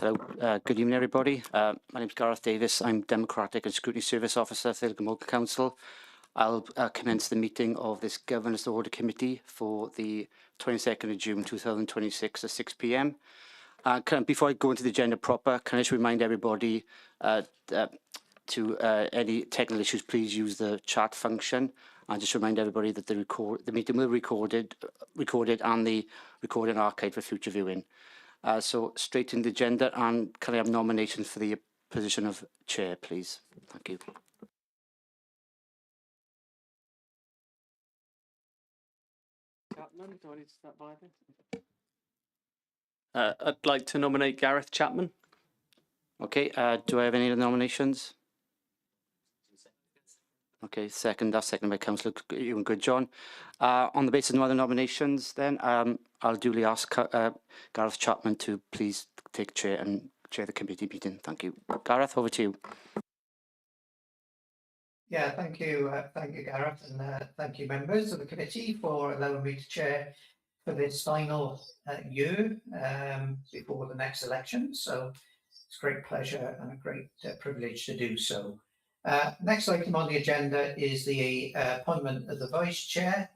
Hello, good evening everybody. My name is Gareth Davis. I'm Democratic and Scrutiny Service Officer for the Local Council. I'll commence the meeting of this Governance Order Committee for the 22nd of June 2026 at 6 p.m. Before I go into the agenda proper, can I just remind everybody to any technical issues, please use the chat function. And just remind everybody that the meeting will be recorded and the recording archived for future viewing. So straight in the agenda, and can I have nominations for the position of chair, please? Thank you. Chapman, do I need to start by this? I'd like to nominate Gareth Chapman. Okay, do I have any other nominations? Okay, that's second by Councillor Ewan Goodjohn. On the basis of no other nominations, then I'll duly ask Gareth Chapman to please take chair and chair the committee meeting. Thank you. Gareth, over to you. Yeah, thank you, Gareth, and thank you, members of the committee, for allowing me to chair for this final year before the next election. So it's a great pleasure and a great privilege to do so. Next item on the agenda is the appointment of the Vice Chair.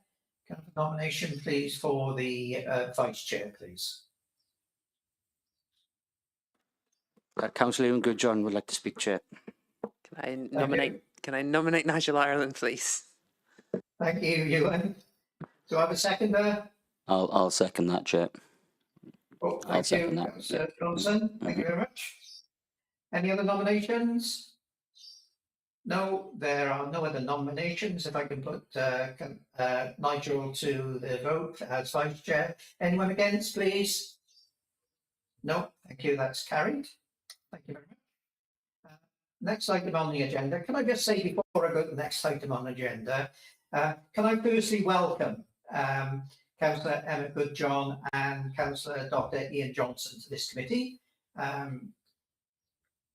Can I have a nomination, please, for the Vice Chair, please? Councillor Ewan Goodjohn would like to speak, Chair. Can I nominate Nigel Ireland, please? Thank you, Ewan. Do I have a seconder? I'll second that, Chair. Oh, thank you, Councillor Johnson. Thank you very much. Any other nominations? No, there are no other nominations. If I can put Nigel to the vote as Vice Chair. Anyone against, please? No, thank you. That's carried. Thank you very much. Next item on the agenda. Can I just say before I go to the next item on the agenda, can I firstly welcome Councillor Emma Goodjohn and Councillor Dr. Ian Johnson to this committee.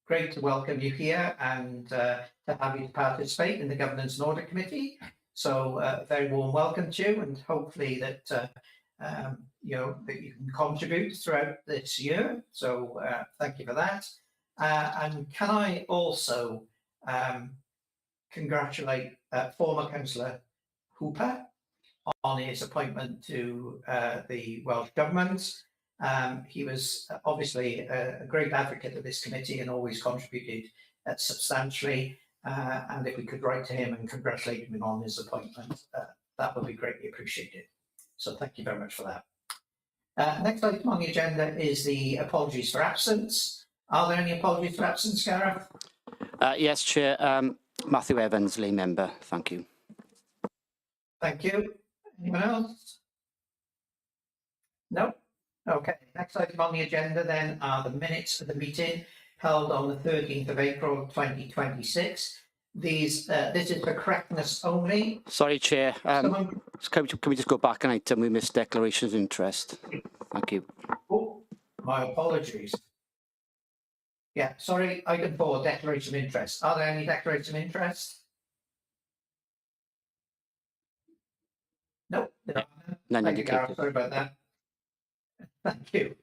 Great to welcome you here and to have you participate in the Governance and Order Committee. So a very warm welcome to you, and hopefully that that you can contribute throughout this year. So thank you for that. And can I also congratulate former Councillor Hooper on his appointment to the Welsh Government. He was obviously a great advocate of this committee and always contributed substantially. And if we could write to him and congratulate him on his appointment, that would be greatly appreciated. So thank you very much for that. Next item on the agenda is the apologies for absence. Are there any apologies for absence, Gareth? Yes, Chair. Matthew Evans, lay member. Thank you. Thank you. Anyone else? No? Okay. Next item on the agenda then are the minutes of the meeting held on the 13th of April 2026. This is for correctness only. Sorry, Chair. Can we just go back an item? We missed declarations of interest. Thank you. Oh, my apologies. Yeah, sorry, item 4, declaration of interest. Are there any declarations of interest? No, there are none. Thank you, Gareth. Sorry about that. Thank you.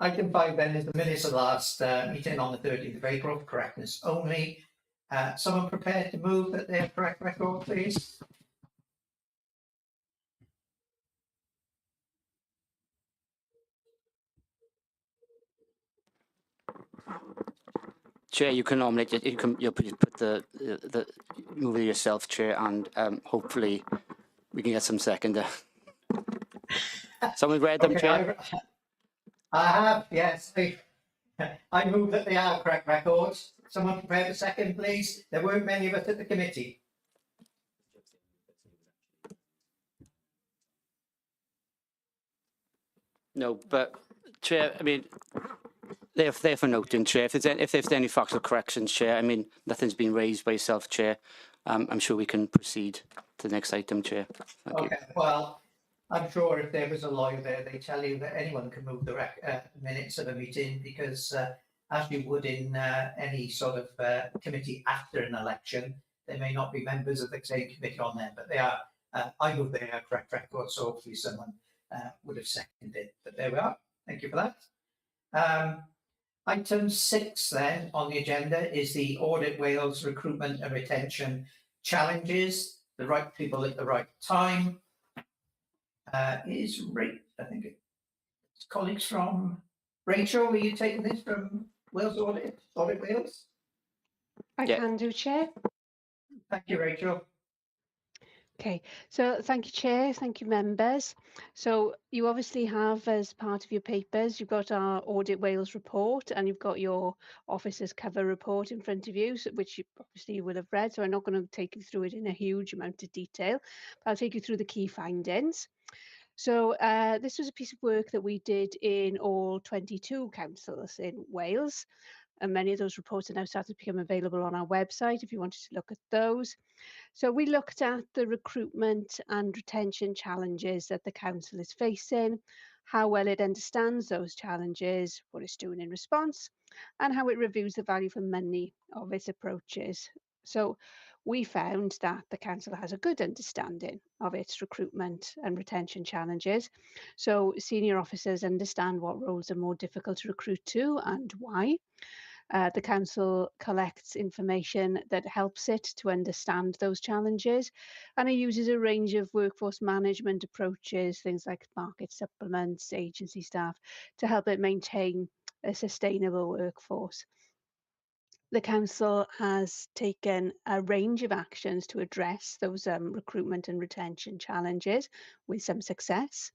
Item 5 then is the minutes of the last meeting on the 13th of April, for correctness only. Someone prepared to move that they have correct record, please? Chair, you can nominate it. You'll put the move it yourself, Chair, and hopefully we can get some seconder. Someone read them, Okay, Chair? I have, yes. I move that they are correct records. Someone prepare a second, please. There weren't many of us at the committee. No, but Chair, I mean, they're for noting, Chair. If there's any factual corrections, Chair, I mean, nothing's been raised by yourself, Chair. I'm sure we can proceed to the next item, Chair. Thank you. Well, I'm sure if there was a lawyer there, they tell you that anyone can move the minutes of a meeting because, as you would in any sort of committee after an election, there may not be members of the same committee on there, but they are. I move they are correct records, so hopefully someone would have seconded. But there we are. Thank you for that. Item 6 then on the agenda is the Audit Wales Recruitment and Retention Challenges, the right people at the right time. I think it's colleagues from Rachel, are you taking this from Wales Audit Wales? I Yeah. can do, Chair. Thank you, Rachel. Okay, so thank you, Chair. Thank you, members. So you obviously have, as part of your papers, you've got our Audit Wales report and you've got your officer's cover report in front of you, which you obviously will have read. So I'm not going to take you through it in a huge amount of detail, but I'll take you through the key findings. So this was a piece of work that we did in all 22 councils in Wales. And many of those reports are now started to become available on our website if you wanted to look at those. So we looked at the recruitment and retention challenges that the council is facing, how well it understands those challenges, what it's doing in response, and how it reviews the value for money of its approaches. So we found that the council has a good understanding of its recruitment and retention challenges. So senior officers understand what roles are more difficult to recruit to and why. The council collects information that helps it to understand those challenges, and it uses a range of workforce management approaches, things like market supplements, agency staff, to help it maintain a sustainable workforce. The council has taken a range of actions to address those recruitment and retention challenges with some success.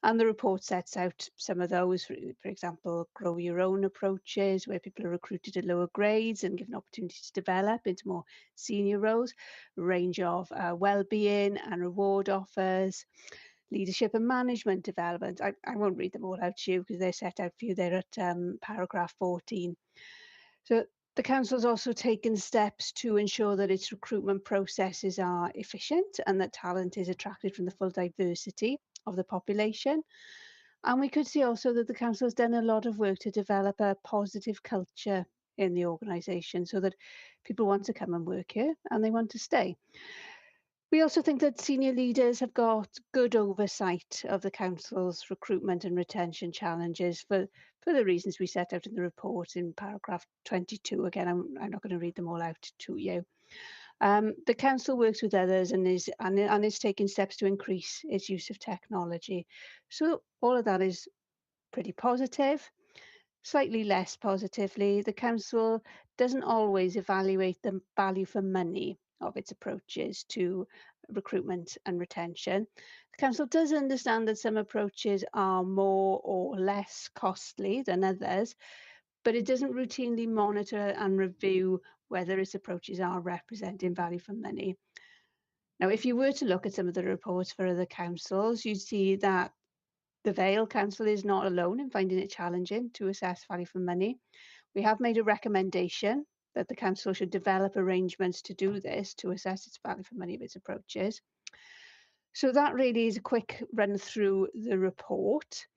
And the report sets out some of those, for example, grow your own approaches, where people are recruited at lower grades and given opportunity to develop into more senior roles, a range of well-being and reward offers, leadership and management development. I won't read them all out to you because they're set out for you there at paragraph 14. So the council's also taken steps to ensure that its recruitment processes are efficient and that talent is attracted from the full diversity of the population. And we could see also that the council has done a lot of work to develop a positive culture in the organisation so that people want to come and work here and they want to stay. We also think that senior leaders have got good oversight of the council's recruitment and retention challenges for the reasons we set out in the report in paragraph 22. Again, I'm not going to read them all out to you. The council works with others and is taking steps to increase its use of technology. So all of that is pretty positive. Slightly less positively, the council doesn't always evaluate the value for money of its approaches to recruitment and retention. The council does understand that some approaches are more or less costly than others, but it doesn't routinely monitor and review whether its approaches are representing value for money. Now, if you were to look at some of the reports for other councils, you'd see that the Vale Council is not alone in finding it challenging to assess value for money. We have made a recommendation that the council should develop arrangements to do this, to assess its value for money of its approaches. So that really is a quick run through the report.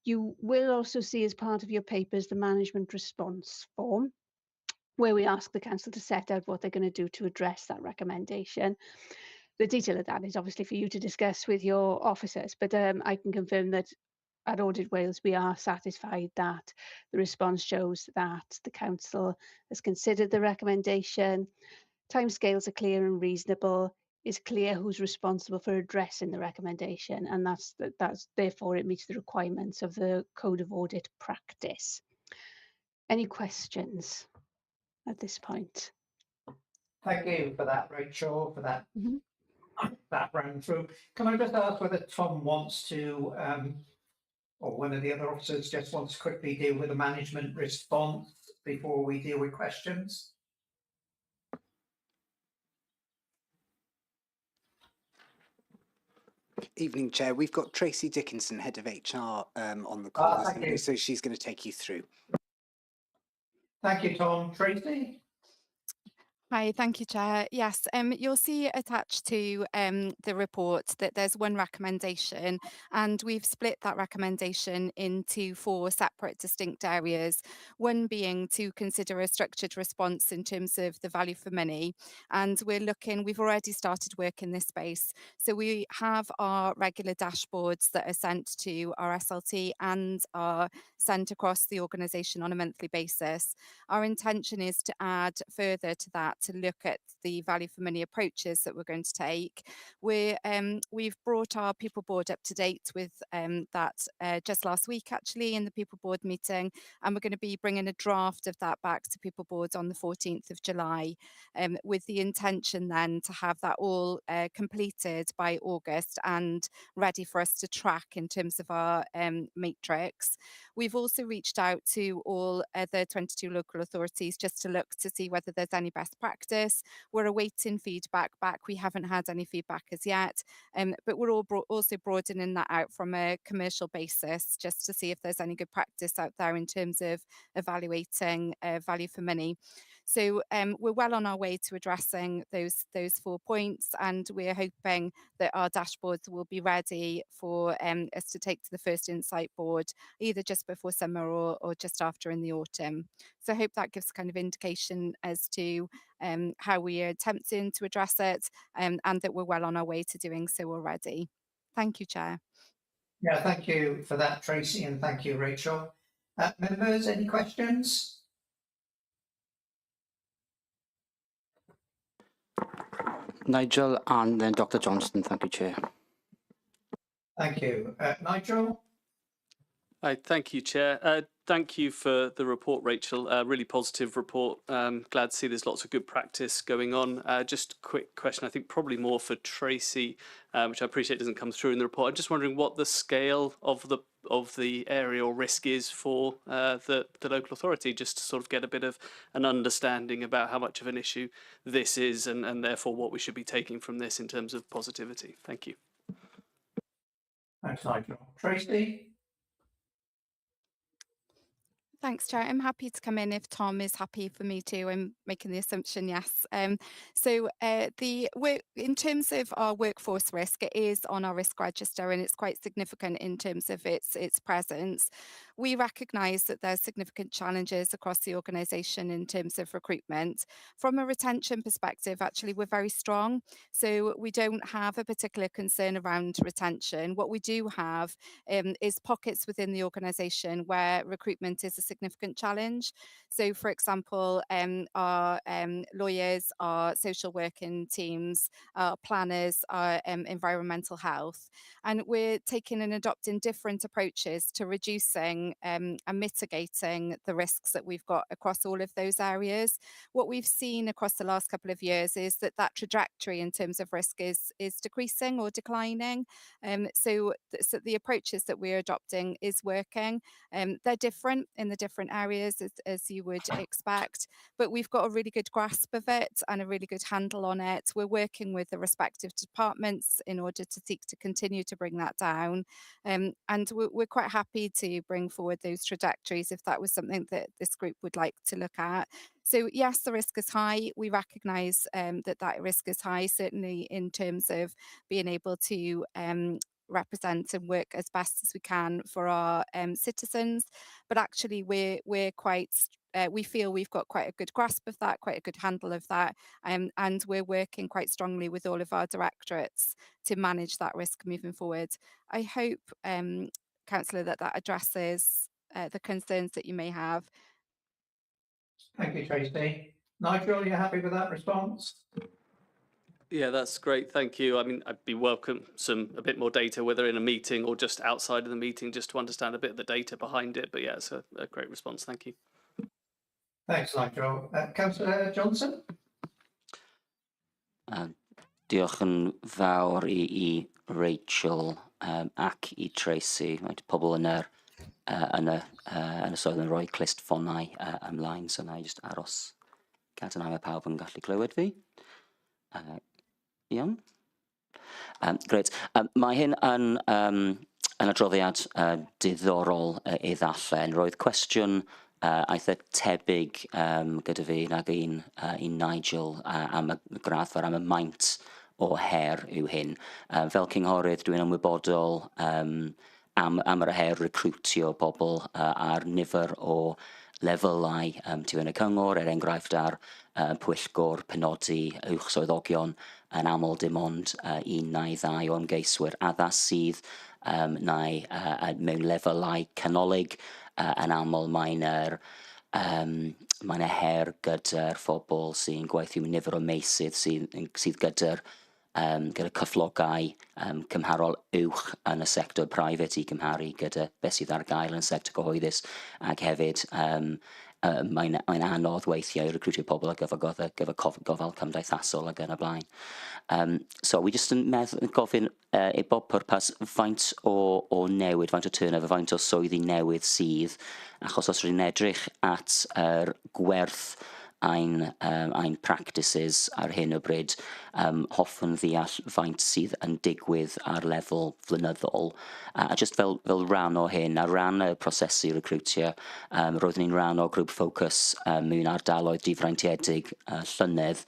You will also see as part of your papers the management response form, where we ask the council to set out what they're going to do to address that recommendation. The detail of that is obviously for you to discuss with your officers, but I can confirm that at Audit Wales, we are satisfied that the response shows that the council has considered the recommendation, timescales are clear and reasonable, it's clear who's responsible for addressing the recommendation, and that's therefore it meets the requirements of the Code of Audit Practice. Any questions at this point? Thank you for that, Rachel, for that, that run through. Can I just ask whether Tom wants to, or one of the other officers just wants to quickly deal with the management response before we deal with questions? Evening, Chair. We've got Tracy Dickinson, Head of HR, on the call, Thank you. so she's going to take you through. Thank you, Tom. Tracy? Hi, thank you, Chair. Yes, you'll see attached to the report that there's one recommendation, and we've split that recommendation into 4 separate distinct areas. One being to consider a structured response in terms of the value for money, and we've already started work in this space. So we have our regular dashboards that are sent to our SLT and are sent across the organisation on a monthly basis. Our intention is to add further to that to look at the value for money approaches that we're going to take. We've brought our people board up to date with that just last week, actually, in the people board meeting, and we're going to be bringing a draft of that back to people board on the 14th of July, with the intention then to have that all completed by August and ready for us to track in terms of our matrix. We've also reached out to all other 22 local authorities just to look to see whether there's any best practice. We're awaiting feedback back. We haven't had any feedback as yet, but we're also broadening that out from a commercial basis just to see if there's any good practice out there in terms of evaluating value for money. So we're well on our way to addressing those 4 points, and we're hoping that our dashboards will be ready for us to take to the first insight board, either just before summer or just after in the autumn. So I hope that gives kind of indication as to how we are attempting to address it, and that we're well on our way to doing so already. Thank you, Chair. Yeah, thank you for that, Tracy, and thank you, Rachel. Members, any questions? Nigel and then Dr. Johnston. Thank you, Chair. Thank you. Nigel? Hi, thank you, Chair. Thank you for the report, Rachel. Really positive report. Glad to see there's lots of good practice going on. Just a quick question, I think probably more for Tracy, which I appreciate doesn't come through in the report. I'm just wondering what the scale of the area or risk is for the local authority, just to sort of get a bit of an understanding about how much of an issue this is, and therefore what we should be taking from this in terms of positivity. Thank you. Thanks, Nigel. Tracy? Thanks, Chair. I'm happy to come in if Tom is happy for me to. I'm making the assumption, yes. In terms of our workforce risk, it is on our risk register, and it's quite significant in terms of its presence. We recognise that there's significant challenges across the organisation in terms of recruitment. From a retention perspective, actually, we're very strong. So we don't have a particular concern around retention. What we do have is pockets within the organisation where recruitment is a significant challenge. So, for example, our lawyers, our social working teams, our planners, our environmental health. And we're taking and adopting different approaches to reducing and mitigating the risks that we've got across all of those areas. What we've seen across the last couple of years is that trajectory in terms of risk is decreasing or declining. So the approaches that we're adopting is working. They're different in the different areas as you would expect, but we've got a really good grasp of it and a really good handle on it. We're working with the respective departments in order to seek to continue to bring that down. And we're quite happy to bring forward those trajectories if that was something that this group would like to look at. So yes, the risk is high. We recognise that risk is high, certainly in terms of being able to represent and work as best as we can for our citizens. But actually, we feel we've got quite a good grasp of that, quite a good handle of that, and we're working quite strongly with all of our directorates to manage that risk moving forward. I hope, Councillor, that addresses the concerns that you may have. Thank you, Tracy. Nigel, you happy with that response? Yeah, that's great. Thank you. I mean, I'd be welcome a bit more data, whether in a meeting or just outside of the meeting, just to understand a bit of the data behind it. But yeah, it's a great response. Thank you. Thanks, Nigel. Councillor Johnson? Diolch yn fawr i Rachel ac i Tracy. Mae pobl yn y swydd yn rhoi clust ffonau ymlaen, so na i just aros cadarnhau pawb yn gallu clywed fi. Iawn. Gret. Mae hyn yn adroddiad diddorol ei ddarllen. Roedd cwestiwn aeth y tebyg gyda fi nag un Nigel am y graddfa, am y maint o her yw hyn. Fel cynghorydd, dwi'n ymwybodol am yr her recriwtio bobl ar nifer o lefelau tu yn y cyngor, enghraifft ar pwyllgor penodi uwchswyddogion yn aml dim ond un neu ddau o ymgeiswyr addas sydd neu mewn lefelau canolig yn aml mae'n her gyda'r phobl sy'n gweithio mewn nifer o meysydd sydd gyda'r gyda cyflogau cymharol uwch yn y sector private i gymharu gyda beth sydd ar gael yn y sector cyhoeddus, ac hefyd mae'n anodd weithiau i recriwtio pobl ar gyfer gofal cymdeithasol ac yn y blaen. So, wi jyst yn gofyn i bob pwrpas faint o newid, faint o turnover, faint o swyddi newydd sydd, achos os rydyn edrych at yr gwerth ein practices ar hyn o bryd, hoffwn ddeall faint sydd yn digwydd ar lefel flynyddol. A just fel rhan o hyn, ar ran y prosesu recriwtio, roeddwn ni'n rhan o grŵp ffocws mewn ardaloedd difreintiedig llynedd,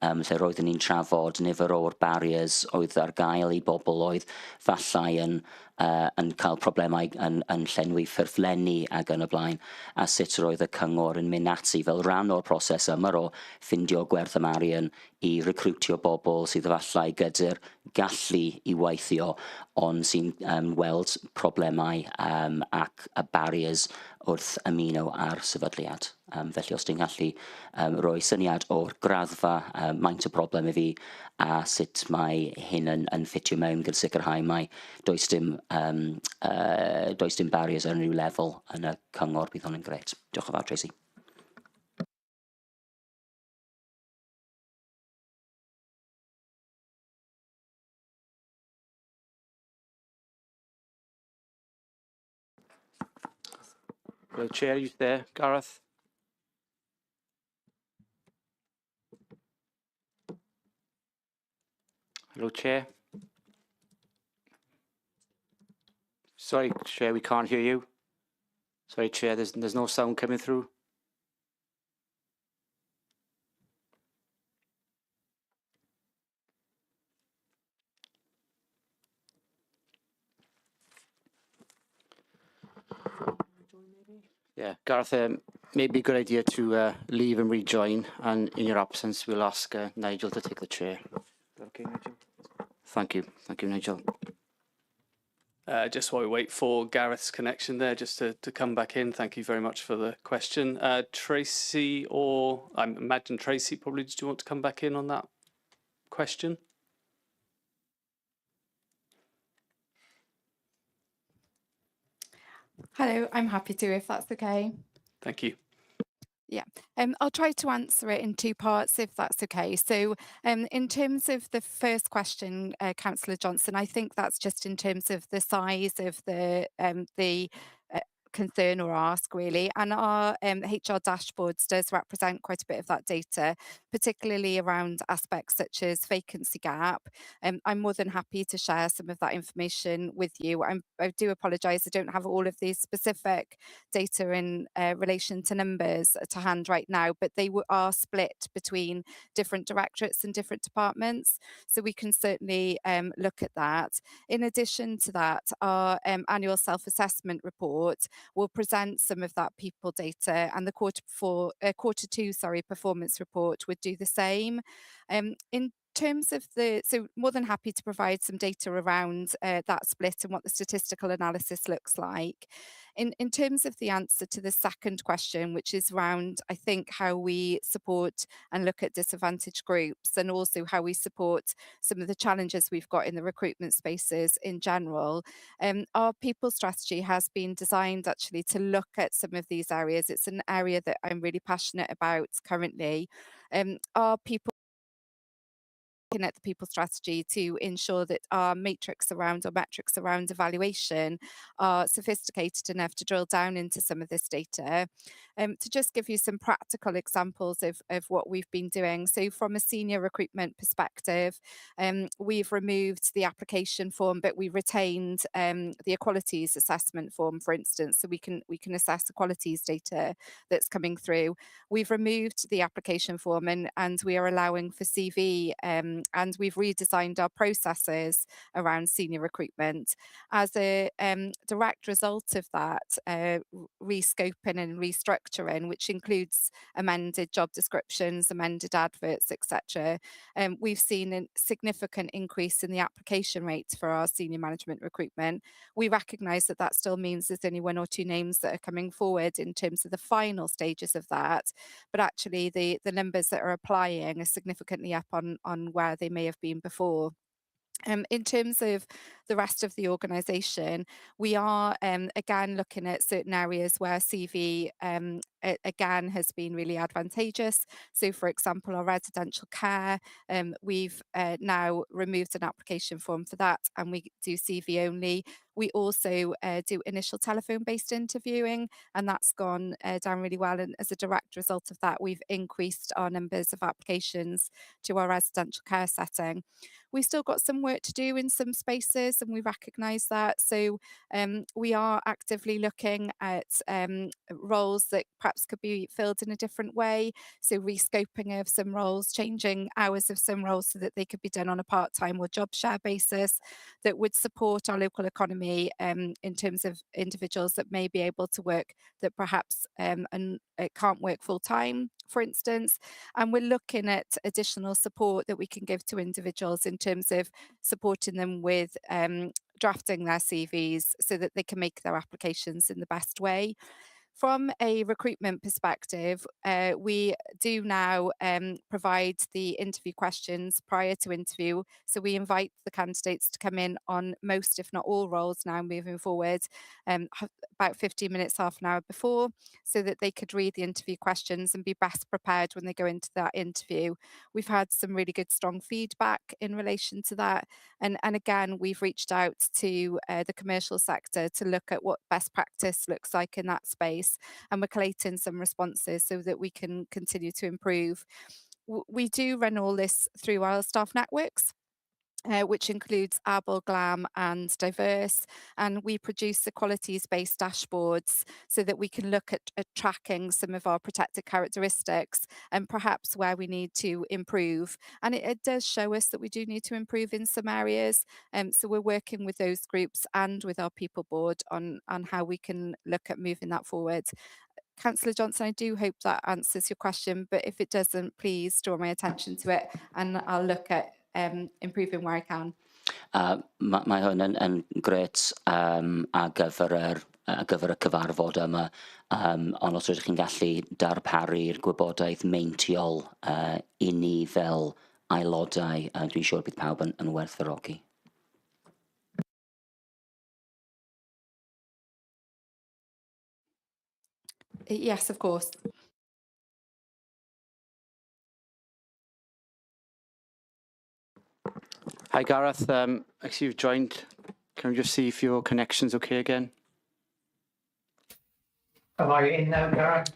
lle roeddwn ni'n trafod nifer o'r barriers oedd ar gael i bobl oedd falle yn cael problemau yn llenwi ffurflenni ac yn y blaen, a sut roedd y cyngor yn mynd ati fel rhan o'r proses yma o ffindio gwerth ymarian i recriwtio bobl sydd efallai gyda'r gallu i weithio, ond sy'n weld problemau ac y barriers wrth ymuno ar sefydliad. Felly os ti'n gallu rhoi syniad o'r graddfa, maint o broblem i fi, a sut mae hyn yn ffitio mewn gyda sicrhau mai does dim barriers ar unrhyw lefel yn y cyngor, bydd hwn yn gret. Diolch yn fawr, Tracy. Hello, Chair, you there? Gareth? Hello, Chair. Sorry, Chair, we can't hear you. Sorry, Chair, there's no sound coming through. Yeah, Gareth, maybe a good idea to leave and rejoin, and in your absence, we'll ask Nigel to take the chair. Okay, Nigel? Thank you, Nigel. Just while we wait for Gareth's connection there, just to come back in, thank you very much for the question. Tracy, or I imagine Tracy probably, did you want to come back in on that question? Hello, I'm happy to, if that's okay. Thank you. Yeah, I'll try to answer it in two parts, if that's okay. So in terms of the first question, Councillor Johnson, I think that's just in terms of the size of the concern or ask, really. And our HR dashboards does represent quite a bit of that data, particularly around aspects such as vacancy gap. I'm more than happy to share some of that information with you. I do apologise, I don't have all of these specific data in relation to numbers to hand right now, but they are split between different directorates and different departments. So we can certainly look at that. In addition to that, our annual self-assessment report will present some of that people data, and the quarter two performance report would do the same. In terms of so more than happy to provide some data around that split and what the statistical analysis looks like. In terms of the answer to the second question, which is around, I think, how we support and look at disadvantaged groups, and also how we support some of the challenges we've got in the recruitment spaces in general. Our people strategy has been designed actually to look at some of these areas. It's an area that I'm really passionate about currently. Our people looking at the people strategy to ensure that our matrix around or metrics around evaluation are sophisticated enough to drill down into some of this data. To just give you some practical examples of what we've been doing. So from a senior recruitment perspective, we've removed the application form, but we retained the equalities assessment form, for instance, so we can assess equalities data that's coming through. We've removed the application form and we are allowing for CV, and we've redesigned our processes around senior recruitment. As a direct result of that, rescoping and restructuring, which includes amended job descriptions, amended adverts, etc., we've seen a significant increase in the application rates for our senior management recruitment. We recognise that that still means there's only 1 or 2 names that are coming forward in terms of the final stages of that, but actually the numbers that are applying are significantly up on where they may have been before. In terms of the rest of the organisation, we are again looking at certain areas where CV again has been really advantageous. So for example, our residential care, we've now removed an application form for that and we do CV only. We also do initial telephone-based interviewing, and that's gone down really well. And as a direct result of that, we've increased our numbers of applications to our residential care setting. We've still got some work to do in some spaces, and we recognise that. So we are actively looking at roles that perhaps could be filled in a different way. So rescoping of some roles, changing hours of some roles so that they could be done on a part-time or job share basis that would support our local economy in terms of individuals that may be able to work that perhaps can't work full-time, for instance. And we're looking at additional support that we can give to individuals in terms of supporting them with drafting their CVs so that they can make their applications in the best way. From a recruitment perspective, we do now provide the interview questions prior to interview. So we invite the candidates to come in on most, if not all, roles now moving forward, about 15 minutes, half an hour before, so that they could read the interview questions and be best prepared when they go into that interview. We've had some really good, strong feedback in relation to that. And again, we've reached out to the commercial sector to look at what best practice looks like in that space. And we're collating some responses so that we can continue to improve. We do run all this through our staff networks, which includes ABLE, GLAM and Diverse, and we produce equalities-based dashboards so that we can look at tracking some of our protected characteristics and perhaps where we need to improve. And it does show us that we do need to improve in some areas, so we're working with those groups and with our people board on how we can look at moving that forward. Councillor Johnson, I do hope that answers your question, but if it doesn't, please draw my attention to it and I'll look at improving where I can. Mae hwn yn gret ar gyfer y cyfarfod yma, ond os ydych chi'n gallu darparu'r gwybodaeth meintiol i ni fel aelodau, dwi'n siŵr bydd pawb yn werthfawrogi. Yes, of course. Hi Gareth, I see you've joined. Can we just see if your connection's okay again? Am I in now, Gareth?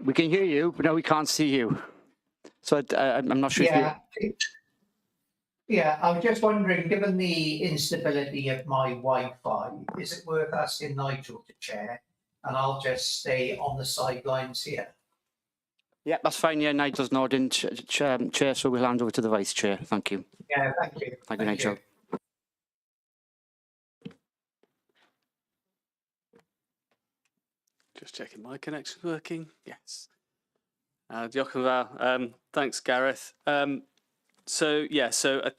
We can hear you, but no, we can't see you. So I'm not sure if Yeah, I was just wondering, given the instability of my Wi-Fi, is it worth asking Nigel to chair? And I'll just stay on the sidelines here. Yeah, that's fine. Yeah, Nigel's nodding, chair, so we'll hand over to the vice chair. Thank you. Yeah, thank you. Thank you, Nigel. Just checking my connection's working. Yes. Diolch yn fawr. Thanks, Gareth. So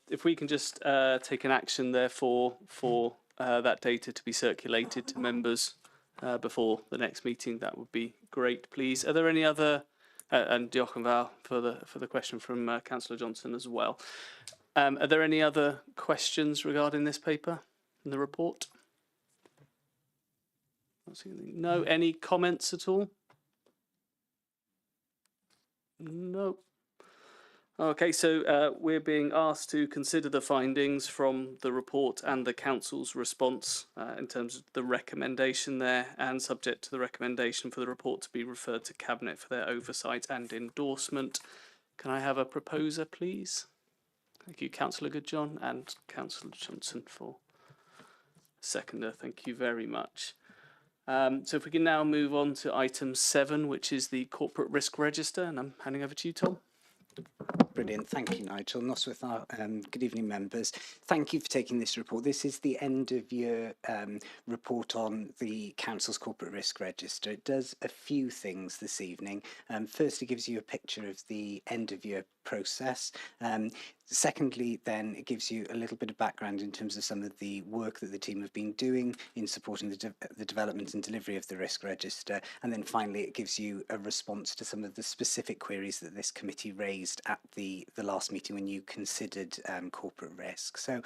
if we can just take an action therefore for that data to be circulated to members before the next meeting, that would be great, please. Are there any other, and diolch yn fawr for the question from Councillor Johnson as well. Are there any other questions regarding this paper in the report? No. Any comments at all? No. Okay, so we're being asked to consider the findings from the report and the council's response in terms of the recommendation there, and subject to the recommendation for the report to be referred to Cabinet for their oversight and endorsement. Can I have a proposer, please? Thank you, Councillor Goodjohn, and Councillor Johnson for seconder. Thank you very much. So if we can now move on to item 7, which is the corporate risk register, and I'm handing over to you, Tom. Brilliant. Thank you, Nigel. Nosworth, good evening, members. Thank you for taking this report. This is the end of year report on the Council's Corporate Risk Register. It does a few things this evening. First, it gives you a picture of the end of year process. Secondly, then, it gives you a little bit of background in terms of some of the work that the team have been doing in supporting the development and delivery of the risk register. And then finally, it gives you a response to some of the specific queries that this committee raised at the last meeting when you considered corporate risk. So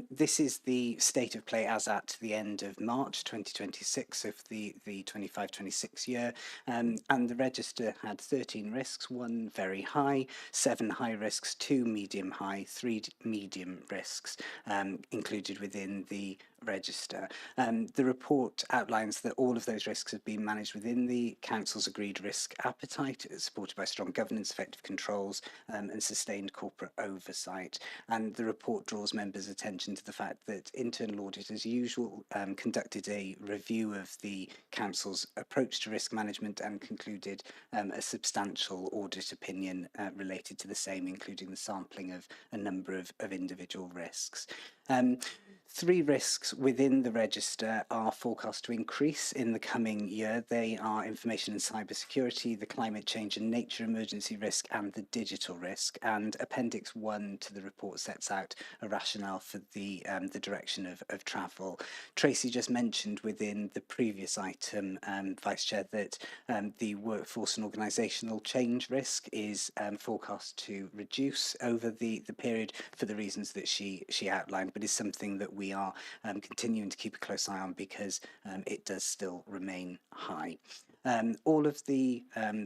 this is the state of play as at the end of March 2026, so for the 25-26 year. And the register had 13 risks, 1 very high, 7 high risks, 2 medium high, 3 medium risks included within the register. The report outlines that all of those risks have been managed within the Council's agreed risk appetite, supported by strong governance, effective controls and sustained corporate oversight. And the report draws members' attention to the fact that internal audit, as usual, conducted a review of the Council's approach to risk management and concluded a substantial audit opinion related to the same, including the sampling of a number of individual risks. 3 risks within the register are forecast to increase in the coming year. They are information and cybersecurity, the climate change and nature emergency risk, and the digital risk. And Appendix 1 to the report sets out a rationale for the direction of travel. Tracy just mentioned within the previous item, Vice Chair, that the workforce and organisational change risk is forecast to reduce over the period for the reasons that she outlined, but is something that we are continuing to keep a close eye on because it does still remain high. All of the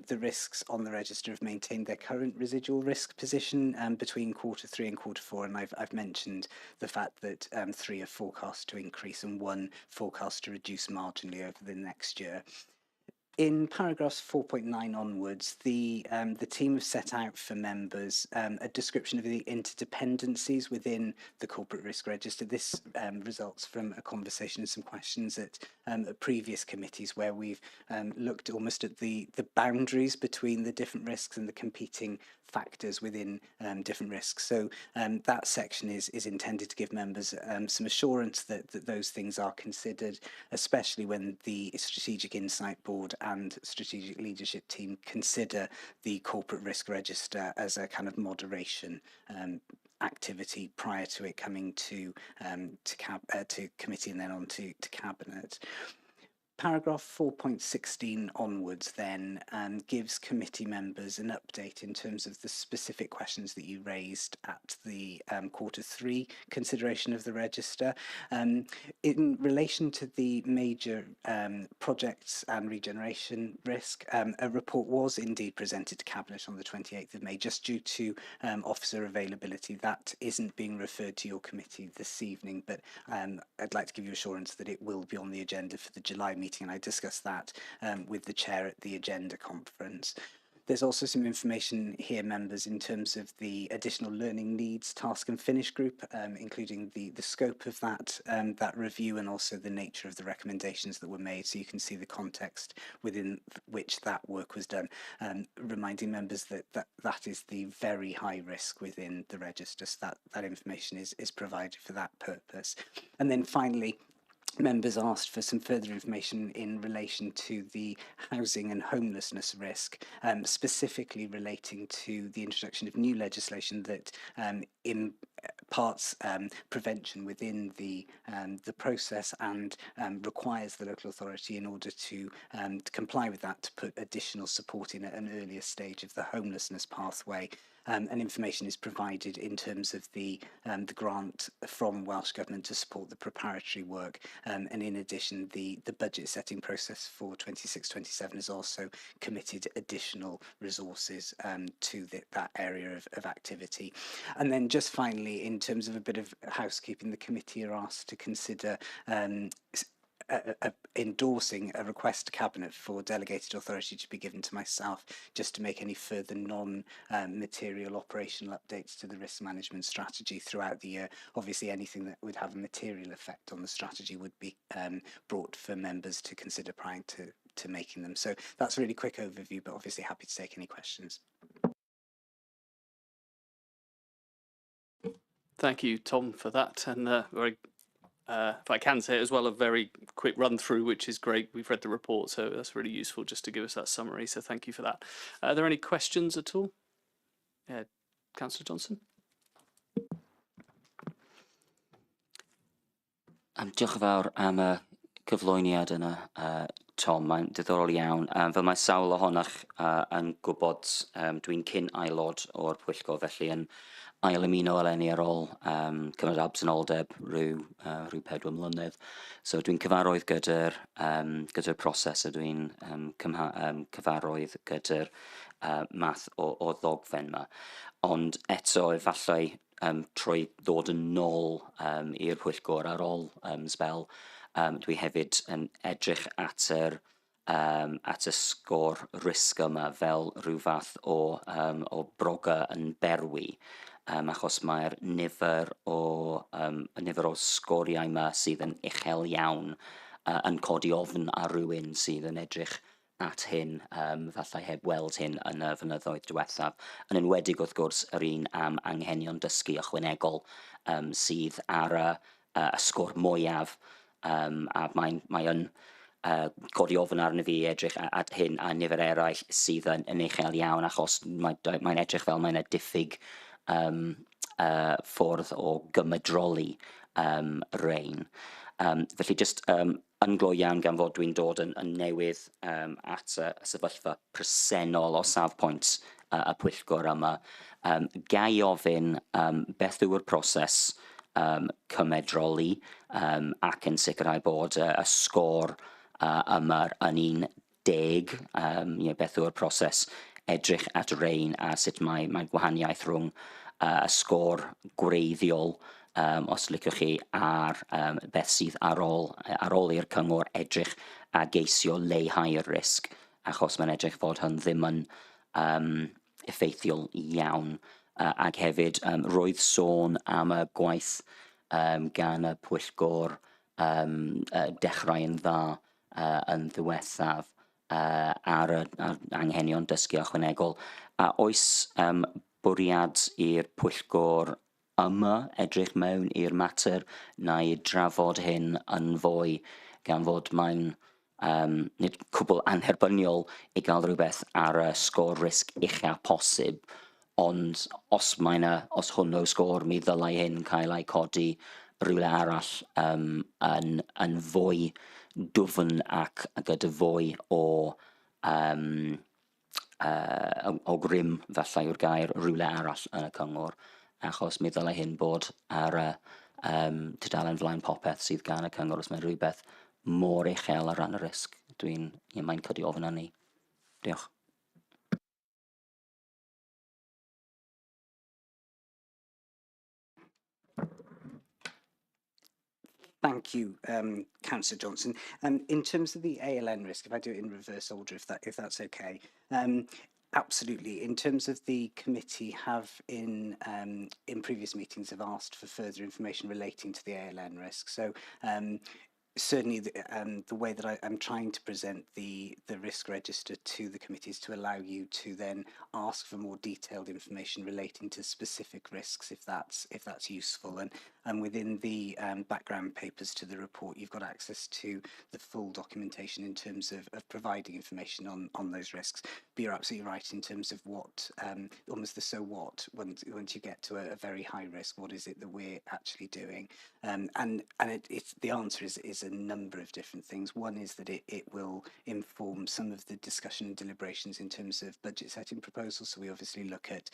risks on the register have maintained their current residual risk position between Q3 and Q4, and I've mentioned the fact that 3 are forecast to increase and 1 forecast to reduce marginally over the next year. In paragraphs 4.9 onwards, the team have set out for members a description of the interdependencies within the corporate risk register. This results from a conversation and some questions at previous committees where we've looked almost at the boundaries between the different risks and the competing factors within different risks. So that section is intended to give members some assurance that those things are considered, especially when the Strategic Insight Board and Strategic Leadership Team consider the corporate risk register as a kind of moderation activity prior to it coming to committee and then on to cabinet. Paragraph 4.16 onwards then gives committee members an update in terms of the specific questions that you raised at the Q3 consideration of the register. In relation to the major projects and regeneration risk, a report was indeed presented to Cabinet on the 28th of May, just due to officer availability. That isn't being referred to your committee this evening, but I'd like to give you assurance that it will be on the agenda for the July meeting, and I discussed that with the chair at the agenda conference. There's also some information here, members, in terms of the additional learning needs task and finish group, including the scope of that review and also the nature of the recommendations that were made, so you can see the context within which that work was done, reminding members that is the very high risk within the register, so that information is provided for that purpose. And then finally, members asked for some further information in relation to the housing and homelessness risk, specifically relating to the introduction of new legislation that imparts prevention within the process and requires the local authority, in order to comply with that, to put additional support in at an earlier stage of the homelessness pathway. and information is provided in terms of the grant from Welsh Government to support the preparatory work, and in addition the budget setting process for 26-27 has also committed additional resources to that area of activity. And then just finally, in terms of a bit of housekeeping, the committee are asked to consider endorsing a request to Cabinet for delegated authority to be given to myself just to make any further non-material operational updates to the risk management strategy throughout the year. Obviously, anything that would have a material effect on the strategy would be brought for members to consider prior to making them. So that's a really quick overview, but obviously happy to take any questions. Thank you, Tom, for that, and very, if I can say it as well, a very quick run through, which is great. We've read the report, so that's really useful just to give us that summary. So thank you for that. Are there any questions at all? Yeah, Councillor Johnson. Diolch yn fawr am y cyflwyniad yna, Tom. Mae'n diddorol iawn. Fel mae sawl ohonach yn gwybod, dwi'n cyn aelod o'r pwyllgor, felly yn ail ymuno eleni ar ôl cymryd absenoldeb rhyw 4 mlynedd. So dwi'n cyfarwydd gyda'r proses a dwi'n cyfarwydd gyda'r math o ddogfen yma. Ond eto, efallai trwy ddod yn nôl i'r pwyllgor ar ôl sbel, dwi hefyd yn edrych at y sgôr risg yma fel rhyw fath o broga yn berwi, achos mae'r nifer o sgoriau yma sydd yn uchel iawn yn codi ofn ar rywun sydd yn edrych at hyn, falle heb weld hyn yn y flynyddoedd diwethaf. Yn enwedig wrth gwrs yr un am anghenion dysgu ychwanegol sydd ar y sgôr mwyaf, a mae'n codi ofn arni fi edrych at hyn a nifer eraill sydd yn uchel iawn, achos mae'n edrych fel mae'n diffyg ffordd o gymedroli rein. Felly just yn glo iawn gan fod dwi'n dod yn newydd at y sefyllfa presennol o safpwynt y pwyllgor yma, gai ofyn beth yw'r proses cymedroli ac yn sicrhau bod y sgôr yma yn 10, beth yw'r proses edrych at rein a sut mae gwahaniaeth rhwng y sgôr gwreiddiol, os liciwch chi, ar beth sydd ar ôl i'r cyngor edrych a geisio leihau'r risg, achos mae'n edrych fod hyn ddim yn effeithiol iawn. Ac hefyd, roedd sôn am y gwaith gan y pwyllgor dechrau yn dda yn ddiwethaf ar anghenion dysgu ychwanegol. A oes bwriad i'r pwyllgor yma edrych mewn i'r mater neu drafod hyn yn fwy, gan fod mae'n nid cwbl anherbyniol i gael rhywbeth ar y sgôr risg uchaf posib, ond os hwn o sgôr, mi ddylai hyn cael ei codi rhywle arall yn fwy dwfn ac gyda fwy o grym, falle yw'r gair, rhywle arall yn y cyngor, achos mi ddylai hyn bod ar y tudalen flaen popeth sydd gan y cyngor os mae rhywbeth mor uchel ar ran y risg. Mae'n codi ofn arni. Diolch. Thank you, Councillor Johnson. In terms of the ALN risk, if I do it in reverse order, if that's okay, absolutely. In terms of the committee have in previous meetings have asked for further information relating to the ALN risk. So certainly the way that I'm trying to present the risk register to the committee is to allow you to then ask for more detailed information relating to specific risks, if that's useful. And within the background papers to the report, you've got access to the full documentation in terms of providing information on those risks. But you're absolutely right in terms of what, almost the so what, once you get to a very high risk, what is it that we're actually doing? And the answer is is a number of different things. One is that it will inform some of the discussion and deliberations in terms of budget setting proposals. So we obviously look at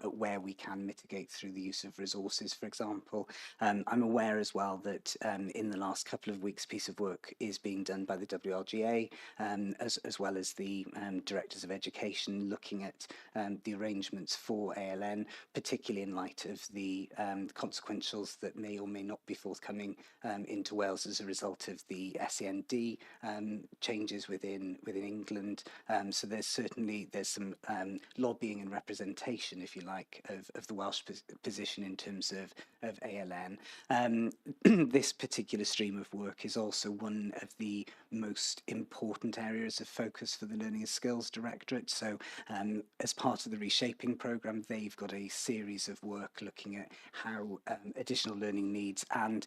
where we can mitigate through the use of resources, for example. I'm aware as well that in the last couple of weeks, piece of work is being done by the WLGA, as well as the Directors of Education, looking at the arrangements for ALN, particularly in light of the consequentials that may or may not be forthcoming into Wales as a result of the SEND changes within England. So there's some lobbying and representation, if you like, of the Welsh position in terms of ALN. This particular stream of work is also one of the most important areas of focus for the Learning and Skills Directorate. So as part of the reshaping programme, they've got a series of work looking at how additional learning needs and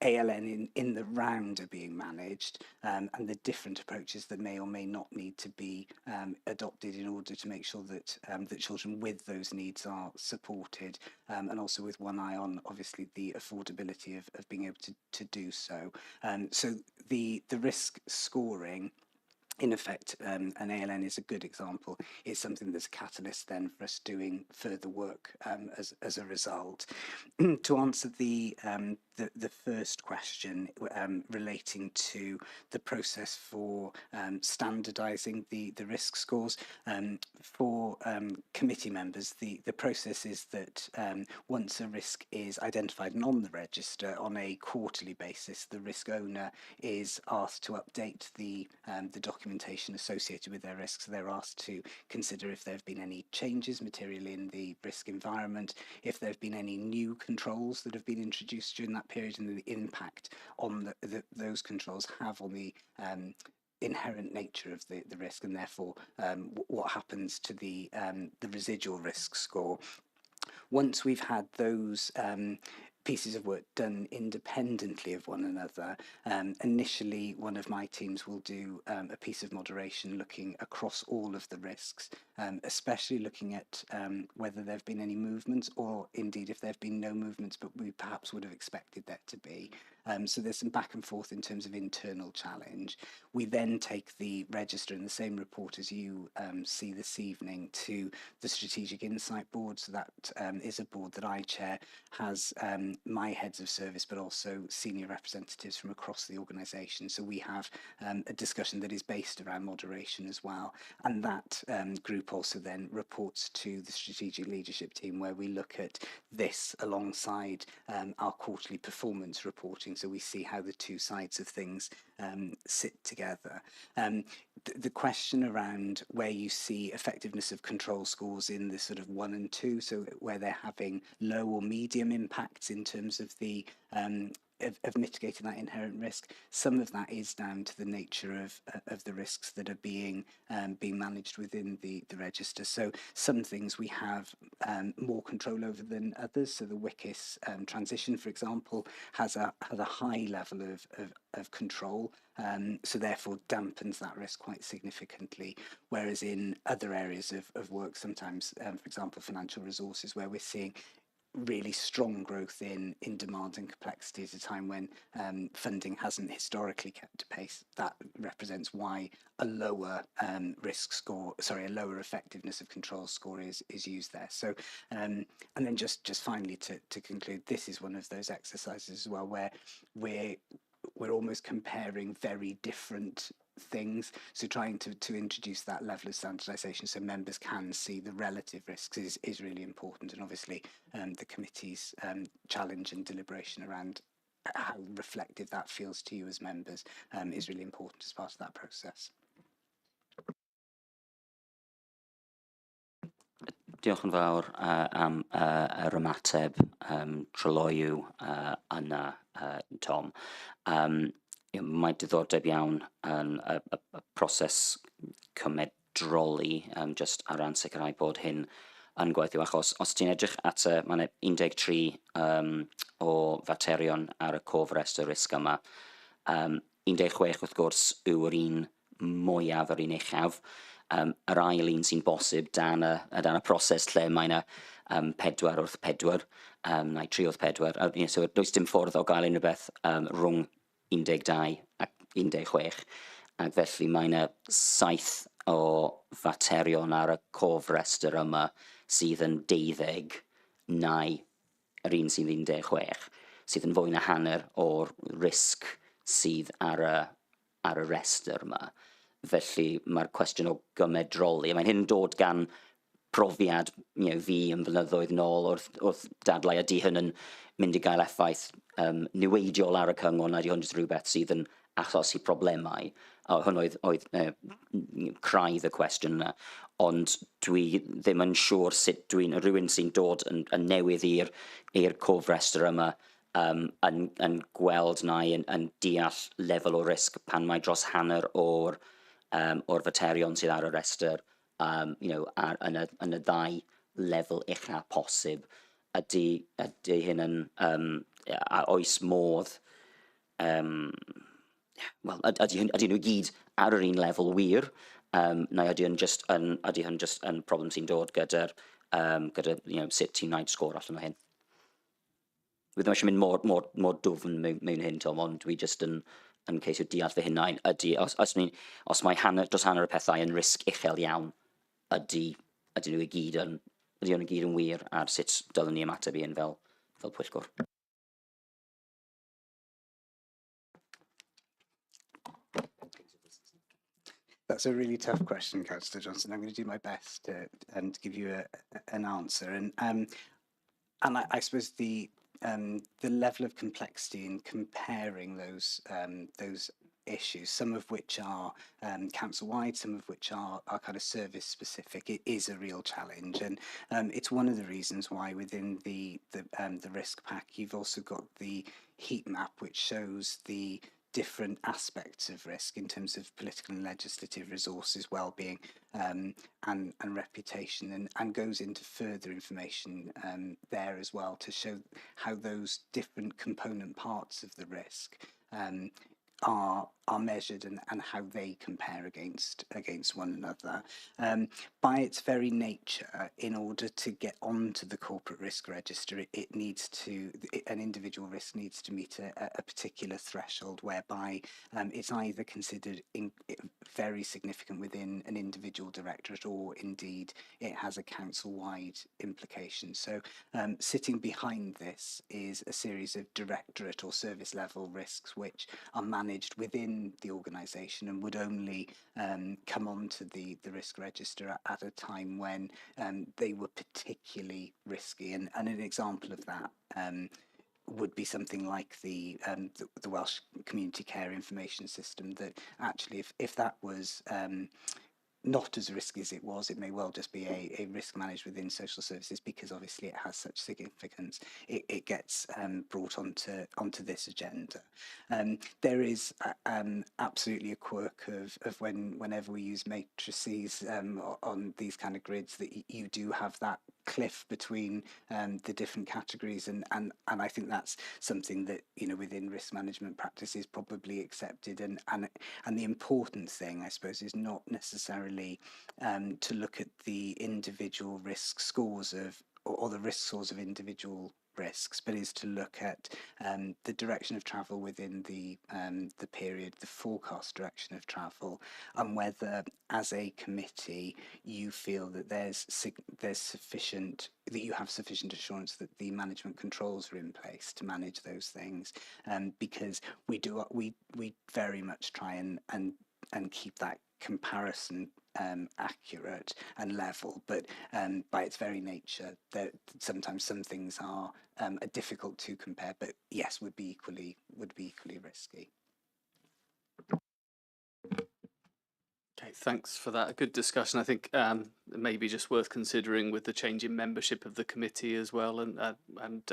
ALN in the round are being managed, and the different approaches that may or may not need to be adopted in order to make sure that that children with those needs are supported, and also with one eye on obviously the affordability of being able to do so. So the risk scoring, in effect, an ALN is a good example. It's something that's a catalyst then for us doing further work as a result. To answer the first question relating to the process for standardising the risk scores, for committee members, the process is that once a risk is identified and on the register on a quarterly basis, the risk owner is asked to update the documentation associated with their risks. They're asked to consider if there have been any changes materially in the risk environment, if there have been any new controls that have been introduced during that period, and the impact on those controls have on the inherent nature of the risk, and therefore what happens to the residual risk score. Once we've had those pieces of work done independently of one another, initially one of my teams will do a piece of moderation looking across all of the risks, especially looking at whether there have been any movements, or indeed if there have been no movements but we perhaps would have expected there to be. So there's some back and forth in terms of internal challenge. We then take the register in the same report as you see this evening to the Strategic Insight Board. So that is a board that I chair, has my heads of service but also senior representatives from across the organisation. So we have a discussion that is based around moderation as well. And that group also then reports to the strategic leadership team, where we look at this alongside our quarterly performance reporting. So we see how the two sides of things sit together. The question around where you see effectiveness of control scores in the sort of 1 and 2, so where they're having low or medium impacts in terms of the of mitigating that inherent risk, some of that is down to the nature of the risks that are being managed within the register. So some things we have more control over than others. So the WICIS transition, for example, has a high level of control, so therefore dampens that risk quite significantly. Whereas in other areas of work, sometimes, for example, financial resources, where we're seeing really strong growth in demand and complexity at a time when funding hasn't historically kept pace, that represents why a lower risk score, sorry, a lower effectiveness of control score is used there. So and then just finally to conclude, this is one of those exercises as well where we're almost comparing very different things, so trying to introduce that level of standardisation so members can see the relative risks is really important. And obviously the committee's challenge and deliberation around how reflective that feels to you as members is really important as part of that process. Diolch yn fawr am yr ymateb tryloyw yna, Tom. Mae diddordeb iawn yn y proses cymedroli, just ar ran sicrhau bod hyn yn gweithio, achos os ti'n edrych at mae 13 o faterion ar y cofrestr risg yma. 16 wrth gwrs yw'r un mwyaf, yr un uchaf. Yr ail un sy'n bosib dan y proses lle mae yna 4 wrth 4, neu 3 wrth 4. So does dim ffordd o gael unrhyw beth rhwng 12 ac 16, ac felly mae yna 7 o faterion ar y cofrestr yma sydd yn 12 neu yr un sydd 16, sydd yn fwy na hanner o'r risg sydd ar y restr yma. Felly mae'r cwestiwn o gymedroli, mae'n hyn dod gan profiad fi yn flynyddoedd nôl wrth dadlau ydy hyn yn mynd i gael effaith niweidiol ar y cyngor, na ydy hwn jyst rhywbeth sydd yn achosi problemau. Hwn oedd craidd y cwestiwn yna, ond dwi ddim yn siŵr sut rhywun sy'n dod yn newydd i'r cofrestr yma yn gweld neu yn deall lefel o risg pan mae dros hanner o'r faterion sydd ar y restr yn y 2 lefel uchaf posib. Ydy hyn yn oes modd ydy nhw gyd ar yr un lefel wir, neu ydy hyn just yn problem sy'n dod gyda'r sut ti'n gwneud sgôr allan o hyn. Dwi ddim eisiau mynd mor dwfn mewn hyn, Tom, ond dwi just yn ceisio deall fy hunain. Os mae dros hanner y pethau yn risg uchel iawn, ydy nhw i gyd yn wir ar sut dylwn ni ymateb i yn fel pwyllgor. That's a really tough question, Councillor Johnson. I'm going to do my best to give you an answer. And I suppose the level of complexity in comparing those issues, some of which are council-wide, some of which are kind of service-specific, it is a real challenge. And it's one of the reasons why within the risk pack, you've also got the heat map, which shows the different aspects of risk in terms of political and legislative resources, well-being and reputation, and goes into further information there as well to show how those different component parts of the risk are measured and how they compare against one another. By its very nature, in order to get onto the corporate risk register, an individual risk needs to meet a particular threshold whereby it's either considered very significant within an individual directorate, or indeed it has a council-wide implication. So sitting behind this is a series of directorate or service level risks which are managed within the organisation and would only come onto the risk register at a time when they were particularly risky. And an example of that would be something like the Welsh Community Care Information System, that actually if that was not as risky as it was, it may well just be a risk managed within social services, because obviously it has such significance. It gets brought onto this agenda. There is absolutely a quirk of whenever we use matrices on these kind of grids, that you do have that cliff between the different categories, and I think that's something that within risk management practice is probably accepted, and the important thing, I suppose, is not necessarily to look at the individual risk scores or the risk scores of individual risks, but is to look at the direction of travel within the period, the forecast direction of travel, and whether, as a committee, you feel that there's sufficient, that you have sufficient assurance that the management controls are in place to manage those things, because we very much try and keep that comparison accurate and level, but by its very nature, sometimes some things are difficult to compare, but yes, would be equally risky. Okay, thanks for that. A good discussion. I think maybe just worth considering with the change in membership of the committee as well, and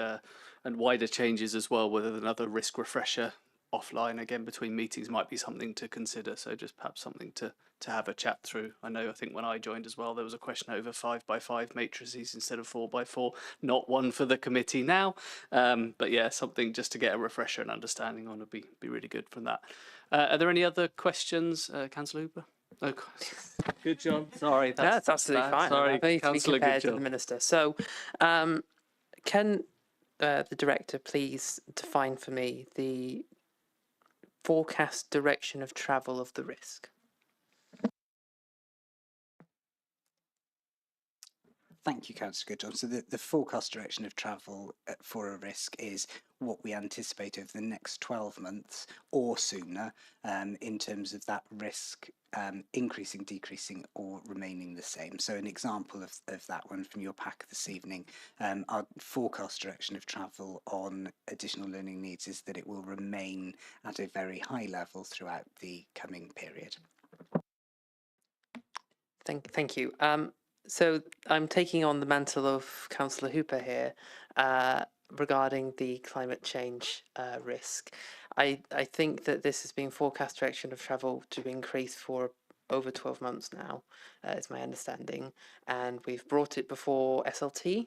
wider changes as well, whether another risk refresher offline again between meetings might be something to consider. So just perhaps something to have a chat through. I think when I joined as well, there was a question over 5x5 matrices instead of 4x4. Not one for the committee now, but yeah, something just to get a refresher and understanding on would be really good from that. Are there any other questions, Councillor Hooper? Oh, good, John. Sorry, that's absolutely fine. Sorry, to be Councillor compared to the Minister. So, can the Director please define for me the forecast direction of travel of the risk? Thank you, Councillor Goodjohn. So the forecast direction of travel for a risk is what we anticipate over the next 12 months or sooner in terms of that risk increasing, decreasing or remaining the same. So an example of that one from your pack this evening, our forecast direction of travel on additional learning needs is that it will remain at a very high level throughout the coming period. Thank you. So I'm taking on the mantle of Councillor Hooper here regarding the climate change risk. I think that this has been forecast direction of travel to increase for over 12 months now, is my understanding, and we've brought it before SLT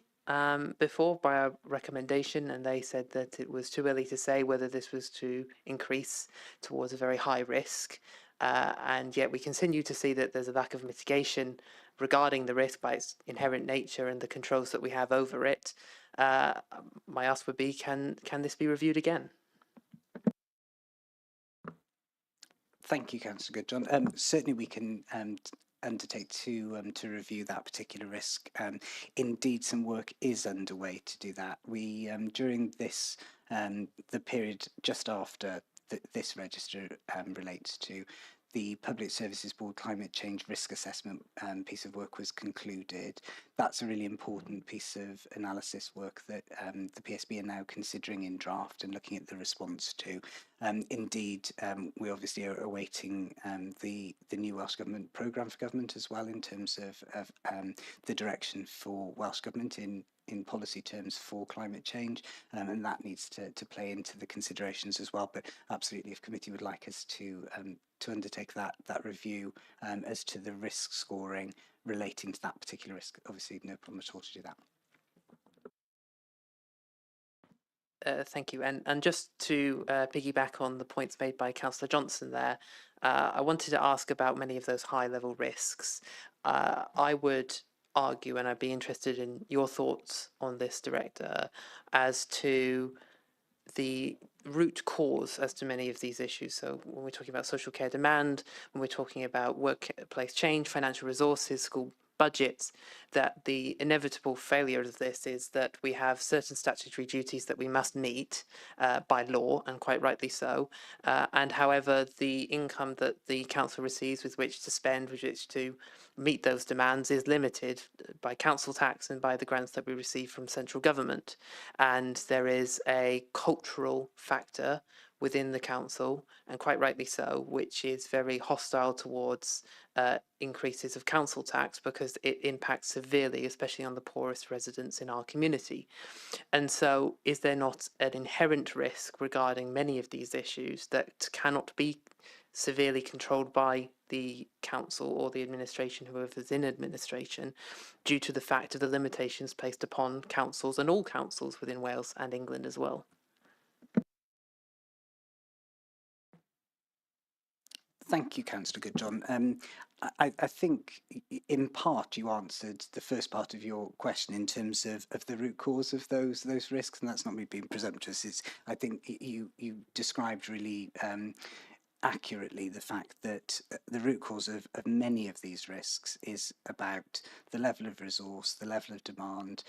before by our recommendation, and they said that it was too early to say whether this was to increase towards a very high risk. And yet we continue to see that there's a lack of mitigation regarding the risk by its inherent nature and the controls that we have over it. My ask would be, can this be reviewed again? Thank you, Councillor Goodjohn. Certainly we can undertake to review that particular risk. Indeed, some work is underway to do that. We during this the period just after this register relates to, the Public Services Board Climate Change Risk Assessment piece of work was concluded. That's a really important piece of analysis work that the PSB are now considering in draft and looking at the response to. Indeed, we obviously are awaiting the new Welsh Government programme for government as well in terms of the direction for Welsh Government in policy terms for climate change, and that needs to play into the considerations as well. But absolutely, if committee would like us to undertake that review as to the risk scoring relating to that particular risk, obviously no problem at all to do that. Thank you. And just to piggyback on the points made by Councillor Johnson there, I wanted to ask about many of those high-level risks. I would argue, and I'd be interested in your thoughts on this, Director, as to the root cause as to many of these issues. So when we're talking about social care demand, when we're talking about workplace change, financial resources, school budgets, that the inevitable failure of this is that we have certain statutory duties that we must meet by law, and quite rightly so, and however the income that the council receives with which to spend, with which to meet those demands, is limited by council tax and by the grants that we receive from central government. And there is a cultural factor within the council, and quite rightly so, which is very hostile towards increases of council tax because it impacts severely, especially on the poorest residents in our community. And so is there not an inherent risk regarding many of these issues that cannot be severely controlled by the council or the administration, whoever's in administration, due to the fact of the limitations placed upon councils and all councils within Wales and England as well? Thank you, Councillor Goodjohn. I think in part you answered the first part of your question in terms of the root cause of those risks, and that's not me being presumptuous. I think you described really accurately the fact that the root cause of many of these risks is about the level of resource, the level of demand,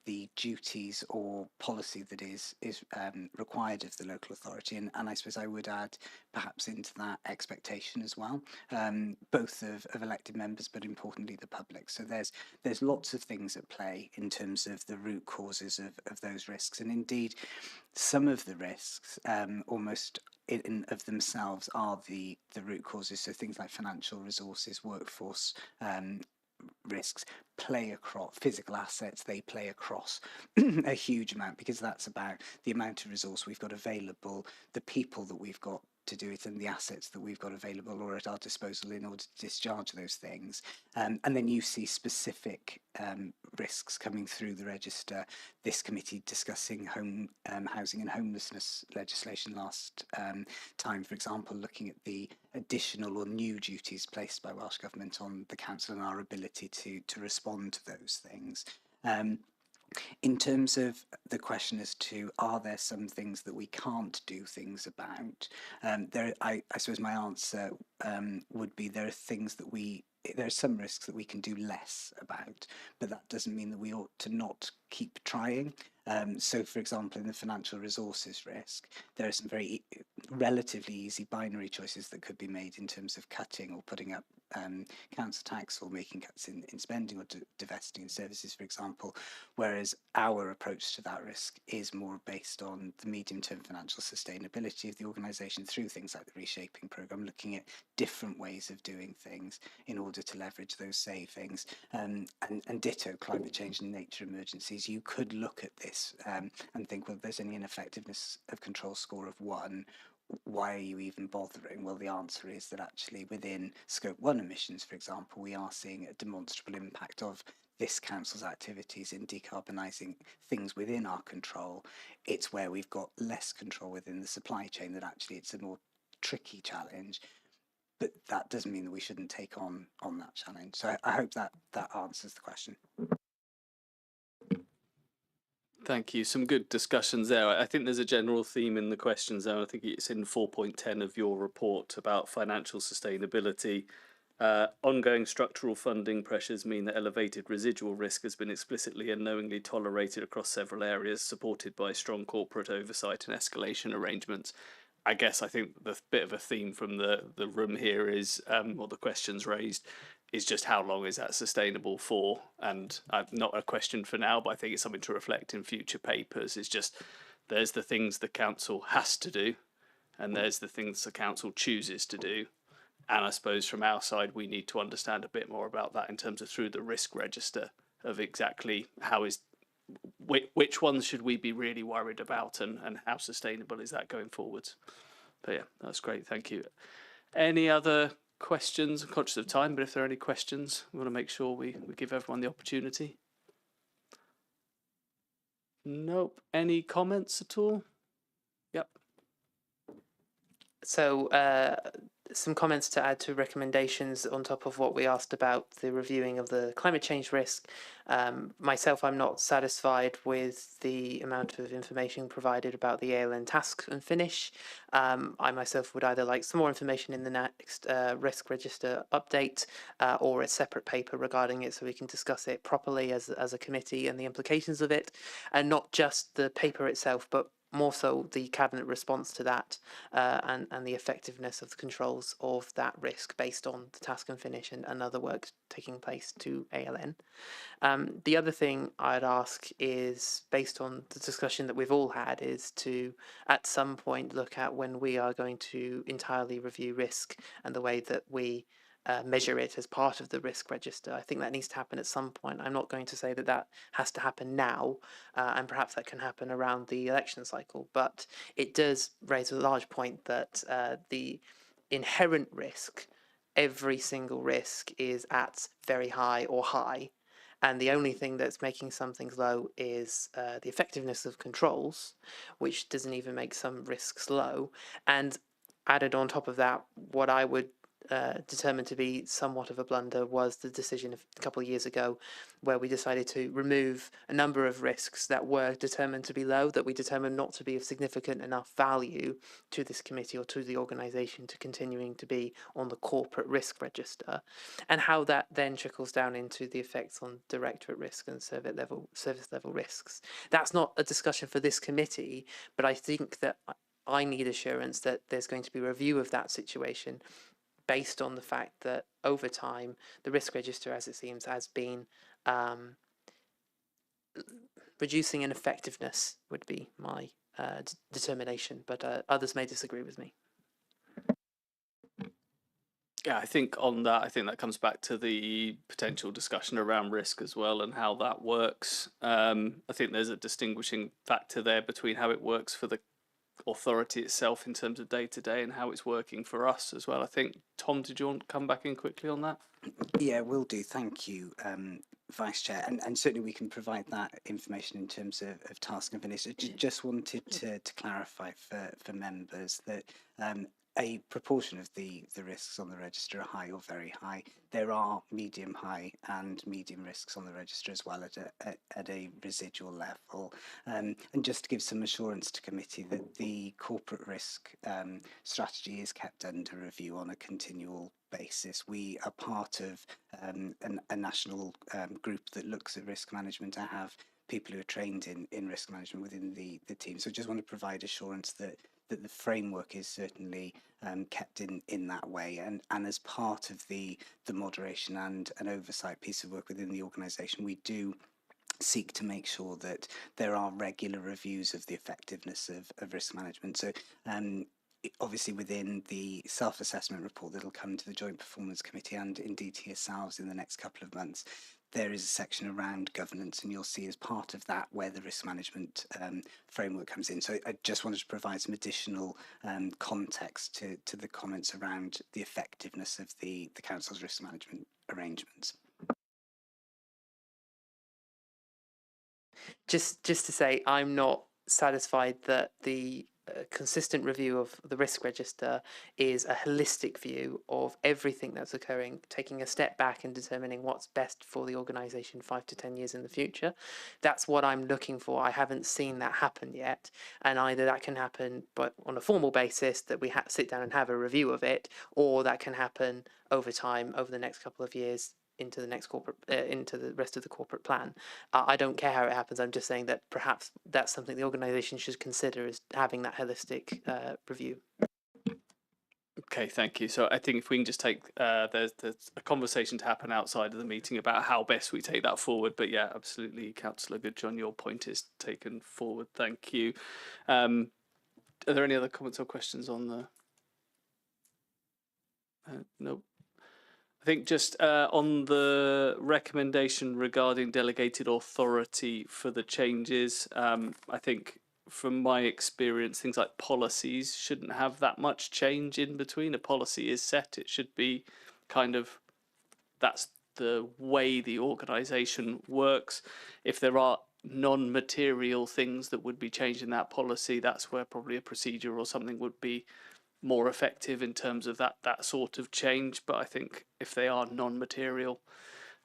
the duties or policy that is required of the local authority, and I suppose I would add perhaps into that expectation as well, both of elected members, but importantly the public. So there's lots of things at play in terms of the root causes of those risks, and indeed some of the risks almost in of themselves are the root causes. So things like financial resources, workforce risks play across physical assets, they play across a huge amount, because that's about the amount of resource we've got available, the people that we've got to do it, and the assets that we've got available or at our disposal in order to discharge those things. And then you see specific risks coming through the register. This committee discussing housing and homelessness legislation last time, for example, looking at the additional or new duties placed by Welsh Government on the council and our ability to respond to those things. In terms of the question as to are there some things that we can't do things about, I suppose my answer would be there are some risks that we can do less about, but that doesn't mean that we ought to not keep trying. So, for example, in the financial resources risk, there are some very relatively easy binary choices that could be made in terms of cutting or putting up council tax or making cuts in spending or divesting in services, for example, whereas our approach to that risk is more based on the medium-term financial sustainability of the organisation through things like the reshaping programme, looking at different ways of doing things in order to leverage those savings, and ditto climate change and nature emergencies. You could look at this and think, well, there's only an effectiveness of control score of 1. Why are you even bothering? Well, the answer is that actually within Scope 1 emissions, for example, we are seeing a demonstrable impact of this council's activities in decarbonising things within our control. It's where we've got less control within the supply chain that actually it's a more tricky challenge. But that doesn't mean that we shouldn't take on that challenge. So I hope that answers the question. Thank you. Some good discussions there. I think there's a general theme in the questions there. I think it's in 4.10 of your report about financial sustainability. Ongoing structural funding pressures mean that elevated residual risk has been explicitly and knowingly tolerated across several areas, supported by strong corporate oversight and escalation arrangements. I guess I think the bit of a theme from the room here is, or the questions raised, is just how long is that sustainable for? And not a question for now, but I think it's something to reflect in future papers. It's just, there's the things the council has to do, and there's the things the council chooses to do. And I suppose from our side, we need to understand a bit more about that in terms of through the risk register of exactly which ones should we be really worried about, and how sustainable is that going forwards. But yeah, that's great. Thank you. Any other questions? I'm conscious of time, but if there are any questions, we want to make sure we give everyone the opportunity. Nope. Any comments at all? Yep. So some comments to add to recommendations on top of what we asked about the reviewing of the climate change risk. Myself, I'm not satisfied with the amount of information provided about the ALN task and finish. I myself would either like some more information in the next risk register update or a separate paper regarding it so we can discuss it properly as a committee and the implications of it, and not just the paper itself, but more so the cabinet response to that and the effectiveness of the controls of that risk based on the task and finish and other work taking place to ALN. The other thing I'd ask is, based on the discussion that we've all had, is to at some point look at when we are going to entirely review risk and the way that we measure it as part of the risk register. I think that needs to happen at some point. I'm not going to say that that has to happen now, and perhaps that can happen around the election cycle, but it does raise a large point that the inherent risk, every single risk is at very high or high, and the only thing that's making some things low is the effectiveness of controls, which doesn't even make some risks low. And added on top of that, what I would determined to be somewhat of a blunder was the decision a couple of years ago where we decided to remove a number of risks that were determined to be low, that we determined not to be of significant enough value to this committee or to the organisation to continuing to be on the corporate risk register, and how that then trickles down into the effects on directorate risk and service level risks. That's not a discussion for this committee, but I think that I need assurance that there's going to be a review of that situation based on the fact that over time, the risk register, as it seems, has been reducing in effectiveness would be my determination, but others may disagree with me. Yeah, I think on that, I think that comes back to the potential discussion around risk as well and how that works. I think there's a distinguishing factor there between how it works for the authority itself in terms of day-to-day and how it's working for us as well. I think, Tom, did you want to come back in quickly on that? Yeah, will do. Thank you, Vice Chair. And certainly we can provide that information in terms of task and finish. I just wanted to clarify for members that a proportion of the risks on the register are high or very high. There are medium high and medium risks on the register as well at a residual level. And just to give some assurance to committee that the corporate risk strategy is kept under review on a continual basis. We are part of a national group that looks at risk management. I have people who are trained in risk management within the team. So just want to provide assurance that the framework is certainly kept in that way, and as part of the moderation and an oversight piece of work within the organisation, we do seek to make sure that there are regular reviews of the effectiveness of risk management. So obviously within the self-assessment report that'll come to the Joint Performance Committee and indeed to yourselves in the next couple of months, there is a section around governance, and you'll see as part of that where the risk management framework comes in. So I just wanted to provide some additional context to the comments around the effectiveness of the Council's risk management arrangements. Just to say, I'm not satisfied that the consistent review of the risk register is a holistic view of everything that's occurring, taking a step back and determining what's best for the organisation 5 to 10 years in the future. That's what I'm looking for. I haven't seen that happen yet, and either that can happen but on a formal basis, that we sit down and have a review of it, or that can happen over time, over the next couple of years, into the next corporate, into the rest of the corporate plan. I don't care how it happens. I'm just saying that perhaps that's something the organisation should consider, is having that holistic review. Okay, thank you. So I think if we can just take, there's a conversation to happen outside of the meeting about how best we take that forward. But yeah, absolutely, Councillor Goodjohn, your point is taken forward. Thank you. Are there any other comments or questions on the? No. I think just on the recommendation regarding delegated authority for the changes, I think from my experience, things like policies shouldn't have that much change in between. A policy is set, it should be kind of, that's the way the organisation works. If there are non-material things that would be changed in that policy, that's where probably a procedure or something would be more effective in terms of that sort of change. But I think if they are non-material,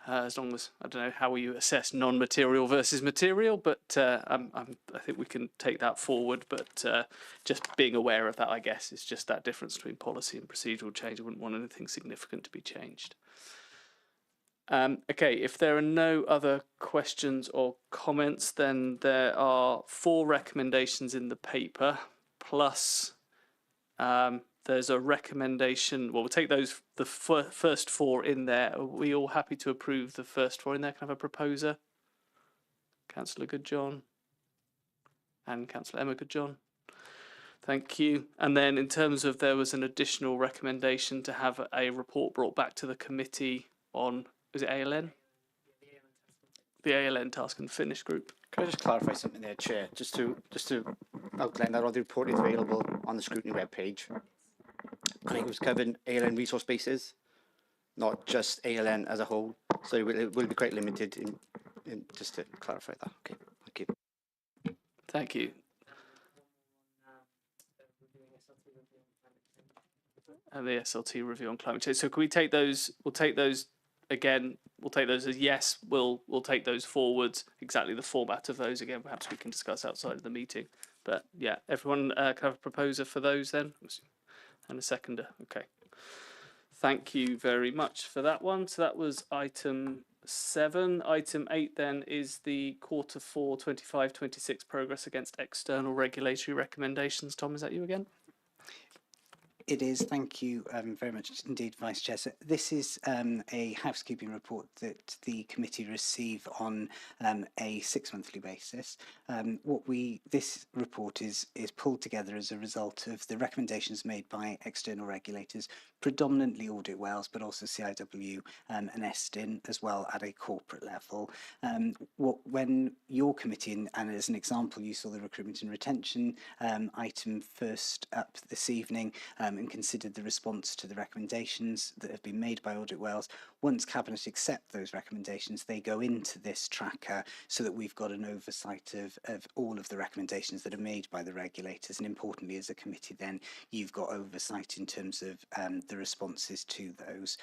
as long as, I don't know how you assess non-material versus material, but I think we can take that forward. But just being aware of that, I guess, is just that difference between policy and procedural change. I wouldn't want anything significant to be changed. Okay, if there are no other questions or comments, then there are 4 recommendations in the paper, plus there's a recommendation. Well, we'll take those, the first 4 in there. Are we all happy to approve the first 4 in there? Can I have a proposer? Councillor Goodjohn and Councillor Emma Goodjohn. Thank you. And then in terms of, there was an additional recommendation to have a report brought back to the committee on, is it ALN? The ALN Task and Finish Group. Can I just clarify something there, Chair? Just to outline that, all the report is available on the scrutiny webpage. I think it was covering ALN resource bases, not just ALN as a whole. So it will be quite limited in just to clarify that. Okay, thank you. Thank you. And the SLT review on climate change. So can we take those? We'll take those again. We'll take those as yes. We'll take those forwards. Exactly the format of those again. Perhaps we can discuss outside of the meeting. But yeah, everyone can have a proposer for those then, and a seconder. Okay. Thank you very much for that one. So that was item 7. Item 8 then is the Q4 25-26 progress against external regulatory recommendations. Tom, is that you again? It is. Thank you very much indeed, Vice Chair. So this is a housekeeping report that the committee receive on a 6-monthly basis. This report is pulled together as a result of the recommendations made by external regulators, predominantly Audit Wales, but also CIW and Estin as well at a corporate level. When your committee, and as an example, you saw the recruitment and retention item first up this evening, and considered the response to the recommendations that have been made by Audit Wales. Once Cabinet accept those recommendations, they go into this tracker so that we've got an oversight of all of the recommendations that are made by the regulators. And importantly, as a committee, then you've got oversight in terms of the responses to those.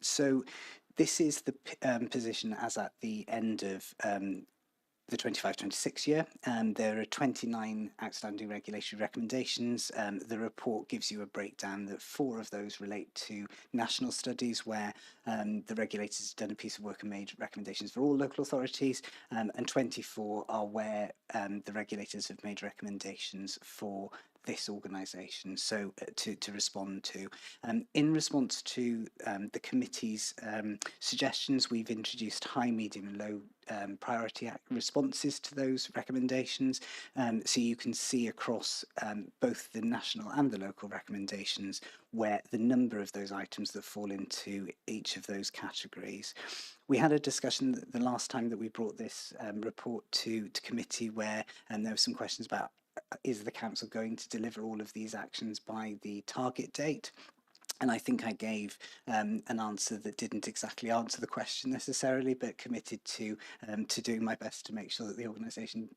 So this is the position as at the end of the 25-26 year. There are 29 outstanding regulatory recommendations. The report gives you a breakdown that 4 of those relate to national studies where the regulators have done a piece of work and made recommendations for all local authorities, and 24 are where the regulators have made recommendations for this organisation, so to respond to. In response to the committee's suggestions, we've introduced high, medium and low priority responses to those recommendations. So you can see across both the national and the local recommendations where the number of those items that fall into each of those categories. We had a discussion the last time that we brought this report to committee where there were some questions about is the council going to deliver all of these actions by the target date? And I think I gave an answer that didn't exactly answer the question necessarily, but committed to doing my best to make sure that the organisation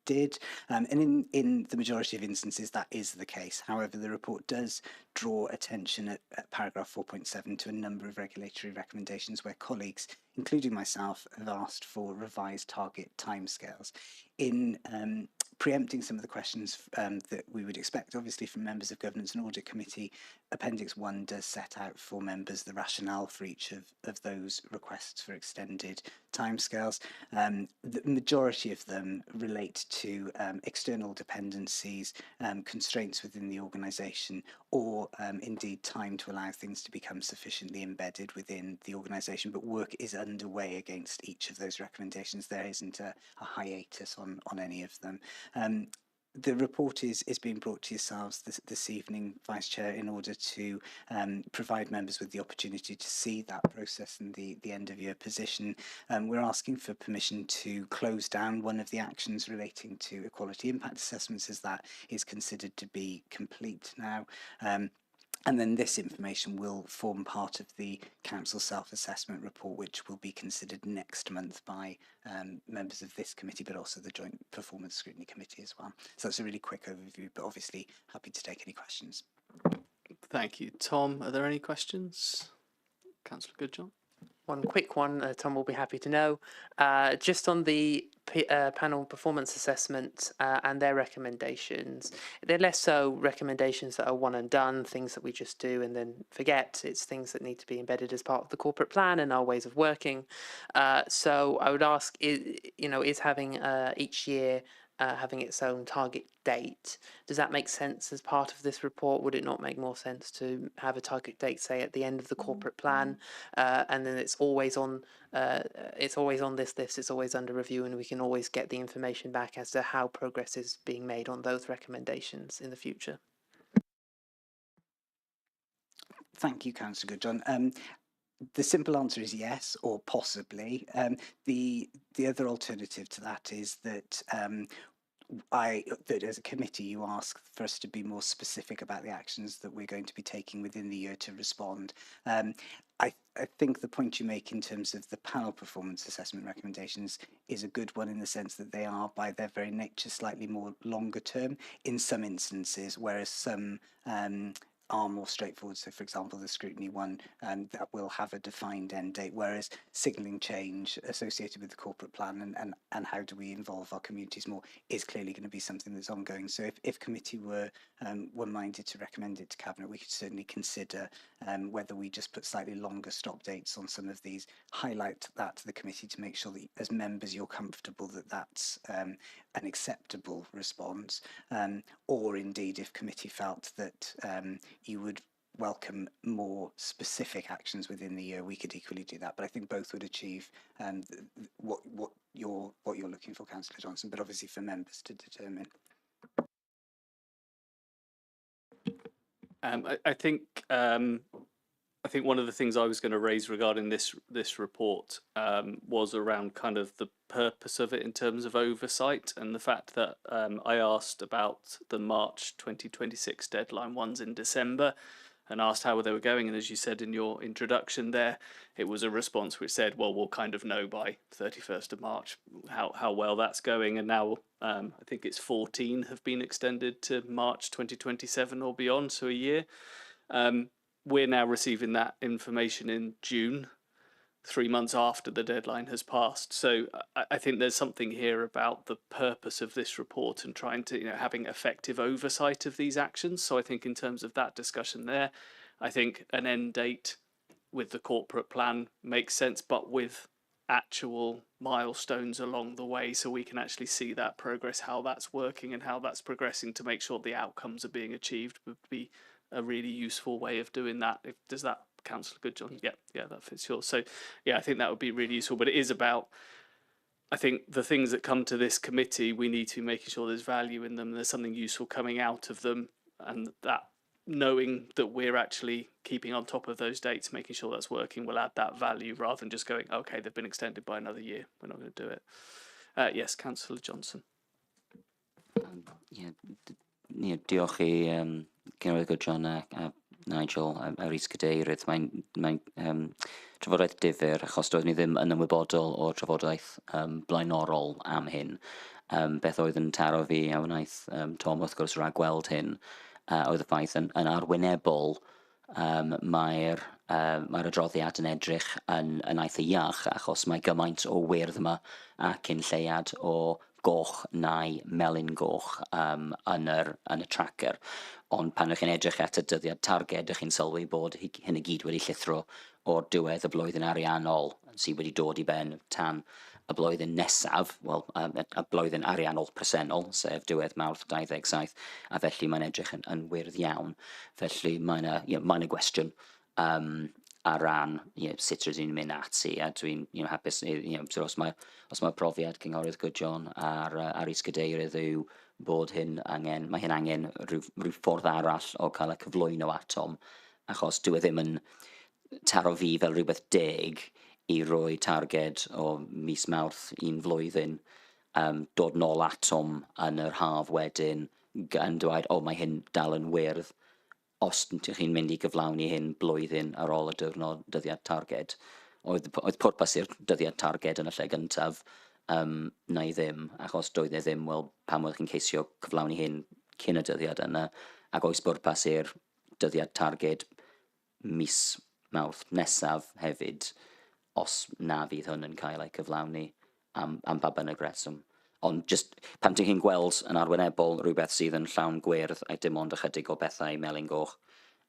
did. And in the majority of instances, that is the case. However, the report does draw attention at paragraph 4.7 to a number of regulatory recommendations where colleagues, including myself, have asked for revised target timescales. In preempting some of the questions that we would expect, obviously, from members of Governance and Audit Committee, Appendix 1 does set out for members the rationale for each of those requests for extended timescales. The majority of them relate to external dependencies, constraints within the organisation, or indeed time to allow things to become sufficiently embedded within the organisation. But work is underway against each of those recommendations. There isn't a hiatus on any of them. The report is being brought to yourselves this evening, Vice Chair, in order to provide members with the opportunity to see that process and the end of year position. We're asking for permission to close down one of the actions relating to equality impact assessments, as that is considered to be complete now. And then this information will form part of the Council self-assessment report, which will be considered next month by members of this committee, but also the Joint Performance Scrutiny Committee as well. So that's a really quick overview, but obviously happy to take any questions. Thank you. Tom, are there any questions? Councillor Goodjohn? One quick one, Tom will be happy to know. Just on the panel performance assessment and their recommendations, they're less so recommendations that are one and done, things that we just do and then forget. It's things that need to be embedded as part of the corporate plan and our ways of working. So I would ask, is having each year having its own target date, does that make sense as part of this report? Would it not make more sense to have a target date, say, at the end of the corporate plan, and then it's always on this list, it's always under review, and we can always get the information back as to how progress is being made on those recommendations in the future? Thank you, Councillor Goodjohn. The simple answer is yes, or possibly. The other alternative to that is that that as a committee you ask for us to be more specific about the actions that we're going to be taking within the year to respond. I think the point you make in terms of the panel performance assessment recommendations is a good one in the sense that they are, by their very nature, slightly more longer term in some instances, whereas some are more straightforward. So, for example, the scrutiny one that will have a defined end date, whereas signalling change associated with the corporate plan and how do we involve our communities more is clearly going to be something that's ongoing. So if committee were minded to recommend it to Cabinet, we could certainly consider whether we just put slightly longer stop dates on some of these, highlight that to the committee to make sure that as members you're comfortable that that's an acceptable response, or indeed if committee felt that you would welcome more specific actions within the year, we could equally do that. But I think both would achieve what you're looking for, Councillor Johnson, but obviously for members to determine. I think I think one of the things I was going to raise regarding this report was around kind of the purpose of it in terms of oversight, and the fact that I asked about the March 2026 deadline, ones in December, and asked how they were going. And as you said in your introduction there, it was a response which said, well, we'll kind of know by 31st of March how well that's going. And now I think it's 14 have been extended to March 2027 or beyond, so a year. We're now receiving that information in June, 3 months after the deadline has passed. So I think there's something here about the purpose of this report and trying to, having effective oversight of these actions. So I think in terms of that discussion there, I think an end date with the corporate plan makes sense, but with actual milestones along the way, so we can actually see that progress, how that's working and how that's progressing, to make sure the outcomes are being achieved, would be a really useful way of doing that. Does that, Councillor Goodjohn? Yeah, that fits yours. So yeah, I think that would be really useful. But it is about, I think, the things that come to this committee, we need to be making sure there's value in them, there's something useful coming out of them, and that knowing that we're actually keeping on top of those dates, making sure that's working, will add that value, rather than just going, okay, they've been extended by another year, we're not going to do it. Yes, Councillor Johnson. Diolch i Cyngor Goodjohn a Nigel a Risg Cadeirydd. Mae'n trafodaeth difyr, achos doeddwn ni ddim yn ymwybodol o trafodaeth blaenorol am hyn. Beth oedd yn taro fi a wnaeth Tom wrth gwrs rhagweld hyn oedd y ffaith yn arwynebol. Mae'r adroddiad yn edrych yn eitha iach, achos mae gymaint o wyrdd yma ac yn lleiad o goch neu melyn goch yn y tracker. Ond pan ych chi'n edrych at y dyddiad targed, ych chi'n sylwi bod hyn y gyd wedi llithro o'r diwedd y blwyddyn ariannol sydd wedi dod i ben tan y blwyddyn nesaf, wel, y blwyddyn ariannol presennol, sef diwedd Mawrth 27, a felly mae'n edrych yn wyrdd iawn. Felly mae'n y gwestiwn ar ran sut rydyn ni'n mynd ati, a dwi'n hapus, os mae profiad Cynghorydd Goodjohn ar Is-Gadeirydd yw bod mae hyn angen rhyw ffordd arall o cael y cyflwyno atom, achos dwi ddim yn taro fi fel rhywbeth deg i roi targed o mis Mawrth 1 flwyddyn, dod nôl atom yn yr haf wedyn, gan dweud, mae hyn dal yn wyrdd, os chi'n mynd i gyflawni hyn blwyddyn ar ôl y diwrnod dyddiad targed. Oedd pwrpas i'r dyddiad targed yn y lle gyntaf, neu ddim, achos doedd e ddim, wel, pan oedd chi'n ceisio cyflawni hyn cyn y dyddiad yna, ac oes bwrpas i'r dyddiad targed mis Mawrth nesaf hefyd, os na fydd hwn yn cael ei cyflawni am ba bynnag reswm. Ond just pan ti'n chi'n gweld yn arwynebol rhywbeth sydd yn llawn gwyrdd a dim ond ychydig o bethau melyn goch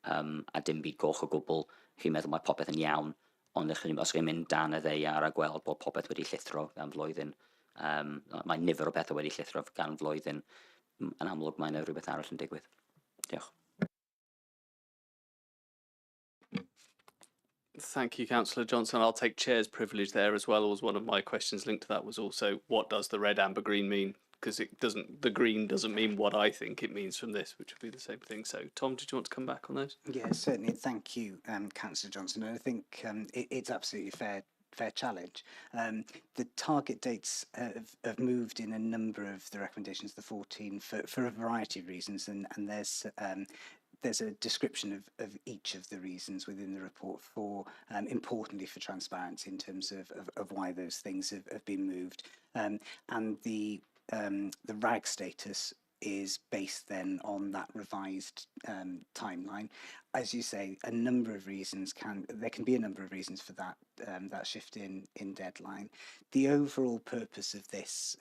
a dim byd goch o gwbl, chi'n meddwl mae popeth yn iawn, ond os chi'n mynd dan y ddeiar a gweld bod popeth wedi llithro gan flwyddyn, mae nifer o bethau wedi llithro gan flwyddyn, yn amlwg mae'n rhywbeth arall yn digwydd. Diolch. Thank you, Councillor Johnson. I'll take chair's privilege there as well. Was one of my questions linked to that was also, what does the red, amber, green mean? Because the green doesn't mean what I think it means from this, which would be the same thing. So, Tom, did you want to come back on those? Yeah, certainly. Thank you, Councillor Johnson. And I think it's absolutely fair challenge. The target dates have moved in a number of the recommendations, the 14, for a variety of reasons, and there's a description of each of the reasons within the report for, importantly for transparency in terms of why those things have been moved. And the RAG status is based then on that revised timeline. As you say, a number of reasons there can be a number of reasons for that that shift in deadline. The overall purpose of this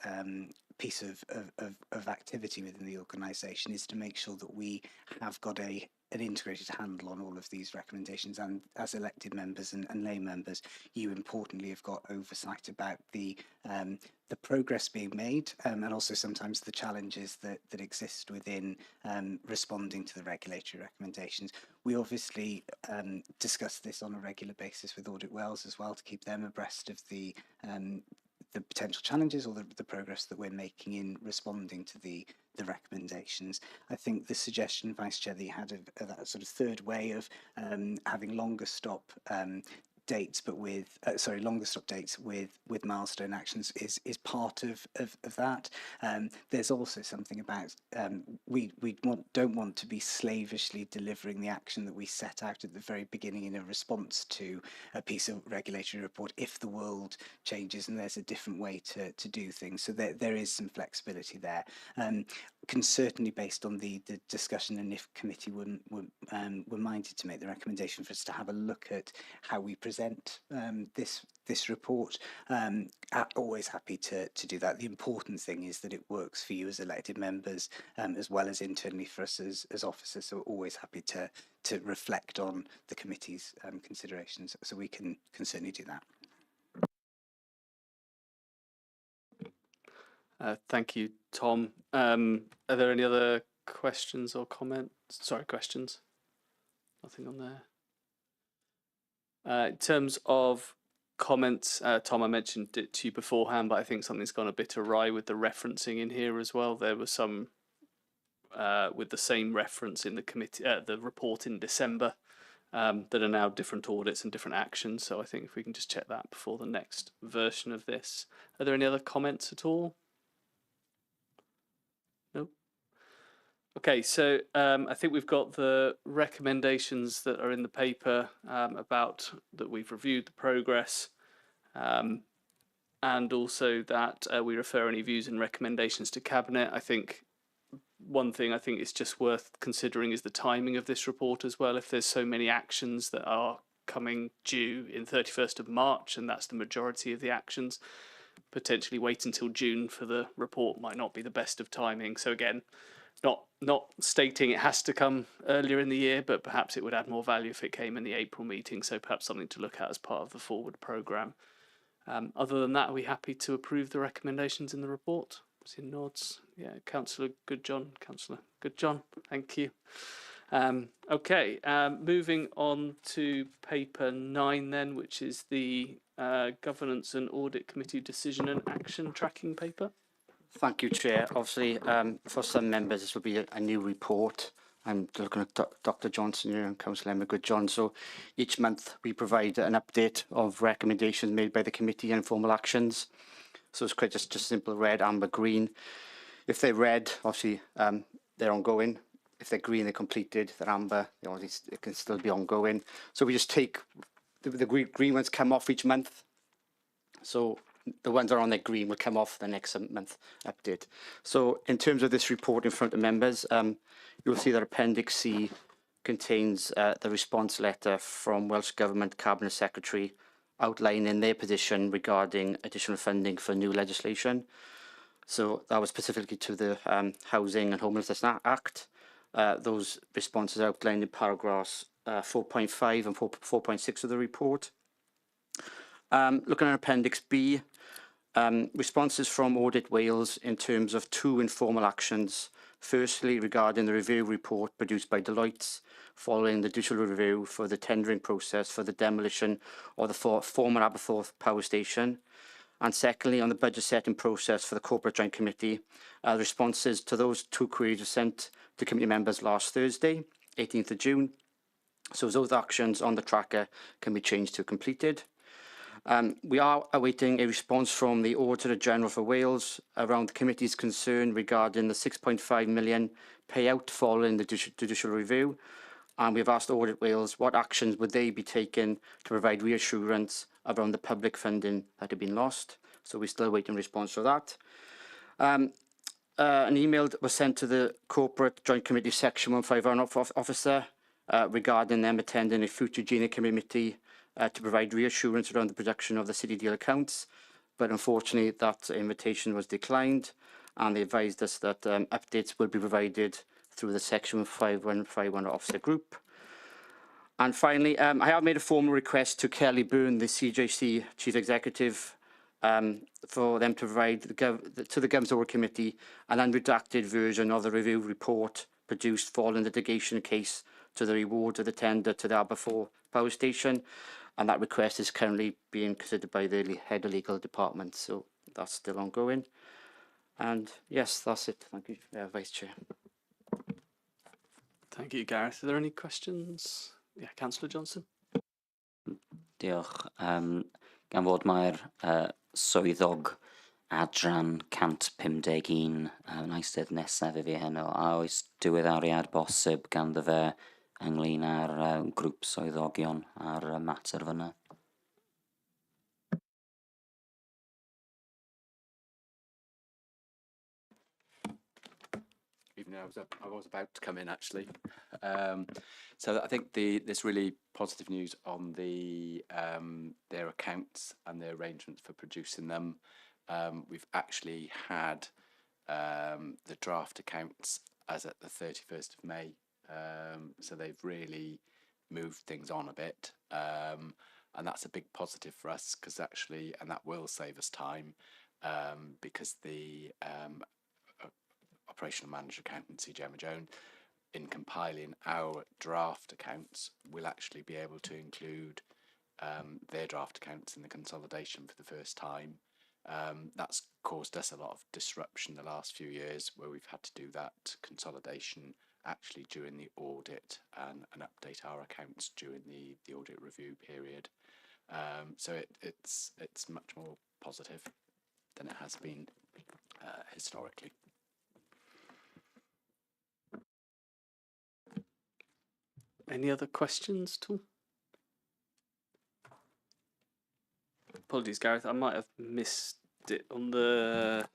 piece of activity within the organisation is to make sure that we have got an integrated handle on all of these recommendations, and as elected members and lay members, you importantly have got oversight about the progress being made, and also sometimes the challenges that exist within responding to the regulatory recommendations. We obviously discuss this on a regular basis with Audit Wales as well, to keep them abreast of the the potential challenges or the progress that we're making in responding to the recommendations. I think the suggestion, Vice Chair, that you had of that sort of third way of having longer stop dates, but with longer stop dates with milestone actions is part of that. There's also something about we don't want to be slavishly delivering the action that we set out at the very beginning in a response to a piece of regulatory report if the world changes and there's a different way to do things. So there is some flexibility there. Can certainly, based on the discussion, and if committee were minded to make the recommendation for us to have a look at how we present this report, always happy to do that. The important thing is that it works for you as elected members, as well as internally for us as officers. So always happy to reflect on the committee's considerations. So we can certainly do that. Thank you, Tom. Are there any other questions or comments? Sorry, questions? Nothing on there. In terms of comments, Tom, I mentioned it to you beforehand, but I think something's gone a bit awry with the referencing in here as well. There was some with the same reference in the committee, the report in December, that are now different audits and different actions. So I think if we can just check that before the next version of this. Are there any other comments at all? No. Okay, so I think we've got the recommendations that are in the paper about that we've reviewed the progress, and also that we refer any views and recommendations to Cabinet. I think one thing I think is just worth considering is the timing of this report as well. If there's so many actions that are coming due in 31st of March, and that's the majority of the actions, potentially wait until June for the report might not be the best of timing. So again, not stating it has to come earlier in the year, but perhaps it would add more value if it came in the April meeting. So perhaps something to look at as part of the forward programme. Other than that, are we happy to approve the recommendations in the report? See nods. Yeah, Councillor Goodjohn. Councillor Goodjohn, thank you. Okay, moving on to paper 9 then, which is the Governance and Audit Committee Decision and Action Tracking Paper. Thank you, Chair. Obviously, for some members, this will be a new report. I'm looking at Dr. Johnson here and Councillor Emma Goodjohn. So each month we provide an update of recommendations made by the committee and formal actions. So it's quite just simple: red, amber, green. If they're red, obviously they're ongoing. If they're green, they're completed. If they're amber, it can still be ongoing. So we just take the green ones come off each month. So the ones that are on their green will come off the next month update. So in terms of this report in front of members, you'll see that Appendix C contains the response letter from Welsh Government Cabinet Secretary outlining their position regarding additional funding for new legislation. So that was specifically to the Housing and Homelessness Act. Those responses are outlined in paragraphs 4.5 and 4.6 of the report. Looking at Appendix B, responses from Audit Wales in terms of 2 informal actions. Firstly, regarding the review report produced by Deloitte following the judicial review for the tendering process for the demolition of the former Aberforth Power Station. And secondly, on the budget setting process for the Corporate Joint Committee, responses to those 2 queries were sent to committee members last Thursday, 18th of June. So those actions on the tracker can be changed to completed. We are awaiting a response from the Auditor General for Wales around the committee's concern regarding the 6.5 million payout following the judicial review. And we've asked Audit Wales what actions would they be taking to provide reassurance around the public funding that had been lost. So we're still waiting response for that. An email was sent to the Corporate Joint Committee Section 151 officer regarding them attending a future GNA committee to provide reassurance around the production of the city deal accounts. But unfortunately, that invitation was declined, and they advised us that updates will be provided through the Section 5151 officer group. And finally, I have made a formal request to Kelly Byrne, the CJC Chief Executive, for them to provide to the Governance Audit Committee an unredacted version of the review report produced following the litigation case to the reward of the tender to the Aberforth Power Station. And that request is currently being considered by the Head of Legal Department. So that's still ongoing. And yes, that's it. Thank you, Vice Chair. Thank you, Gareth. Are there any questions? Yeah, Councillor Johnson. Diolch. Gan fod mae'r swyddog adran 151 yn eistedd nesaf i fi heno, a oes diweddariad bosib ganddo fe ynglyn â'r grŵp swyddogion a'r mater fyna? Even though I was about to come in actually. So I think there's really positive news on their accounts and their arrangements for producing them. We've actually had the draft accounts as at the 31st of May. So they've really moved things on a bit. And that's a big positive for us because actually, and that will save us time because the operational manager accountancy, Gemma Jones, in compiling our draft accounts, will actually be able to include their draft accounts in the consolidation for the first time. That's caused us a lot of disruption the last few years where we've had to do that consolidation actually during the audit and update our accounts during the audit review period. So it's much more positive than it has been historically. Any other questions at all? Apologies, Gareth. I might have missed it on the.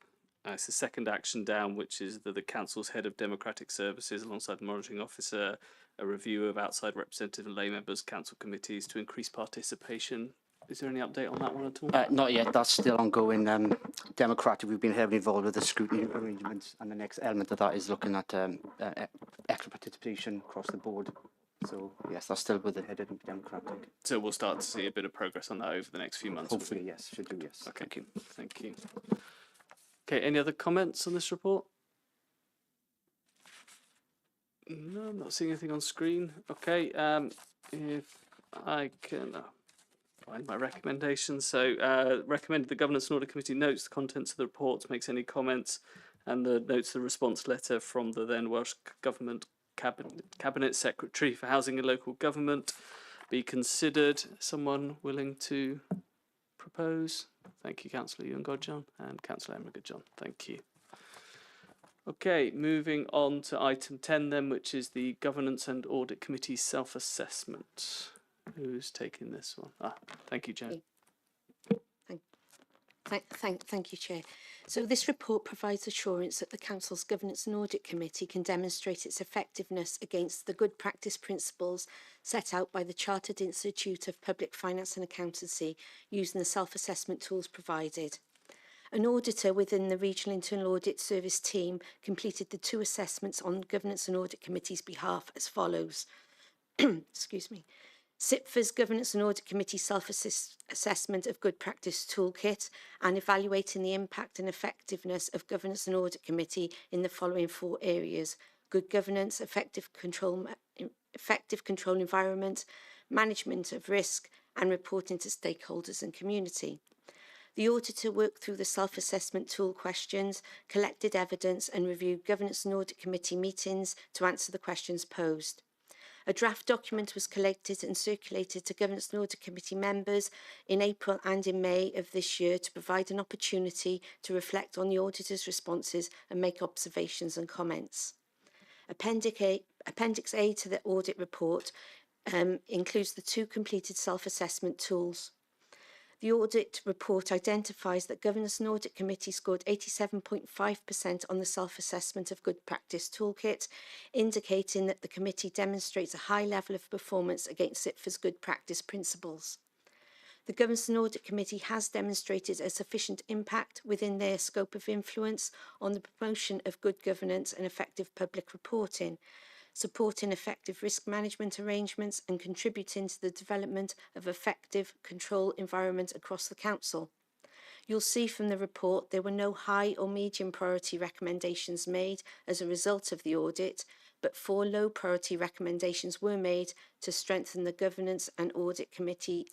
It's the second action down, which is the Council's Head of Democratic Services, alongside the Monitoring Officer, a review of outside representative and lay members, council committees to increase participation. Is there any update on that one at all? Not yet. That's still ongoing. Democratic, we've been heavily involved with the scrutiny arrangements, and the next element of that is looking at extra participation across the board. So yes, that's still with the head of Democratic. So we'll start to see a bit of progress on that over the next few months. Hopefully, yes. Should do, yes. Okay, thank you. Thank you. Okay, any other comments on this report? No, I'm not seeing anything on screen. Okay, if I can find my recommendations. So recommended the Governance and Audit Committee notes the contents of the report, makes any comments, and the notes the response letter from the then Welsh Government Cabinet Secretary for Housing and Local Government be considered. Someone willing to propose? Thank you, Councillor Ewan Godjohn and Councillor Emma Godjohn. Thank you. Okay, moving on to item 10 then, which is the Governance and Audit Committee self-assessment. Who's taking this one? Thank you, Jen. Thank you, Chair. So this report provides assurance that the Council's Governance and Audit Committee can demonstrate its effectiveness against the good practice principles set out by the Chartered Institute of Public Finance and Accountancy using the self-assessment tools provided. An auditor within the Regional Internal Audit Service team completed the 2 assessments on Governance and Audit Committee's behalf as follows. Excuse me. Sefyllfa's Governance and Audit Committee self-assessment of good practice toolkit and evaluating the impact and effectiveness of Governance and Audit Committee in the following 4 areas: good governance, effective control environment, management of risk, and reporting to stakeholders and community. The auditor worked through the self-assessment tool questions, collected evidence, and reviewed Governance and Audit Committee meetings to answer the questions posed. A draft document was collated and circulated to Governance and Audit Committee members in April and in May of this year to provide an opportunity to reflect on the auditor's responses and make observations and comments. Appendix A to the audit report includes the 2 completed self-assessment tools. The audit report identifies that Governance and Audit Committee scored 87.5% on the self-assessment of good practice toolkit, indicating that the committee demonstrates a high level of performance against Sefyllfa's good practice principles. The Governance and Audit Committee has demonstrated a sufficient impact within their scope of influence on the promotion of good governance and effective public reporting, supporting effective risk management arrangements and contributing to the development of effective control environment across the Council. You'll see from the report there were no high or medium priority recommendations made as a result of the audit, but 4 low priority recommendations were made to strengthen the governance and audit committee's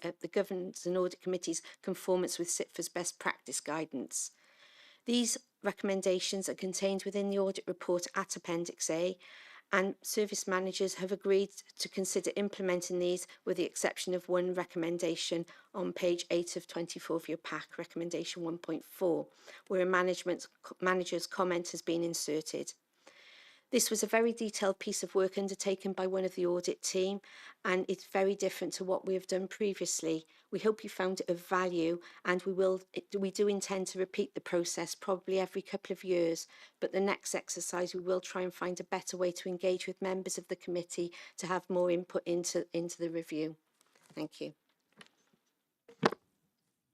conformance with SITFA's best practice guidance. These recommendations are contained within the audit report at Appendix A, and service managers have agreed to consider implementing these with the exception of one recommendation on page 8 of 24 of your pack, recommendation 1.4, where a manager's comment has been inserted. This was a very detailed piece of work undertaken by one of the audit team, and it's very different to what we have done previously. We hope you found it of value, and we do intend to repeat the process probably every couple of years, but the next exercise we will try and find a better way to engage with members of the committee to have more input into the review. Thank you.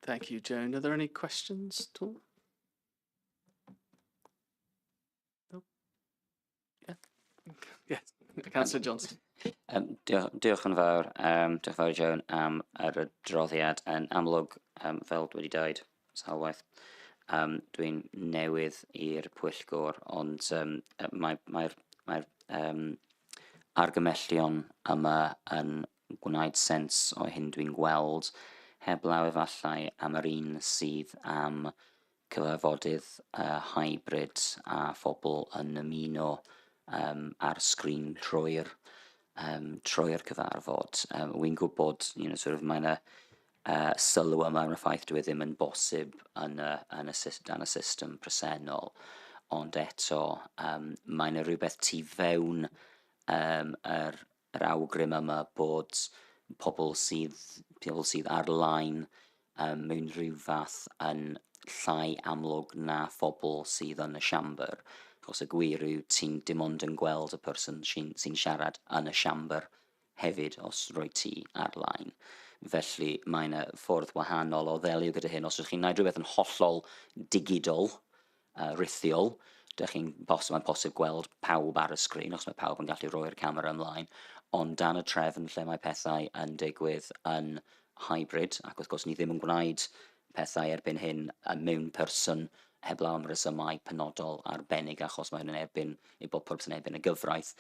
Thank you, Joan. Are there any questions at all? No? Yeah. Yes, Councillor Johnson. Diolch yn fawr. Diolch yn fawr, Joan, am yr adroddiad yn amlwg fel wedi dweud salwaith. Dwi'n newydd i'r pwyllgor, ond mae'r argymellion yma yn gwneud sens o hyn dwi'n gweld, heblaw efallai am yr un sydd am cyfarfodydd hybrid a phobl yn ymuno ar sgrin trwy'r cyfarfod. Wy'n gwybod, sort of mae'n sylw yma yn y ffaith dwi ddim yn bosib yn y system presennol, ond eto mae'n rhywbeth tu fewn yr awgrym yma bod pobl sydd ar-lein mewn rhyw fath yn llai amlwg na phobl sydd yn y siambr. Os y gwir yw ti'n dim ond yn gweld y person sy'n siarad yn y siambr hefyd os roi ti ar-lein. Felly mae'n ffordd wahanol o ddelio gyda hyn. Os ydych chi'n gwneud rhywbeth yn hollol digidol, rithiol, mae'n posib gweld pawb ar y sgrin, os mae pawb yn gallu roi'r camera ymlaen, ond dan y trefn lle mae pethau yn digwydd yn hybrid, ac wrth gwrs ni ddim yn gwneud pethau erbyn hyn mewn person heblaw am resymau penodol arbennig achos mae'n i bob pwrs yn erbyn y gyfraith.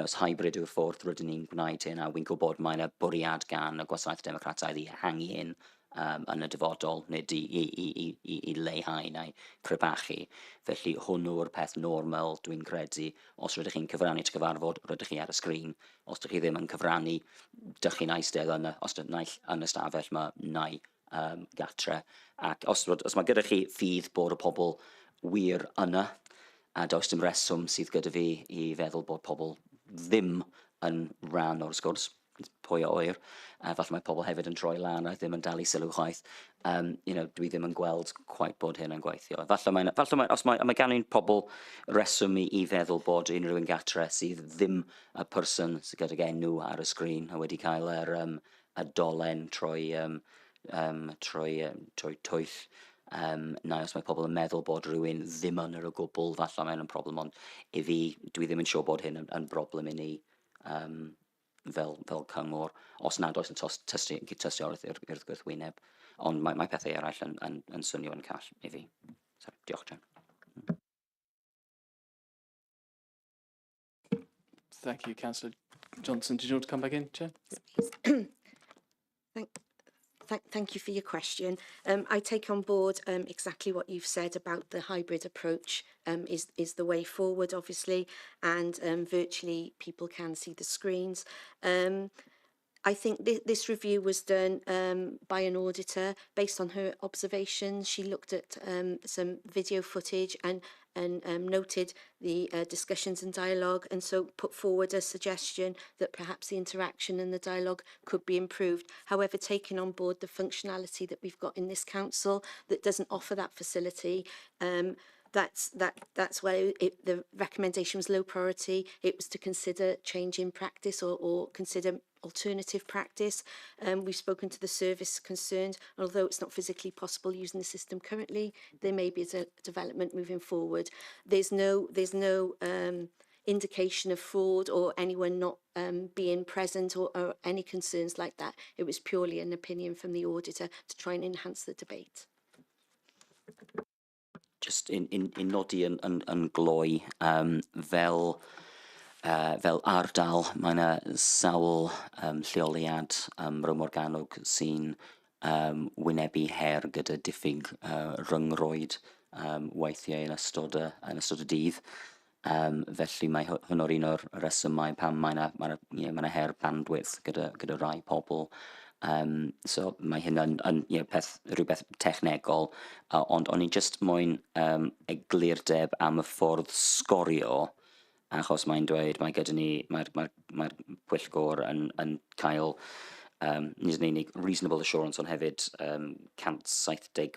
Os hybrid yw'r ffordd rydyn ni'n gwneud hyn, a wy'n gwybod mae'n y bwriad gan y Gwasanaeth Democrataidd i ehangu hyn yn y dyfodol, nid i leihau neu crebachu. Felly hwnnw'r peth normal dwi'n credu. Os rydych chi'n cyfrannu at gyfarfod, rydych chi ar y sgrin. Os ydych chi ddim yn cyfrannu, dych chi'n eistedd yn y stafell yma, neu gatre. Ac os mae gyda chi ffydd bod y pobl wir yna, a does dim reswm sydd gyda fi i feddwl bod pobl ddim yn rhan o'r sgwrs, pwy o oer, falle mae pobl hefyd yn troi lan a ddim yn dal i sylw chwaith. Dwi ddim yn gweld quite bod hyn yn gweithio. Mae gan i'n pobl reswm i feddwl bod unrhyw un gatre sydd ddim y person sydd gyda enw ar y sgrin a wedi cael y dolen trwy twyll, neu os mae pobl yn meddwl bod rhywun ddim yn yr o gwbl, falle mae'n problem, ond i fi, dwi ddim yn siŵr bod hyn yn broblem i ni fel cyngor, os nad oes yn tystiolaeth i'r gwrthwyneb, ond mae pethau eraill yn swnio yn call i fi. Diolch, John. Thank you, Councillor Johnson. Did you want to come back in, Chair? Thank you for your question. I take on board exactly what you've said about the hybrid approach is the way forward, obviously, and virtually people can see the screens. I think this review was done by an auditor based on her observations. She looked at some video footage and noted the discussions and dialogue, and so put forward a suggestion that perhaps the interaction and the dialogue could be improved. However, taking on board the functionality that we've got in this council that doesn't offer that facility, that's why the recommendation was low priority. It was to consider change in practice or consider alternative practice. We've spoken to the service concerned, and although it's not physically possible using the system currently, there may be a development moving forward. There's no indication of fraud or anyone not being present or any concerns like that. It was purely an opinion from the auditor to try and enhance the debate. Just in nodi yn gloi, fel ardal, mae yna sawl lleoliad Rwm Morgannwg sy'n wynebu her gyda diffyg ryngroed weithiau yn ystod y dydd. Felly mae hwn o'r un o'r resymau pam mae yna her bandwidth gyda rai pobl. So mae hynna'n rhywbeth technegol, ond o'n i just moyn eglurdeb am y ffordd sgorio, achos mae'n dweud mae gyda ni, mae'r pwyllgor yn cael nid yn unig reasonable assurance, ond hefyd 175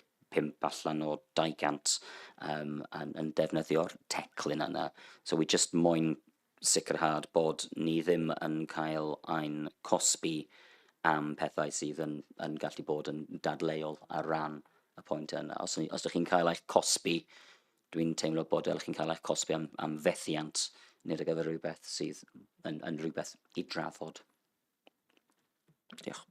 allan o 200 yn defnyddio'r teclyn yna. So we just moyn sicrhad bod ni ddim yn cael ein cosbi am pethau sydd yn gallu bod yn dadleuol ar ran y pwynt yna. Os ydych chi'n cael eich cosbi, dwi'n teimlo bod chi'n cael eich cosbi am fethiant, nid ar gyfer rhywbeth sydd yn rhywbeth i drafod. Diolch.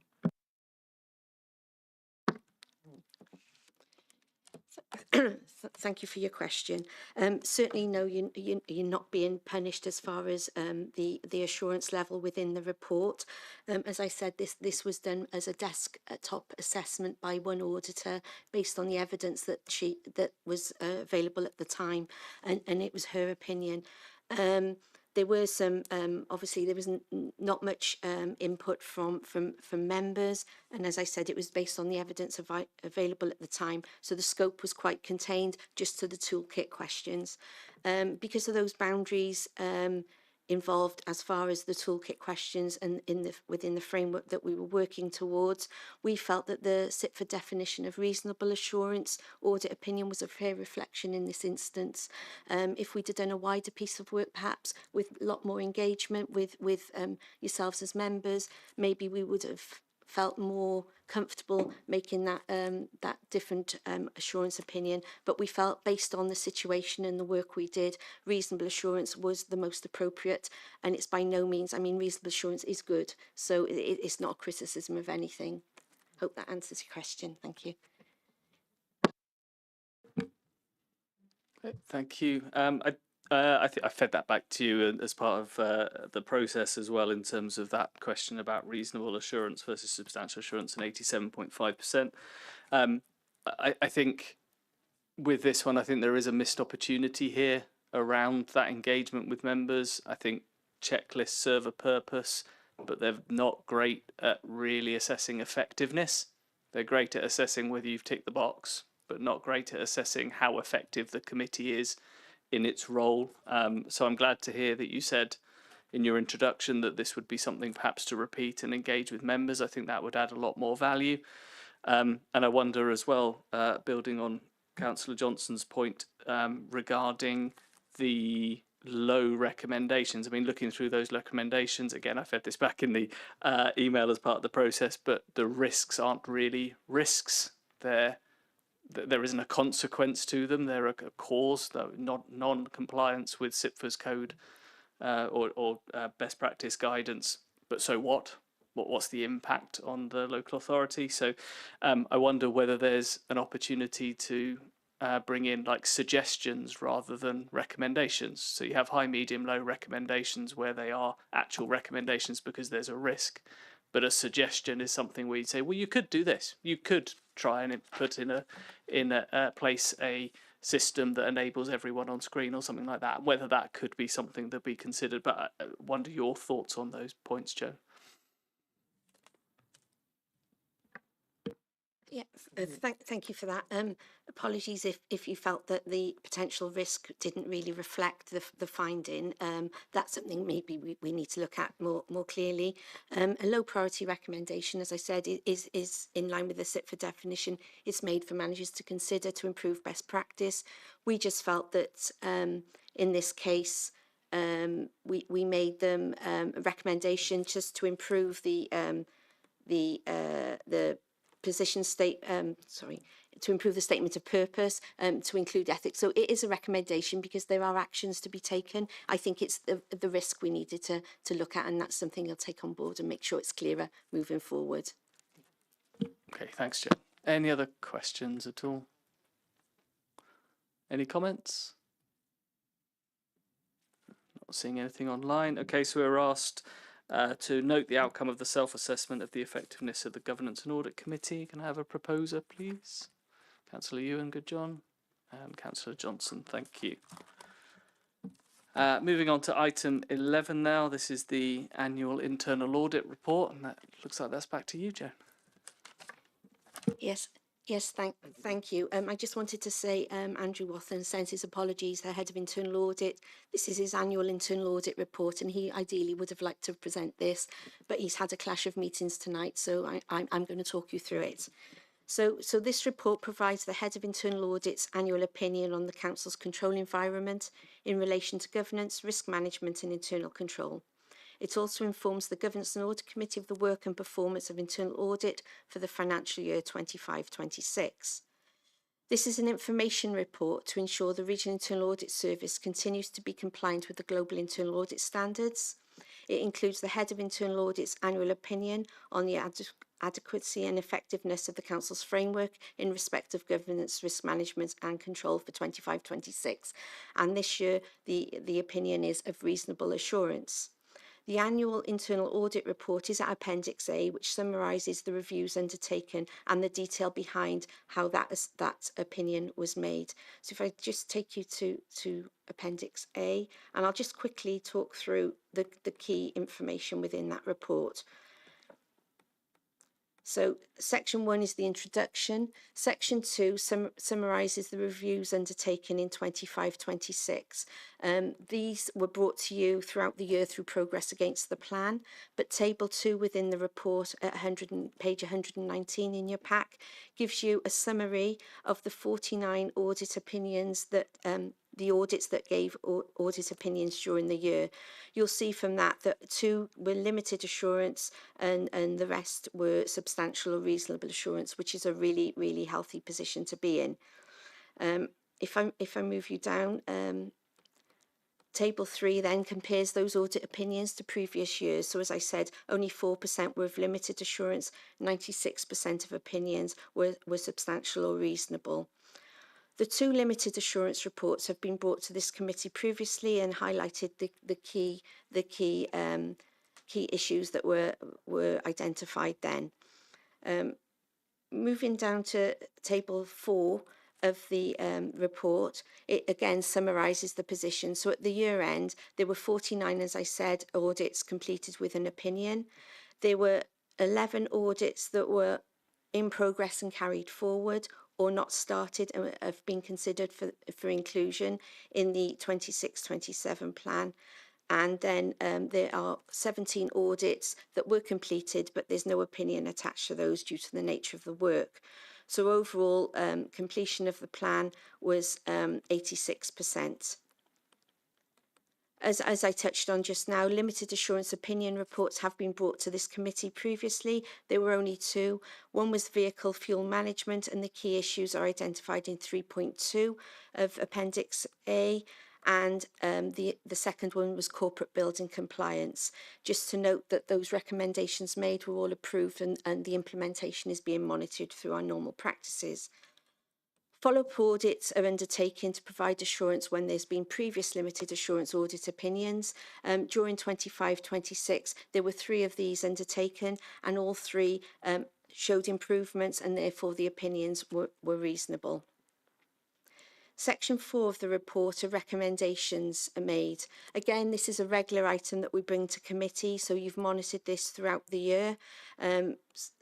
Thank you for your question. Certainly, no, you're not being punished as far as the assurance level within the report. As I said, this was done as a desktop assessment by one auditor based on the evidence that was available at the time, and it was her opinion. There were some, obviously there was not much input from members, and as I said, it was based on the evidence available at the time, so the scope was quite contained just to the toolkit questions. Because of those boundaries involved as far as the toolkit questions and within the framework that we were working towards, we felt that the Sefyllfa definition of reasonable assurance audit opinion was a fair reflection in this instance. If we'd have done a wider piece of work, perhaps with a lot more engagement with yourselves as members, maybe we would have felt more comfortable making that that different assurance opinion, but we felt based on the situation and the work we did, reasonable assurance was the most appropriate. And it's by no means, I mean, reasonable assurance is good, so it's not a criticism of anything. Hope that answers your question. Thank you. Thank you. I think I fed that back to you as part of the process as well, in terms of that question about reasonable assurance versus substantial assurance and 87.5%. I think with this one, I think there is a missed opportunity here around that engagement with members. I think checklists serve a purpose, but they're not great at really assessing effectiveness. They're great at assessing whether you've ticked the box, but not great at assessing how effective the committee is in its role. So I'm glad to hear that you said in your introduction that this would be something perhaps to repeat and engage with members. I think that would add a lot more value. And I wonder as well, building on Councillor Johnson's point regarding the low recommendations. I mean, looking through those recommendations, again, I fed this back in the email as part of the process, but the risks aren't really risks. There isn't a consequence to them. They're a cause, though, not non-compliance with Sefyllfa's code or best practice guidance. But so what? What's the impact on the local authority? So I wonder whether there's an opportunity to bring in like suggestions rather than recommendations. So you have high, medium, low recommendations where they are actual recommendations because there's a risk. But a suggestion is something where you say, well, you could do this. You could try and put in a place a system that enables everyone on screen or something like that. Whether that could be something that be considered, but I wonder your thoughts on those points, Joe. Yeah, thank you for that. Apologies if you felt that the potential risk didn't really reflect the finding. That's something maybe we need to look at more clearly. A low priority recommendation, as I said, is in line with the Sefyllfa definition. It's made for managers to consider to improve best practice. We just felt that in this case, we made them a recommendation just to improve the position to improve the statement of purpose, to include ethics. So it is a recommendation because there are actions to be taken. I think it's the risk we needed to look at, and that's something I'll take on board and make sure it's clearer moving forward. Okay, thanks, Joe. Any other questions at all? Any comments? Not seeing anything online. Okay, so we're asked to note the outcome of the self-assessment of the effectiveness of the Governance and Audit Committee. Can I have a proposer, please? Councillor Ewan, good John, and Councillor Johnson, thank you. Moving on to item 11 now. This is the annual internal audit report, and that looks like that's back to you, Joan. Yes, thank you. I just wanted to say Andrew Wathen sends his apologies, the head of internal audit. This is his annual internal audit report, and he ideally would have liked to present this, but he's had a clash of meetings tonight, so I'm going to talk you through it. So this report provides the Head of Internal Audit's annual opinion on the Council's control environment in relation to governance, risk management and internal control. It also informs the Governance and Audit Committee of the work and performance of internal audit for the financial year 25-26. This is an information report to ensure the Regional Internal Audit Service continues to be compliant with the Global Internal Audit Standards. It includes the Head of Internal Audit's annual opinion on the adequacy and effectiveness of the Council's framework in respect of governance, risk management and control for 25-26. And this year, the opinion is of reasonable assurance. The annual internal audit report is at Appendix A, which summarises the reviews undertaken and the detail behind how that opinion was made. So if I just take you to Appendix A, and I'll just quickly talk through the key information within that report. So section 1 is the introduction. Section 2 summarises the reviews undertaken in 25-26. These were brought to you throughout the year through progress against the plan, but table 2 within the report at page 119 in your pack gives you a summary of the 49 audit opinions that the audits that gave audit opinions during the year. You'll see from that 2 were limited assurance and the rest were substantial or reasonable assurance, which is a really, really healthy position to be in. If I move you down, table 3 then compares those audit opinions to previous years. So as I said, only 4% were of limited assurance, 96% of opinions were substantial or reasonable. The 2 limited assurance reports have been brought to this committee previously and highlighted the key issues that were identified then. Moving down to table 4 of the report, it again summarises the position. So at the year end, there were 49, as I said, audits completed with an opinion. There were 11 audits that were in progress and carried forward, or not started and have been considered for inclusion in the 26-27 plan. And then there are 17 audits that were completed, but there's no opinion attached to those due to the nature of the work. So overall, completion of the plan was 86%. As I touched on just now, limited assurance opinion reports have been brought to this committee previously. There were only 2. One was vehicle fuel management, and the key issues are identified in 3.2 of Appendix A. And the second one was corporate building compliance. Just to note that those recommendations made were all approved and the implementation is being monitored through our normal practices. Follow-up audits are undertaken to provide assurance when there's been previous limited assurance audit opinions. During 25-26, there were 3 of these undertaken, and all 3 showed improvements, and therefore the opinions were reasonable. Section 4 of the report are recommendations are made. Again, this is a regular item that we bring to committee, so you've monitored this throughout the year.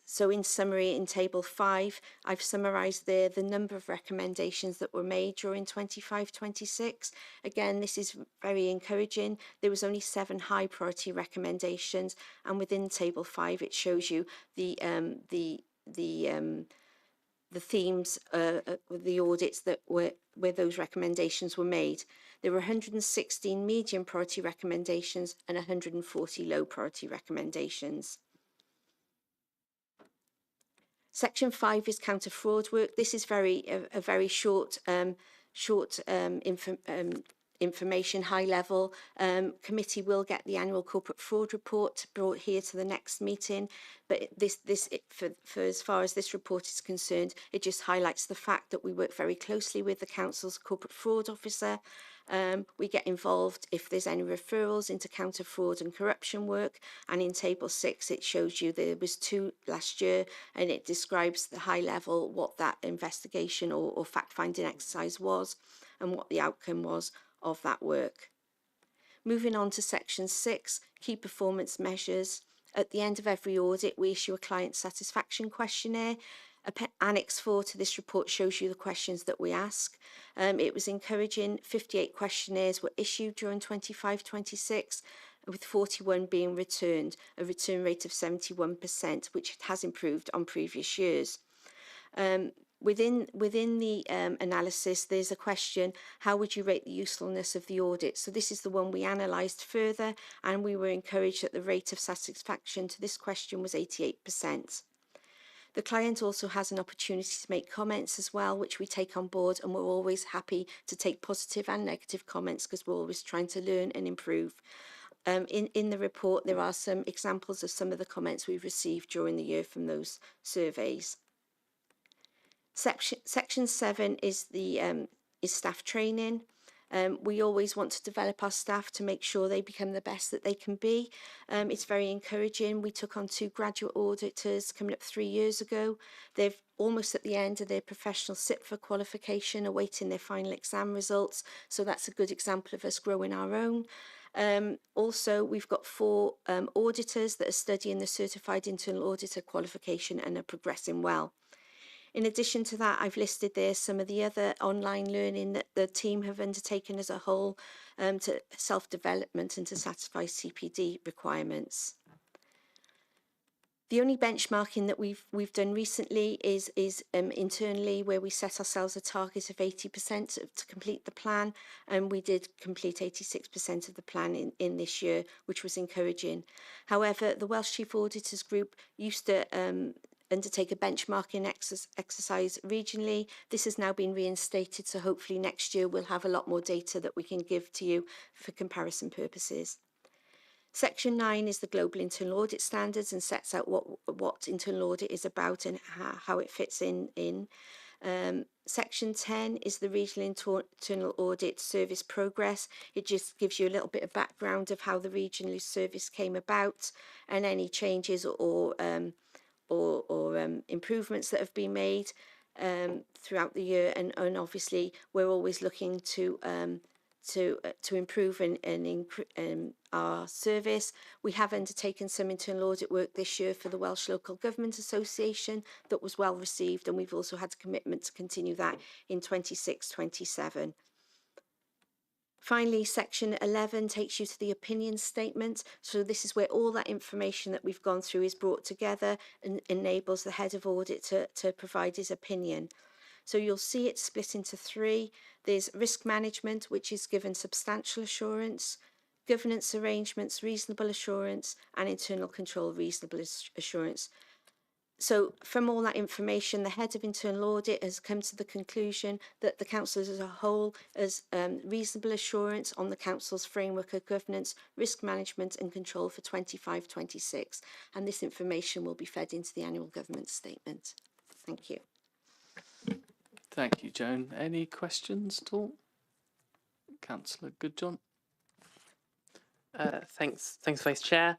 So in summary, in table 5, I've summarised there the number of recommendations that were made during 25-26. Again, this is very encouraging. There was only 7 high priority recommendations, and within table 5, it shows you the themes, the audits that where those recommendations were made. There were 116 medium priority recommendations and 140 low priority recommendations. Section 5 is counter fraud work. This is a very short information, high level. Committee will get the annual corporate fraud report brought here to the next meeting, but for as far as this report is concerned, it just highlights the fact that we work very closely with the council's corporate fraud officer. We get involved if there's any referrals into counter fraud and corruption work, and in table 6 it shows you there was 2 last year, and it describes the high level what that investigation or fact-finding exercise was and what the outcome was of that work. Moving on to section 6, key performance measures. At the end of every audit, we issue a client satisfaction questionnaire. Annex 4 to this report shows you the questions that we ask. It was encouraging. 58 questionnaires were issued during 25-26, with 41 being returned, a return rate of 71%, which has improved on previous years. Within the analysis, there's a question, how would you rate the usefulness of the audit? So this is the one we analysed further, and we were encouraged that the rate of satisfaction to this question was 88%. The client also has an opportunity to make comments as well, which we take on board, and we're always happy to take positive and negative comments because we're always trying to learn and improve. In the report, there are some examples of some of the comments we've received during the year from those surveys. Section 7 is staff training. We always want to develop our staff to make sure they become the best that they can be. It's very encouraging. We took on 2 graduate auditors coming up 3 years ago. They're almost at the end of their professional Sefyllfa qualification, awaiting their final exam results. So that's a good example of us growing our own. Also, we've got 4 auditors that are studying the Certified Internal Auditor qualification and are progressing well. In addition to that, I've listed there some of the other online learning that the team have undertaken as a whole to self-development and to satisfy CPD requirements. The only benchmarking that we've done recently is internally, where we set ourselves a target of 80% to complete the plan, and we did complete 86% of the plan in this year, which was encouraging. However, the Welsh Chief Auditors Group used to undertake a benchmarking exercise regionally. This has now been reinstated, so hopefully next year we'll have a lot more data that we can give to you for comparison purposes. Section 9 is the Global Internal Audit Standards and sets out what internal audit is about and how it fits in. Section 10 is the Regional Internal Audit Service Progress. It just gives you a little bit of background of how the regional service came about and any changes or improvements that have been made throughout the year, and obviously we're always looking to improve our service. We have undertaken some internal audit work this year for the Welsh Local Government Association that was well received, and we've also had a commitment to continue that in 26-27. Finally, section 11 takes you to the opinion statement. So this is where all that information that we've gone through is brought together and enables the head of audit to provide his opinion. So you'll see it split into 3. There's risk management, which is given substantial assurance, governance arrangements, reasonable assurance, and internal control, reasonable assurance. So from all that information, the head of internal audit has come to the conclusion that the council as a whole has reasonable assurance on the council's framework of governance, risk management and control for 25-26. And this information will be fed into the annual government statement. Thank you. Thank you, Joan. Any questions at all? Councillor Goodjohn. Thanks, Vice Chair.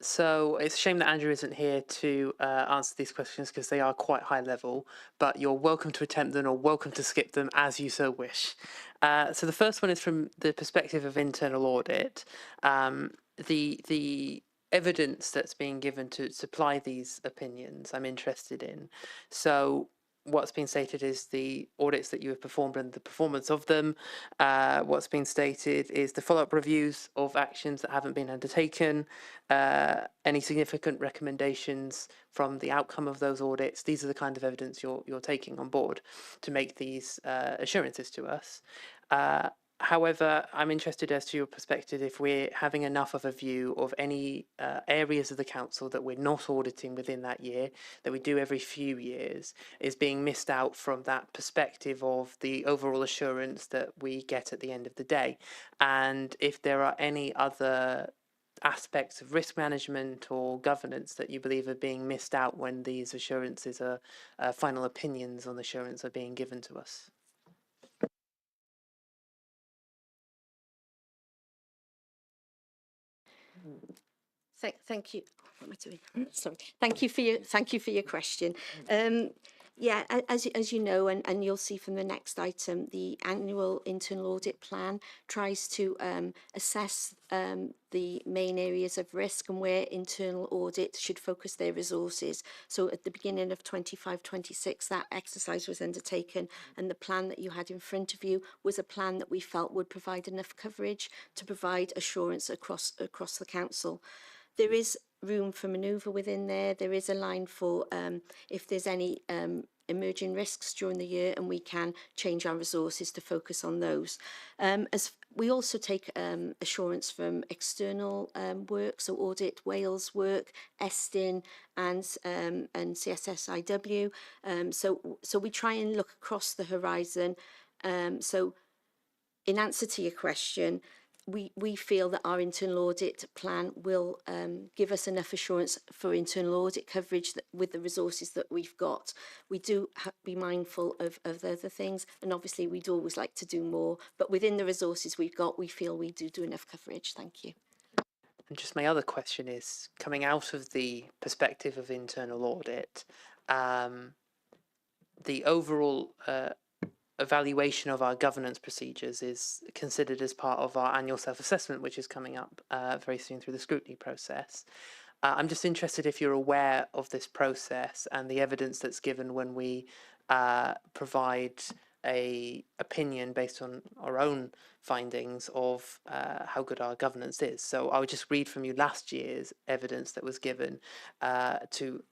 So it's a shame that Andrew isn't here to answer these questions because they are quite high level, but you're welcome to attempt them or welcome to skip them as you so wish. So the first one is from the perspective of internal audit. The evidence that's being given to supply these opinions I'm interested in. So what's been stated is the audits that you have performed and the performance of them. What's been stated is the follow-up reviews of actions that haven't been undertaken, any significant recommendations from the outcome of those audits. These are the kind of evidence you're taking on board to make these assurances to us. However, I'm interested as to your perspective if we're having enough of a view of any areas of the council that we're not auditing within that year, that we do every few years, is being missed out from that perspective of the overall assurance that we get at the end of the day. And if there are any other aspects of risk management or governance that you believe are being missed out when these assurances are final opinions on assurance are being given to us. Thank you. What am I doing? Sorry. Thank you for your question. Yeah, as you know, and you'll see from the next item, the annual internal audit plan tries to assess the main areas of risk and where internal audit should focus their resources. So at the beginning of 25-26, that exercise was undertaken, and the plan that you had in front of you was a plan that we felt would provide enough coverage to provide assurance across the council. There is room for manoeuvre within there. There is a line for if there's any emerging risks during the year, and we can change our resources to focus on those. As we also take assurance from external work, so Audit Wales work, Estin, and CSSIW. So we try and look across the horizon. So in answer to your question, we feel that our internal audit plan will give us enough assurance for internal audit coverage with the resources that we've got. We do be mindful of the other things, and obviously we'd always like to do more, but within the resources we've got, we feel we do enough coverage. Thank you. And just my other question is, coming out of the perspective of internal audit, the overall evaluation of our governance procedures is considered as part of our annual self-assessment, which is coming up very soon through the scrutiny process. I'm just interested if you're aware of this process and the evidence that's given when we provide a opinion based on our own findings of how good our governance is. So I would just read from you last year's evidence that was given to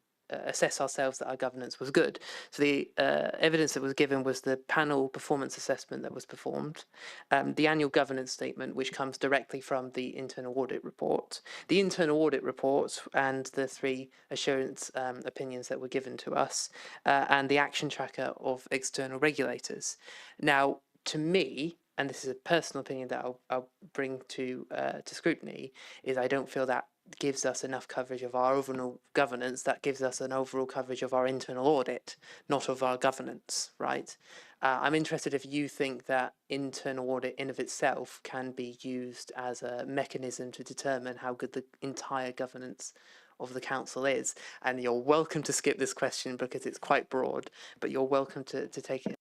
assess ourselves that our governance was good. So the evidence that was given was the panel performance assessment that was performed, the annual governance statement, which comes directly from the internal audit report, the internal audit report and the 3 assurance opinions that were given to us, and the action tracker of external regulators. Now, to me, and this is a personal opinion that I'll bring to scrutiny, is I don't feel that gives us enough coverage of our overall governance. That gives us an overall coverage of our internal audit, not of our governance, right? I'm interested if you think that internal audit in of itself can be used as a mechanism to determine how good the entire governance of the council is. And you're welcome to skip this question because it's quite broad, but you're welcome to take it.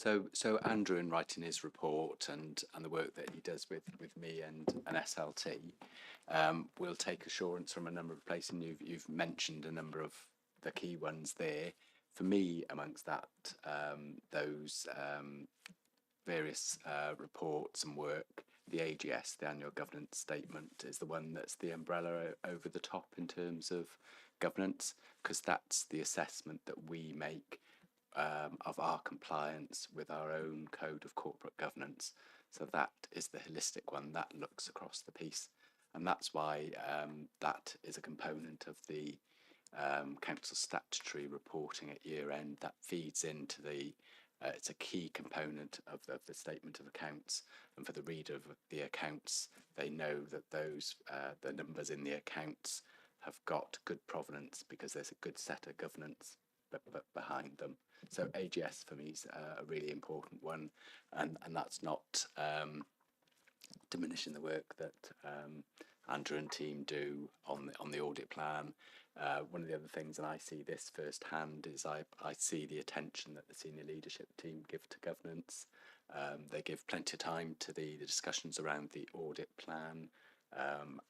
So Andrew, in writing his report and the work that he does with me and an SLT, will take assurance from a number of places. And you've mentioned a number of the key ones there. For me, amongst that, those various reports and work, the AGS, the Annual Governance Statement, is the one that's the umbrella over the top in terms of governance, because that's the assessment that we make of our compliance with our own code of corporate governance. So that is the holistic one that looks across the piece, and that's why that is a component of the council statutory reporting at year end. That feeds into the it's a key component of the statement of accounts, and for the reader of the accounts, they know that those the numbers in the accounts have got good provenance because there's a good set of governance behind them. So AGS for me is a really important one, and that's not diminishing the work that Andrew and team do on the audit plan. One of the other things, and I see this firsthand, is I see the attention that the senior leadership team give to governance. They give plenty of time to the discussions around the audit plan,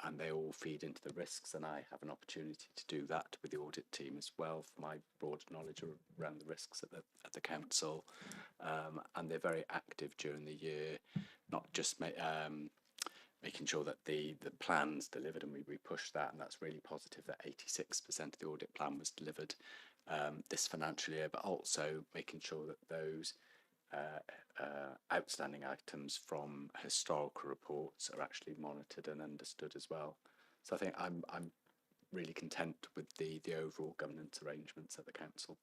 and they all feed into the risks, and I have an opportunity to do that with the audit team as well, for my broad knowledge around the risks at the council, and they're very active during the year, not just making sure that the plan's delivered, and we push that, and that's really positive that 86% of the audit plan was delivered, this financial year, but also making sure that those outstanding items from historical reports are actually monitored and understood as well. So I think I'm really content with the overall governance arrangements at the council.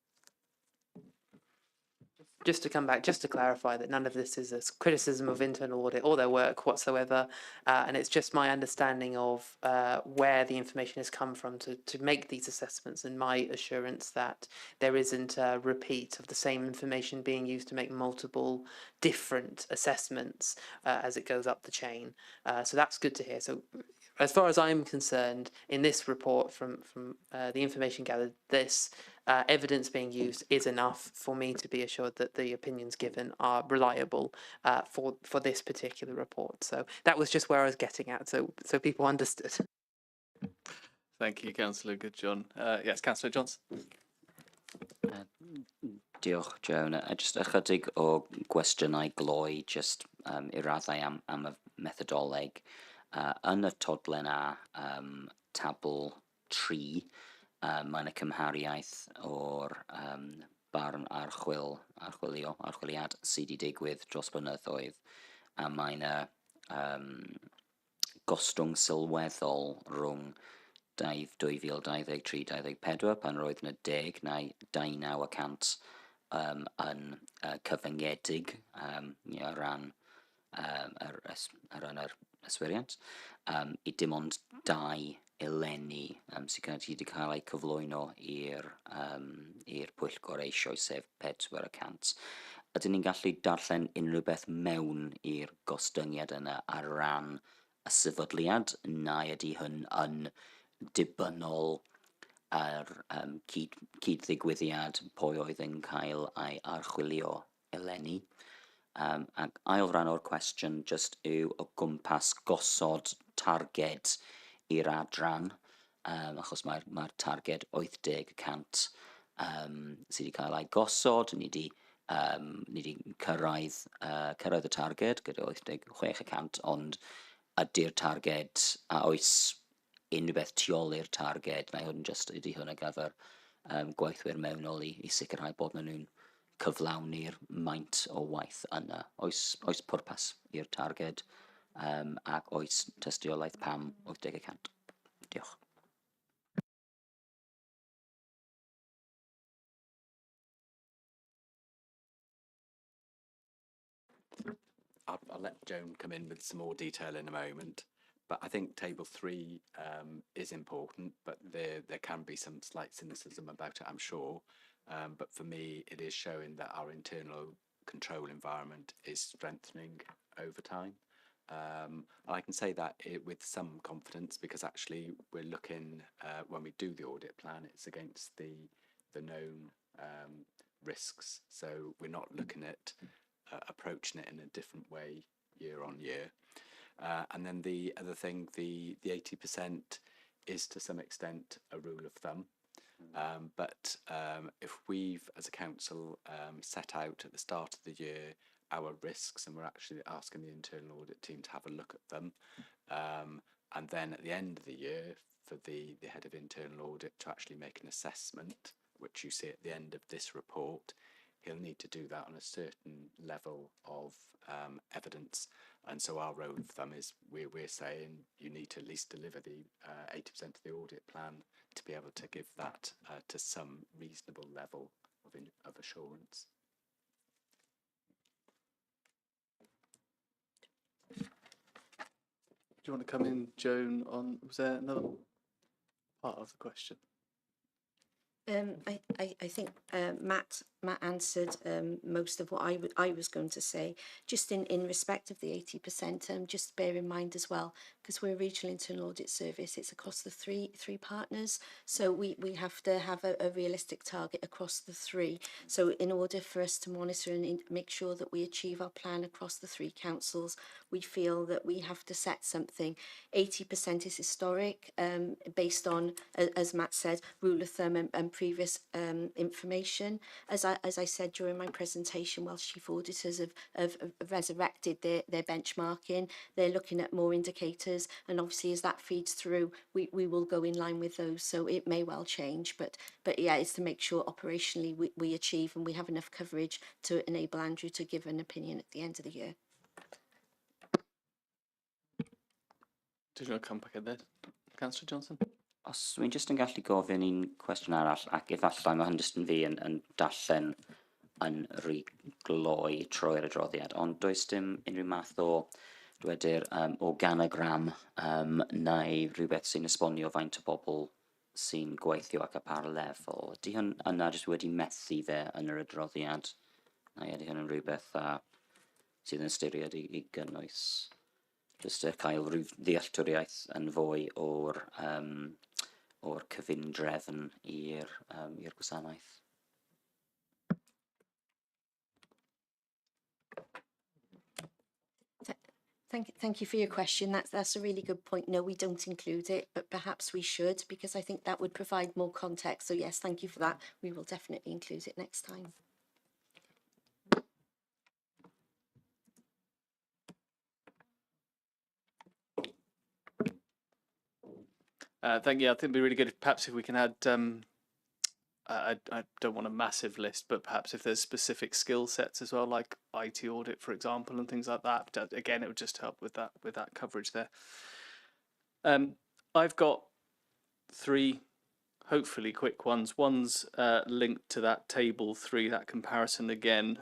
Just to come back, just to clarify that none of this is a criticism of internal audit or their work whatsoever, and it's just my understanding of where the information has come from to make these assessments, and my assurance that there isn't a repeat of the same information being used to make multiple different assessments as it goes up the chain. So that's good to hear. So as far as I'm concerned, in this report, from the information gathered, this evidence being used is enough for me to be assured that the opinions given are reliable for this particular report. So that was just where I was getting at, so people understood. Thank you, Councillor Goodjohn. Yes, Councillor Johnson. Diolch, Joan. Just ychydig o gwestiynau gloi, just i raddau am y methodoleg. Yn y todlen A, tabl 3, mae'n y cymhariaeth o'r barn archwiliad sydd wedi digwydd dros blynyddoedd, a mae'n y gostwng sylweddol rhwng 2023-2024 pan roedd yna 10 neu 29% yn cyfyngedig o ran yr yswiriant, i dim ond 2 eleni sydd wedi cael eu cyflwyno i'r pwyllgor eisoes, sef 4%. Ydyn ni'n gallu darllen unrhyw beth mewn i'r gostyngiad yna ar ran y sefydliad, neu ydy hyn yn dibynnol ar cyd-ddigwyddiad pwy oedd yn cael ei archwilio eleni? Ac ail ran o'r cwestiwn just yw o gwmpas gosod targed i'r adran, achos mae'r targed 80% sydd wedi cael ei gosod, ni wedi cyrraedd y targed gyda 86%, ond ydy'r targed, a oes unrhyw beth tu ôl i'r targed, neu hwn just ydy hwn ar gyfer gweithwyr mewnol i sicrhau bod nhw'n cyflawni'r maint o waith yna. Oes pwrpas i'r targed, ac oes tystiolaeth pam 80%. Diolch. I'll let Joan come in with some more detail in a moment, but I think table 3 is important, but there can be some slight cynicism about it, I'm sure. But for me, it is showing that our internal control environment is strengthening over time. I can say that with some confidence, because actually we're looking, when we do the audit plan, it's against the known risks. So we're not looking at approaching it in a different way year on year. And then the other thing, the 80% is to some extent a rule of thumb. But if we've, as a council, set out at the start of the year our risks, and we're actually asking the internal audit team to have a look at them, and then at the end of the year for the head of internal audit to actually make an assessment, which you see at the end of this report, he'll need to do that on a certain level of evidence. And so our rule of thumb is we're saying you need to at least deliver the 80% of the audit plan to be able to give that to some reasonable level of assurance. Do you want to come in, Joan, on, was there another part of the question? I think Matt answered most of what I was going to say. Just in respect of the 80%, just bear in mind as well, because we're a regional internal audit service, it's across the three partners, so we have to have a realistic target across the 3. So in order for us to monitor and make sure that we achieve our plan across the 3 councils, we feel that we have to set something. 80% is historic, based on, as Matt said, rule of thumb and previous information. As as I said during my presentation, Welsh Chief Auditors have resurrected their benchmarking. They're looking at more indicators, and obviously as that feeds through, we will go in line with those. So it may well change, but yeah, it's to make sure operationally we achieve and we have enough coverage to enable Andrew to give an opinion at the end of the year. Did you want to come back in there, Councillor Johnson? Os dwi'n jyst yn gallu gofyn un cwestiwn arall, ac efallai mae hyn jyst yn fi yn darllen yn rhy gloi trwy'r adroddiad, ond does dim unrhyw math o dwedir organogram neu rhywbeth sy'n esbonio faint o bobl sy'n gweithio ac y par lefel. Ydy hynna jyst wedi methu fe yn yr adroddiad, neu ydy hyn yn rhywbeth sydd yn ystyried i gynnwys? Jyst cael rhyw ddealltwriaeth yn fwy o'r cyfundrefn i'r gwasanaeth. Thank you for your question. That's a really good point. No, we don't include it, but perhaps we should, because I think that would provide more context. So yes, thank you for that. We will definitely include it next time. Thank you. I think it'd be really good perhaps if we can add, I don't want a massive list, but perhaps if there's specific skill sets as well, like IT audit, for example, and things like that. Again, it would just help with that coverage there. I've got 3 hopefully quick ones. One's linked to that table 3, that comparison again.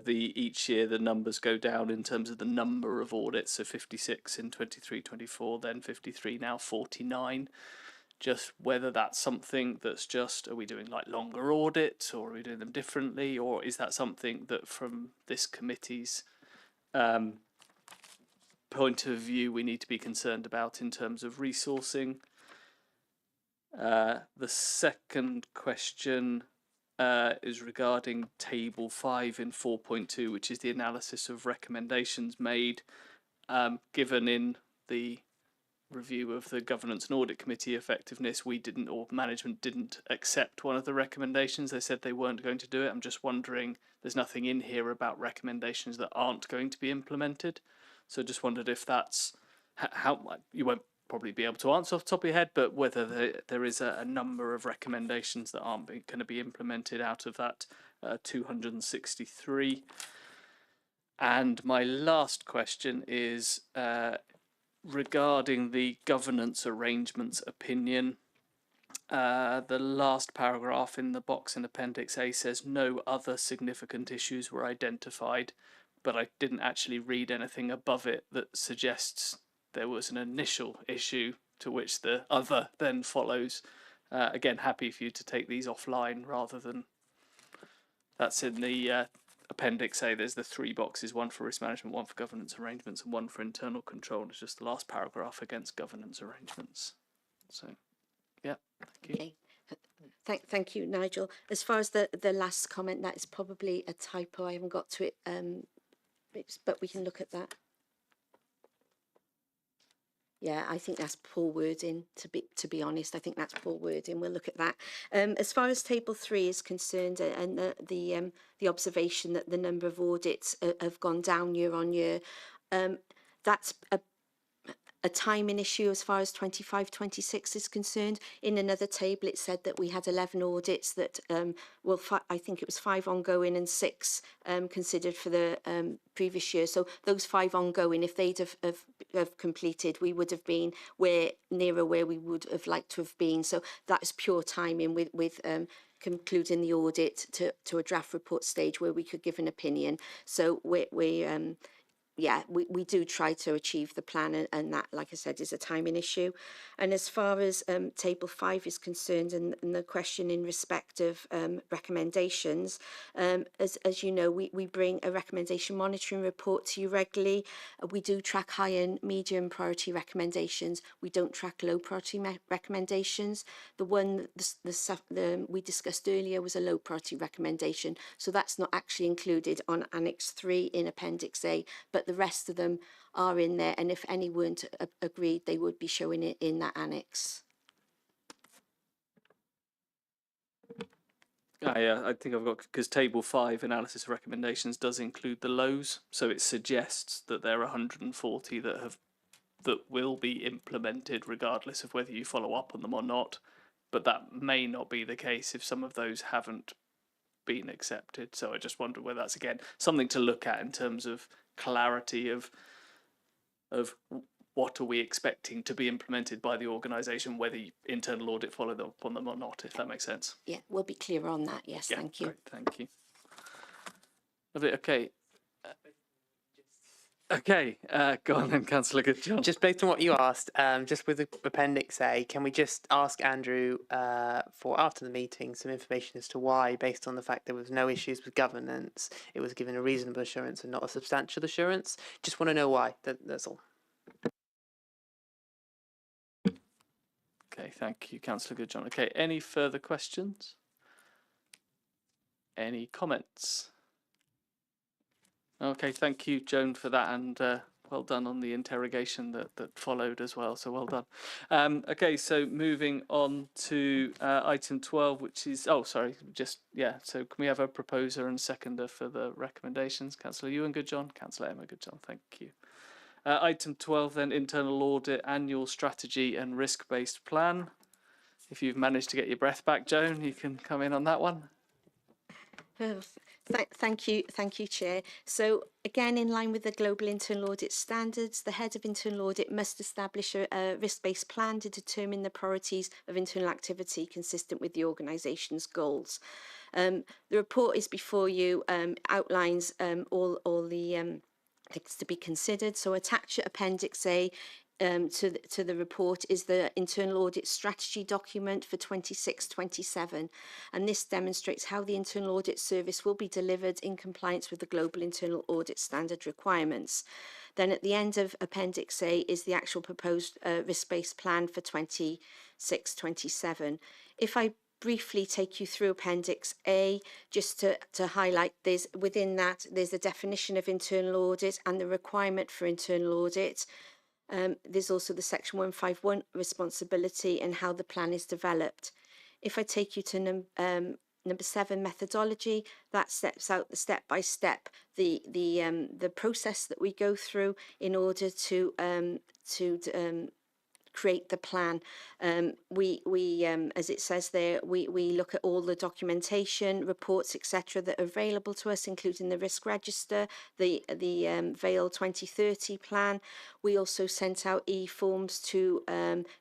Each year the numbers go down in terms of the number of audits, so 56 in 23-24, then 53, now 49. Just whether that's something that's just, are we doing like longer audits, or are we doing them differently, or is that something that from this committee's point of view we need to be concerned about in terms of resourcing? The second question is regarding table 5 in 4.2, which is the analysis of recommendations made, given in the review of the Governance and Audit Committee effectiveness, we didn't, or management didn't accept one of the recommendations. They said they weren't going to do it. I'm just wondering, there's nothing in here about recommendations that aren't going to be implemented. So just wondered if that's how, you won't probably be able to answer off the top of your head, but whether there is a number of recommendations that aren't going to be implemented out of that 263. And my last question is regarding the governance arrangements opinion. The last paragraph in the box in Appendix A says no other significant issues were identified, but I didn't actually read anything above it that suggests there was an initial issue to which the other then follows. Again, happy for you to take these offline rather than, that's in the Appendix A. There's the 3 boxes, one for risk management, one for governance arrangements, and one for internal control. It's just the last paragraph against governance arrangements. So, yeah, thank you. Okay. Thank you, Nigel. As far as the last comment, that is probably a typo. I haven't got to it, but we can look at that. Yeah, I think that's poor wording, to be honest. I think that's poor wording. We'll look at that. As far as table 3 is concerned, and the observation that the number of audits have gone down year on year, that's a timing issue as far as 25-26 is concerned. In another table, it said that we had 11 audits that, well, I think it was 5 ongoing and 6 considered for the previous year. So those 5 ongoing, if they'd have completed, we would have been nearer where we would have liked to have been. So that is pure timing with concluding the audit to a draft report stage where we could give an opinion. So we do try to achieve the plan, and that, like I said, is a timing issue. And as far as table 5 is concerned, and the question in respect of recommendations, as you know, we bring a recommendation monitoring report to you regularly. We do track high and medium priority recommendations. We don't track low priority recommendations. The one we discussed earlier was a low priority recommendation, so that's not actually included on Annex 3 in Appendix A, but the rest of them are in there, and if any weren't agreed, they would be showing it in that annex. I think I've got, because table 5 analysis of recommendations does include the lows, so it suggests that there are 140 that will be implemented regardless of whether you follow up on them or not. But that may not be the case if some of those haven't been accepted. So I just wonder whether that's again something to look at in terms of clarity of what are we expecting to be implemented by the organisation, whether internal audit followed up on them or not, if that makes sense. Yeah, we'll be clear on that. Yes, Yeah, thank you. great, thank you. Lovely, okay. Okay, go on then, Councillor Goodjohn. Just based on what you asked, just with the Appendix A, can we just ask Andrew for after the meeting some information as to why, based on the fact there was no issues with governance, it was given a reasonable assurance and not a substantial assurance? Just want to know why. That's all. Okay, thank you, Councillor Goodjohn. Okay, any further questions? Any comments? Okay, thank you, Joan, for that, and well done on the interrogation that followed as well, so well done. Okay, so moving on to item 12, which is, so can we have a proposer and seconder for the recommendations? Councillor Ewan Goodjohn, Councillor Emma Goodjohn, thank you. Item 12 then, internal audit, annual strategy and risk-based plan. If you've managed to get your breath back, Joan, you can come in on that one. Thank you, Chair. So again, in line with the global internal audit standards, the head of internal audit must establish a risk-based plan to determine the priorities of internal activity consistent with the organisation's goals. The report is before you, outlines all the things to be considered. So attached to Appendix A to the report is the internal audit strategy document for 26-27, and this demonstrates how the internal audit service will be delivered in compliance with the global internal audit standard requirements. Then at the end of Appendix A is the actual proposed risk-based plan for 26-27. If I briefly take you through Appendix A, just to highlight, within that there's a definition of internal audit and the requirement for internal audit. There's also the section 151 responsibility and how the plan is developed. If I take you to number 7, methodology, that sets out the step by step the process that we go through in order to create the plan. As it says there, we look at all the documentation, reports, etc. that are available to us, including the risk register, the Vale 2030 plan. We also sent out e-forms to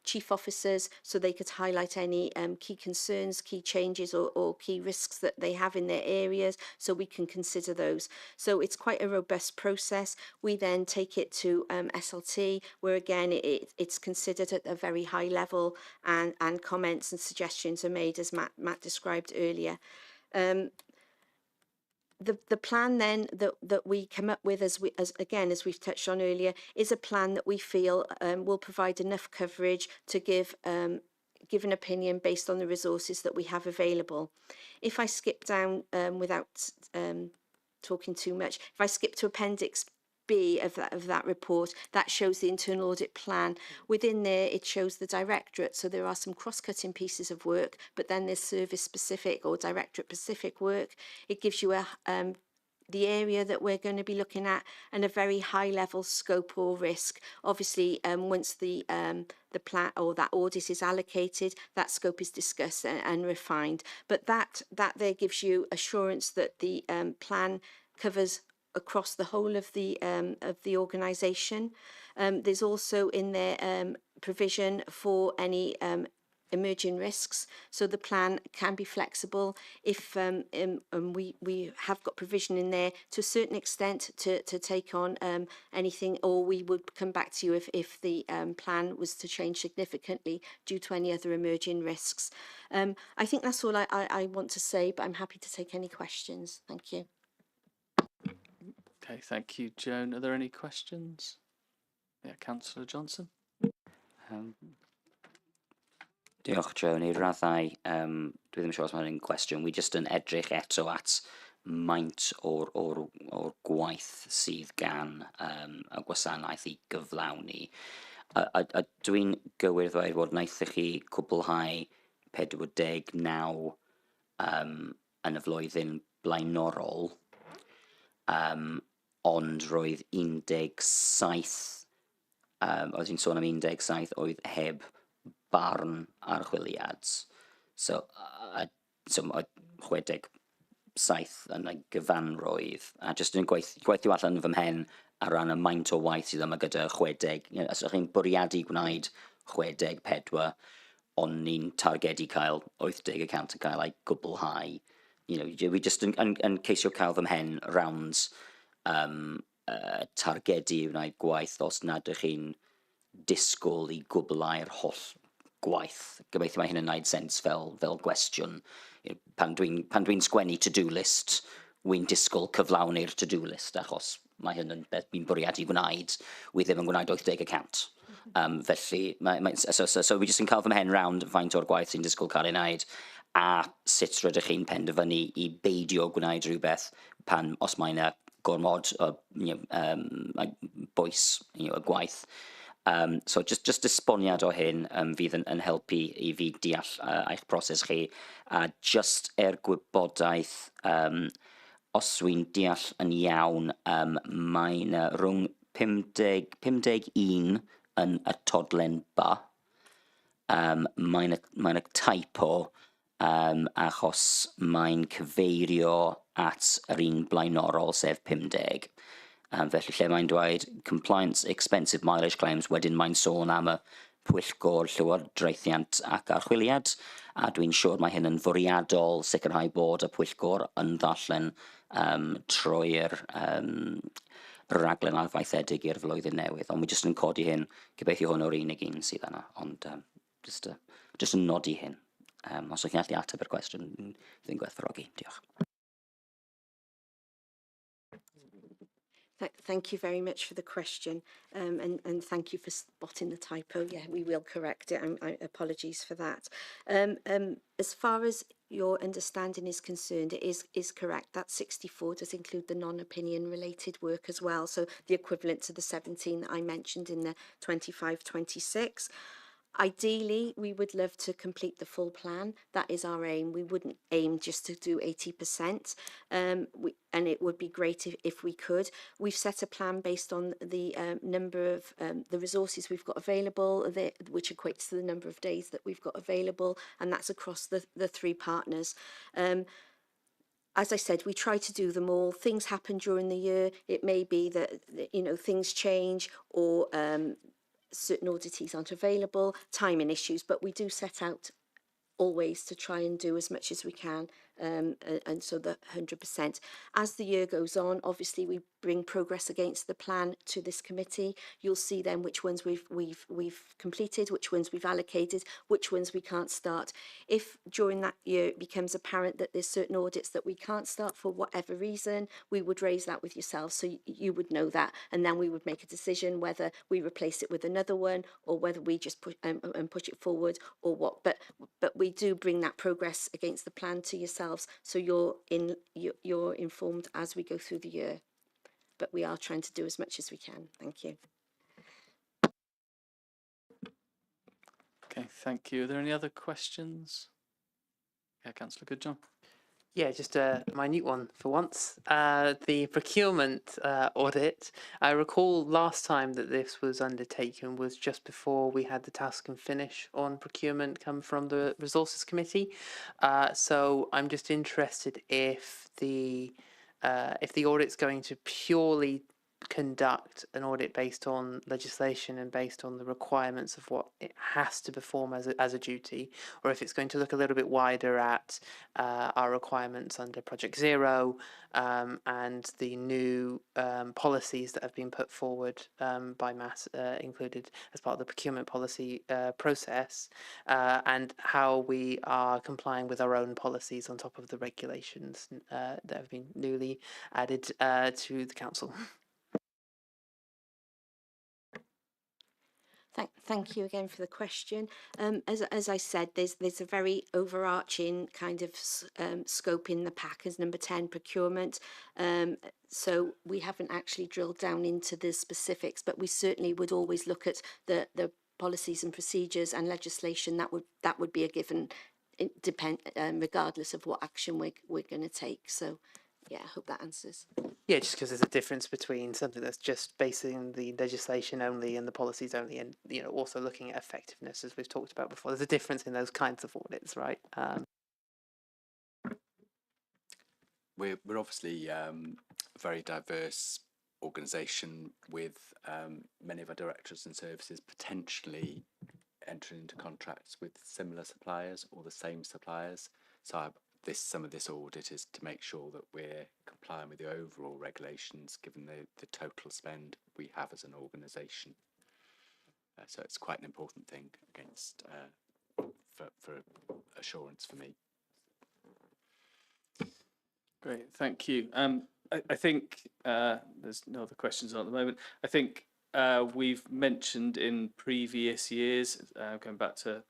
chief officers so they could highlight any key concerns, key changes or key risks that they have in their areas, so we can consider those. So it's quite a robust process. We then take it to SLT, where again it's considered at a very high level, and comments and suggestions are made, as Matt described earlier. The plan then that we come up with, as we've touched on earlier, is a plan that we feel will provide enough coverage to give an opinion based on the resources that we have available. If I skip down without talking too much, if I skip to Appendix B of that report, that shows the internal audit plan. Within there, it shows the directorate. So there are some cross-cutting pieces of work, but then there's service-specific or directorate-specific work. It gives you the area that we're going to be looking at and a very high-level scope or risk. Obviously, once the plan or that audit is allocated, that scope is discussed and refined. But that there gives you assurance that the plan covers across the whole of the organisation. There's also in there provision for any emerging risks, so the plan can be flexible if we have got provision in there to a certain extent to take on anything, or we would come back to you if the plan was to change significantly due to any other emerging risks. I think that's all I want to say, but I'm happy to take any questions. Thank you. Okay, thank you, Joan. Are there any questions? Yeah, Councillor Johnson. Diolch, Joan. I raddau, dwi ddim yn siŵr os mae'n cwestiwn. Wi jyst yn edrych eto at maint o'r gwaith sydd gan y gwasanaeth I gyflawni. A dwi'n gywir ddweud fod wnaethoch chi cwblhau 49 yn y flwyddyn blaenorol, ond roedd 17, oedd hi'n sôn am 17 oedd heb barn archwiliad. So oedd 67 yn y gyfanrwydd, a jyst yn gweithio allan fy mhen ar ran y maint o waith sydd yma gyda 60, os ydych chi'n bwriadu gwneud 64, ond ni'n targedu cael 80% yn cael ei gwblhau. Wi jyst yn ceisio cael fy mhen rounds targedu wneud gwaith os nad ydych chi'n disgwyl i gwblhau'r holl gwaith. Gobeithio mae hyn yn gwneud sens fel gwestiwn. Pan dwi'n sgwennu to-do list, wy'n disgwyl cyflawni'r to-do list, achos mae hyn yn beth fi'n bwriadu gwneud, wi ddim yn gwneud 80%. Felly, so fi jyst yn cael fy mhen round faint o'r gwaith sy'n disgwyl cael ei wneud, a sut rydych chi'n penderfynu i beidio gwneud rhywbeth os mae yna gormod o bwys y gwaith. So just esboniad o hyn fydd yn helpu i fi deall eich proses chi, a just gwybodaeth, os wy'n deall yn iawn, mae yna rhwng 51 yn y todlen ba. Mae'n y typo, achos mae'n cyfeirio at yr un blaenorol, sef 50. Felly lle mae'n dweud compliance expensive mileage claims, wedyn mae'n sôn am y pwyllgor llywodraethiant ac archwiliad, a dwi'n siŵr mae hyn yn fwriadol sicrhau bod y pwyllgor yn ddarllen trwy'r raglen arfaethedig i'r flwyddyn newydd. Ond mi jyst yn codi hyn, gobeithio hwn o'r unig un sydd yna, ond jyst yn nodi hyn. Os ydych chi'n gallu ateb yr cwestiwn, dwi'n gwerthfawrogi. Diolch. Thank you very much for the question, and thank you for spotting the typo. Yeah, we will correct it. Apologies for that. As far as your understanding is concerned, it is correct. That 64 does include the non-opinion related work as well, so the equivalent to the 17 that I mentioned in the 25-26. Ideally, we would love to complete the full plan. That is our aim. We wouldn't aim just to do 80%, and it would be great if we could. We've set a plan based on the number of the resources we've got available, which equates to the number of days that we've got available, and that's across the 3 partners. As I said, we try to do them all. Things happen during the year. It may be that things change, or certain auditees aren't available, timing issues, but we do set out always to try and do as much as we can, and so the 100%. As the year goes on, obviously we bring progress against the plan to this committee. You'll see then which ones we've completed, which ones we've allocated, which ones we can't start. If during that year it becomes apparent that there's certain audits that we can't start for whatever reason, we would raise that with yourself, so you would know that, and then we would make a decision whether we replace it with another one, or whether we just push it forward, or what. But we do bring that progress against the plan to yourselves, so you're informed as we go through the year. But we are trying to do as much as we can. Thank you. Okay, thank you. Are there any other questions? Yeah, Councillor Goodjohn. Yeah, just a minute one for once. The procurement audit, I recall last time that this was undertaken was just before we had the task and finish on procurement come from the Resources Committee. So I'm just interested if the audit's going to purely conduct an audit based on legislation and based on the requirements of what it has to perform as a duty, or if it's going to look a little bit wider at our requirements under Project Zero and the new policies that have been put forward by Matt, included as part of the procurement policy process, and how we are complying with our own policies on top of the regulations that have been newly added to the Council. Thank you again for the question. As I said, there's a very overarching kind of scope in the pack as number 10, procurement. So we haven't actually drilled down into the specifics, but we certainly would always look at the policies and procedures and legislation. That would be a given regardless of what action we're going to take. So, yeah, I hope that answers. Yeah, just because there's a difference between something that's just basing the legislation only and the policies only, and also looking at effectiveness, as we've talked about before. There's a difference in those kinds of audits, right? We're obviously a very diverse organisation with many of our directorates and services potentially entering into contracts with similar suppliers or the same suppliers. So some of this audit is to make sure that we're complying with the overall regulations given the total spend we have as an organisation. So it's quite an important thing against for assurance for me. Great, thank you. I think there's no other questions on at the moment. I think we've mentioned in previous years, going back to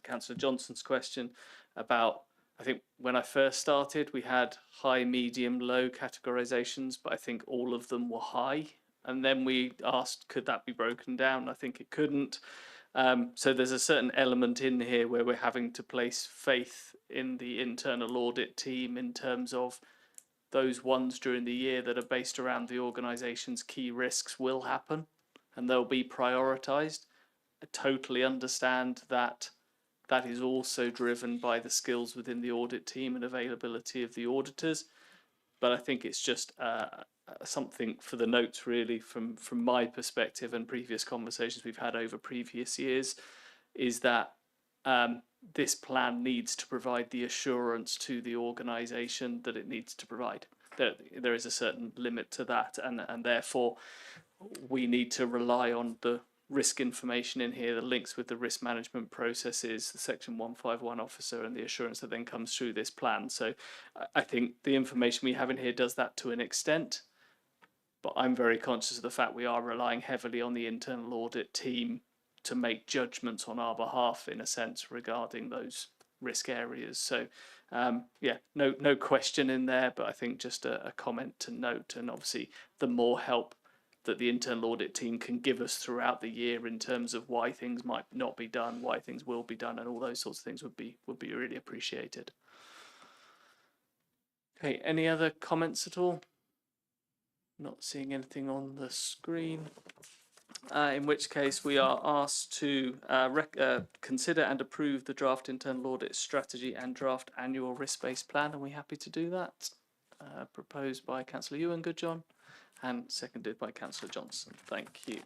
Councillor Johnson's question about, I think when I first started, we had high, medium, low categorizations, but I think all of them were high. And then we asked, could that be broken down? I think it couldn't. So there's a certain element in here where we're having to place faith in the internal audit team in terms of those ones during the year that are based around the organisation's key risks will happen and they'll be prioritised. I totally understand that that is also driven by the skills within the audit team and availability of the auditors. But I think it's just something for the notes really from my perspective and previous conversations we've had over previous years is that this plan needs to provide the assurance to the organisation that it needs to provide. There is a certain limit to that and therefore we need to rely on the risk information in here, the links with the risk management processes, the section 151 officer and the assurance that then comes through this plan. So I think the information we have in here does that to an extent, but I'm very conscious of the fact we are relying heavily on the internal audit team to make judgments on our behalf in a sense regarding those risk areas. So yeah, no question in there, but I think just a comment to note, and obviously the more help that the internal audit team can give us throughout the year in terms of why things might not be done, why things will be done, and all those sorts of things would be really appreciated. Okay, any other comments at all? Not seeing anything on the screen. In which case we are asked to consider and approve the draft internal audit strategy and draft annual risk-based plan. Are we happy to do that? Proposed by Councillor Ewan Goodjohn and seconded by Councillor Johnson. Thank you.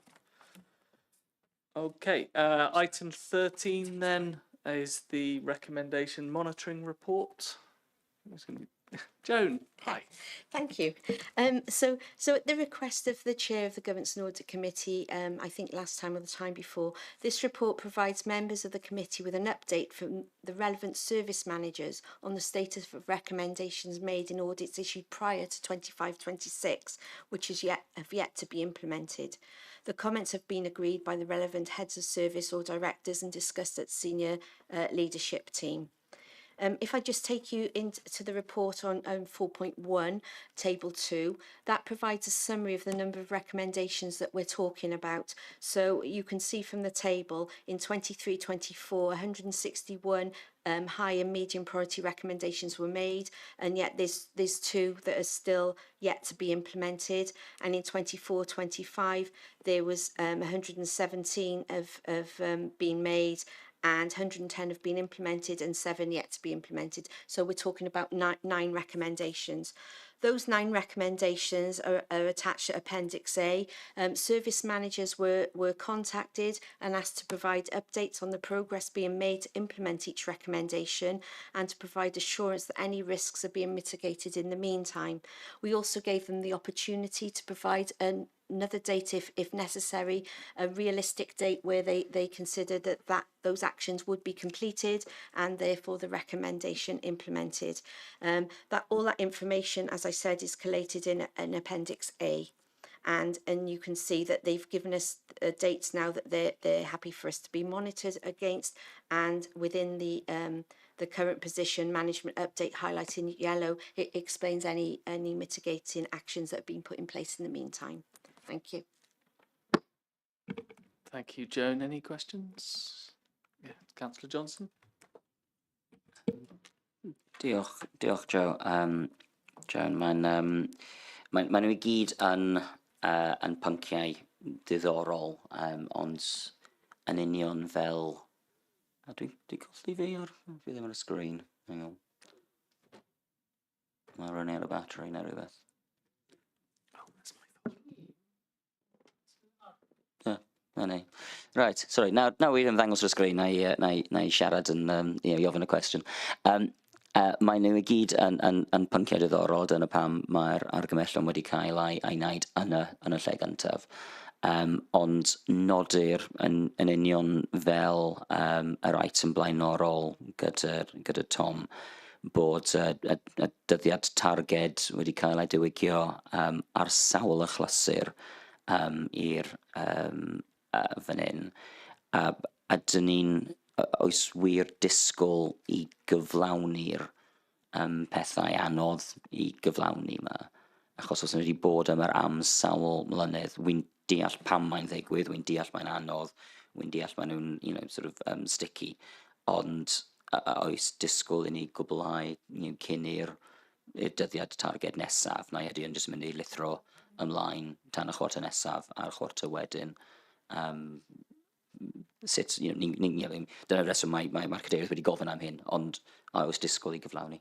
Okay, item 13 then is the recommendation monitoring report. Joan, hi. Thank you. So at the request of the chair of the Governance and Audit Committee, I think last time or the time before, this report provides members of the committee with an update from the relevant service managers on the status of recommendations made in audits issued prior to 25-26, which have yet to be implemented. The comments have been agreed by the relevant heads of service or directors and discussed at senior leadership team. If I just take you into the report on 4.1, table 2, that provides a summary of the number of recommendations that we're talking about. So you can see from the table in 23-24, 161 high and medium priority recommendations were made, and yet there's 2 that are still yet to be implemented. And in 24-25, there was 117 have been made, and 110 have been implemented and 7 yet to be implemented. So we're talking about 9 recommendations. Those 9 recommendations are attached to Appendix A. Service managers were contacted and asked to provide updates on the progress being made to implement each recommendation and to provide assurance that any risks are being mitigated in the meantime. We also gave them the opportunity to provide another date if necessary, a realistic date where they considered that those actions would be completed and therefore the recommendation implemented. All that information, as I said, is collated in Appendix A. And you can see that they've given us dates now that they're happy for us to be monitored against, and within the current position management update highlighted in yellow, it explains any mitigating actions that have been put in place in the meantime. Thank you. Thank you, Joan. Any questions? Yeah, Councillor Johnson. Diolch Joe. Joan, maen nhw I gyd yn pynciau diddorol, ond yn union fel... A dwi'n colli fi o'r... Fi ddim ar y sgrin. Hang on. Mae'n rhan ar y battery neu rhywbeth. Right, sorry, nawr wir yn ddangos ar y sgrin, na i siarad yn i ofyn y cwestiwn. Mae nhw I gyd yn pynciau diddorol, dyna pam mae'r argymellion wedi cael ei wneud yn y lle gyntaf. Ond nodir yn union fel yr item blaenorol gyda Tom, bod y dyddiad targed wedi cael ei diwygio ar sawl achlysur i'r fan hyn. A dyn ni'n oes wir disgwyl I gyflawni'r pethau anodd I gyflawni yma. Achos os yna wedi bod yma am sawl mlynedd, wy'n deall pam mae'n ddigwydd, wy'n deall mae'n anodd, wy'n deall maen nhw'n sort of sticky, ond oes disgwyl I ni gwblhau cyn i'r dyddiad targed nesaf, na ydy yn jyst mynd I lithro ymlaen tan y chwarter nesaf a'r chwarter wedyn. Dyna'r reswm mae'r cadeirydd wedi gofyn am hyn, ond oes disgwyl I gyflawni.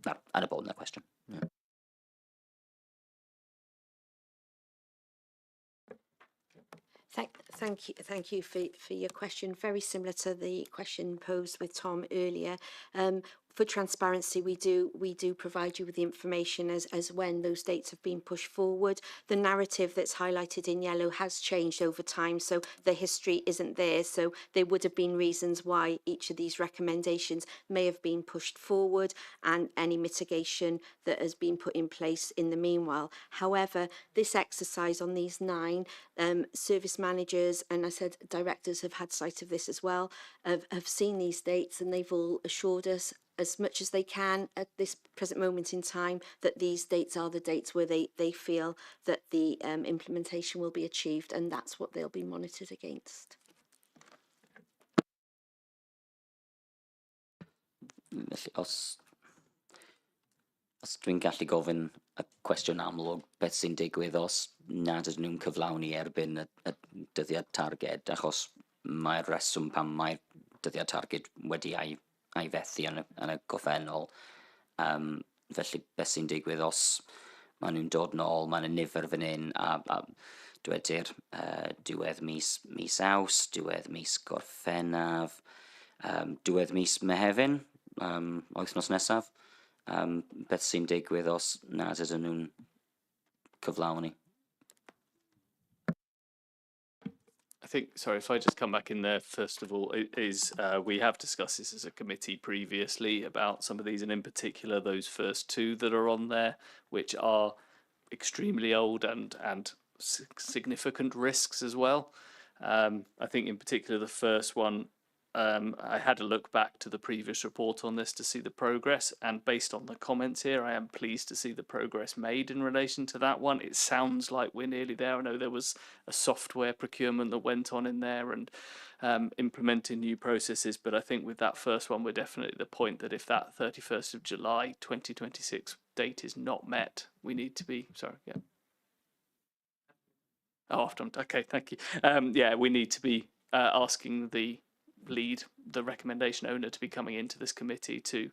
Ar y bod yna'r cwestiwn. Thank you for your question. Very similar to the question posed with Tom earlier. For transparency, we do provide you with the information as when those dates have been pushed forward. The narrative that's highlighted in yellow has changed over time, so the history isn't there. So there would have been reasons why each of these recommendations may have been pushed forward and any mitigation that has been put in place in the meanwhile. However, this exercise on these 9 service managers and I said directors have had sight of this as well, have seen these dates and they've all assured us as much as they can at this present moment in time that these dates are the dates where they feel that the implementation will be achieved, and that's what they'll be monitored against. Os dwi'n gallu gofyn y cwestiwn amlwg, beth sy'n digwydd os nad ydyn nhw'n cyflawni erbyn y dyddiad targed, achos mae'r reswm pan mae'r dyddiad targed wedi ei fethu yn y goffennol. Felly beth sy'n digwydd os maen nhw'n dod nôl, maen nhw'n nifer fan hyn a dwedir diwedd mis Awst, diwedd mis Gorffennaf, diwedd mis Mehefin, wythnos nesaf. Beth sy'n digwydd os nad ydyn nhw'n cyflawni? I think, sorry, if I just come back in there, first of all, we have discussed this as a committee previously about some of these, and in particular those first 2 that are on there, which are extremely old and significant risks as well. I think in particular the first one, I had a look back to the previous report on this to see the progress, and based on the comments here, I am pleased to see the progress made in relation to that one. It sounds like we're nearly there. I know there was a software procurement that went on in there and implementing new processes, but I think with that first one, we're definitely at the point that if that 31st of July 2026 date is not met, we need to be, sorry, yeah. Oh, after, okay, thank you. Yeah, we need to be asking the recommendation owner to be coming into this committee to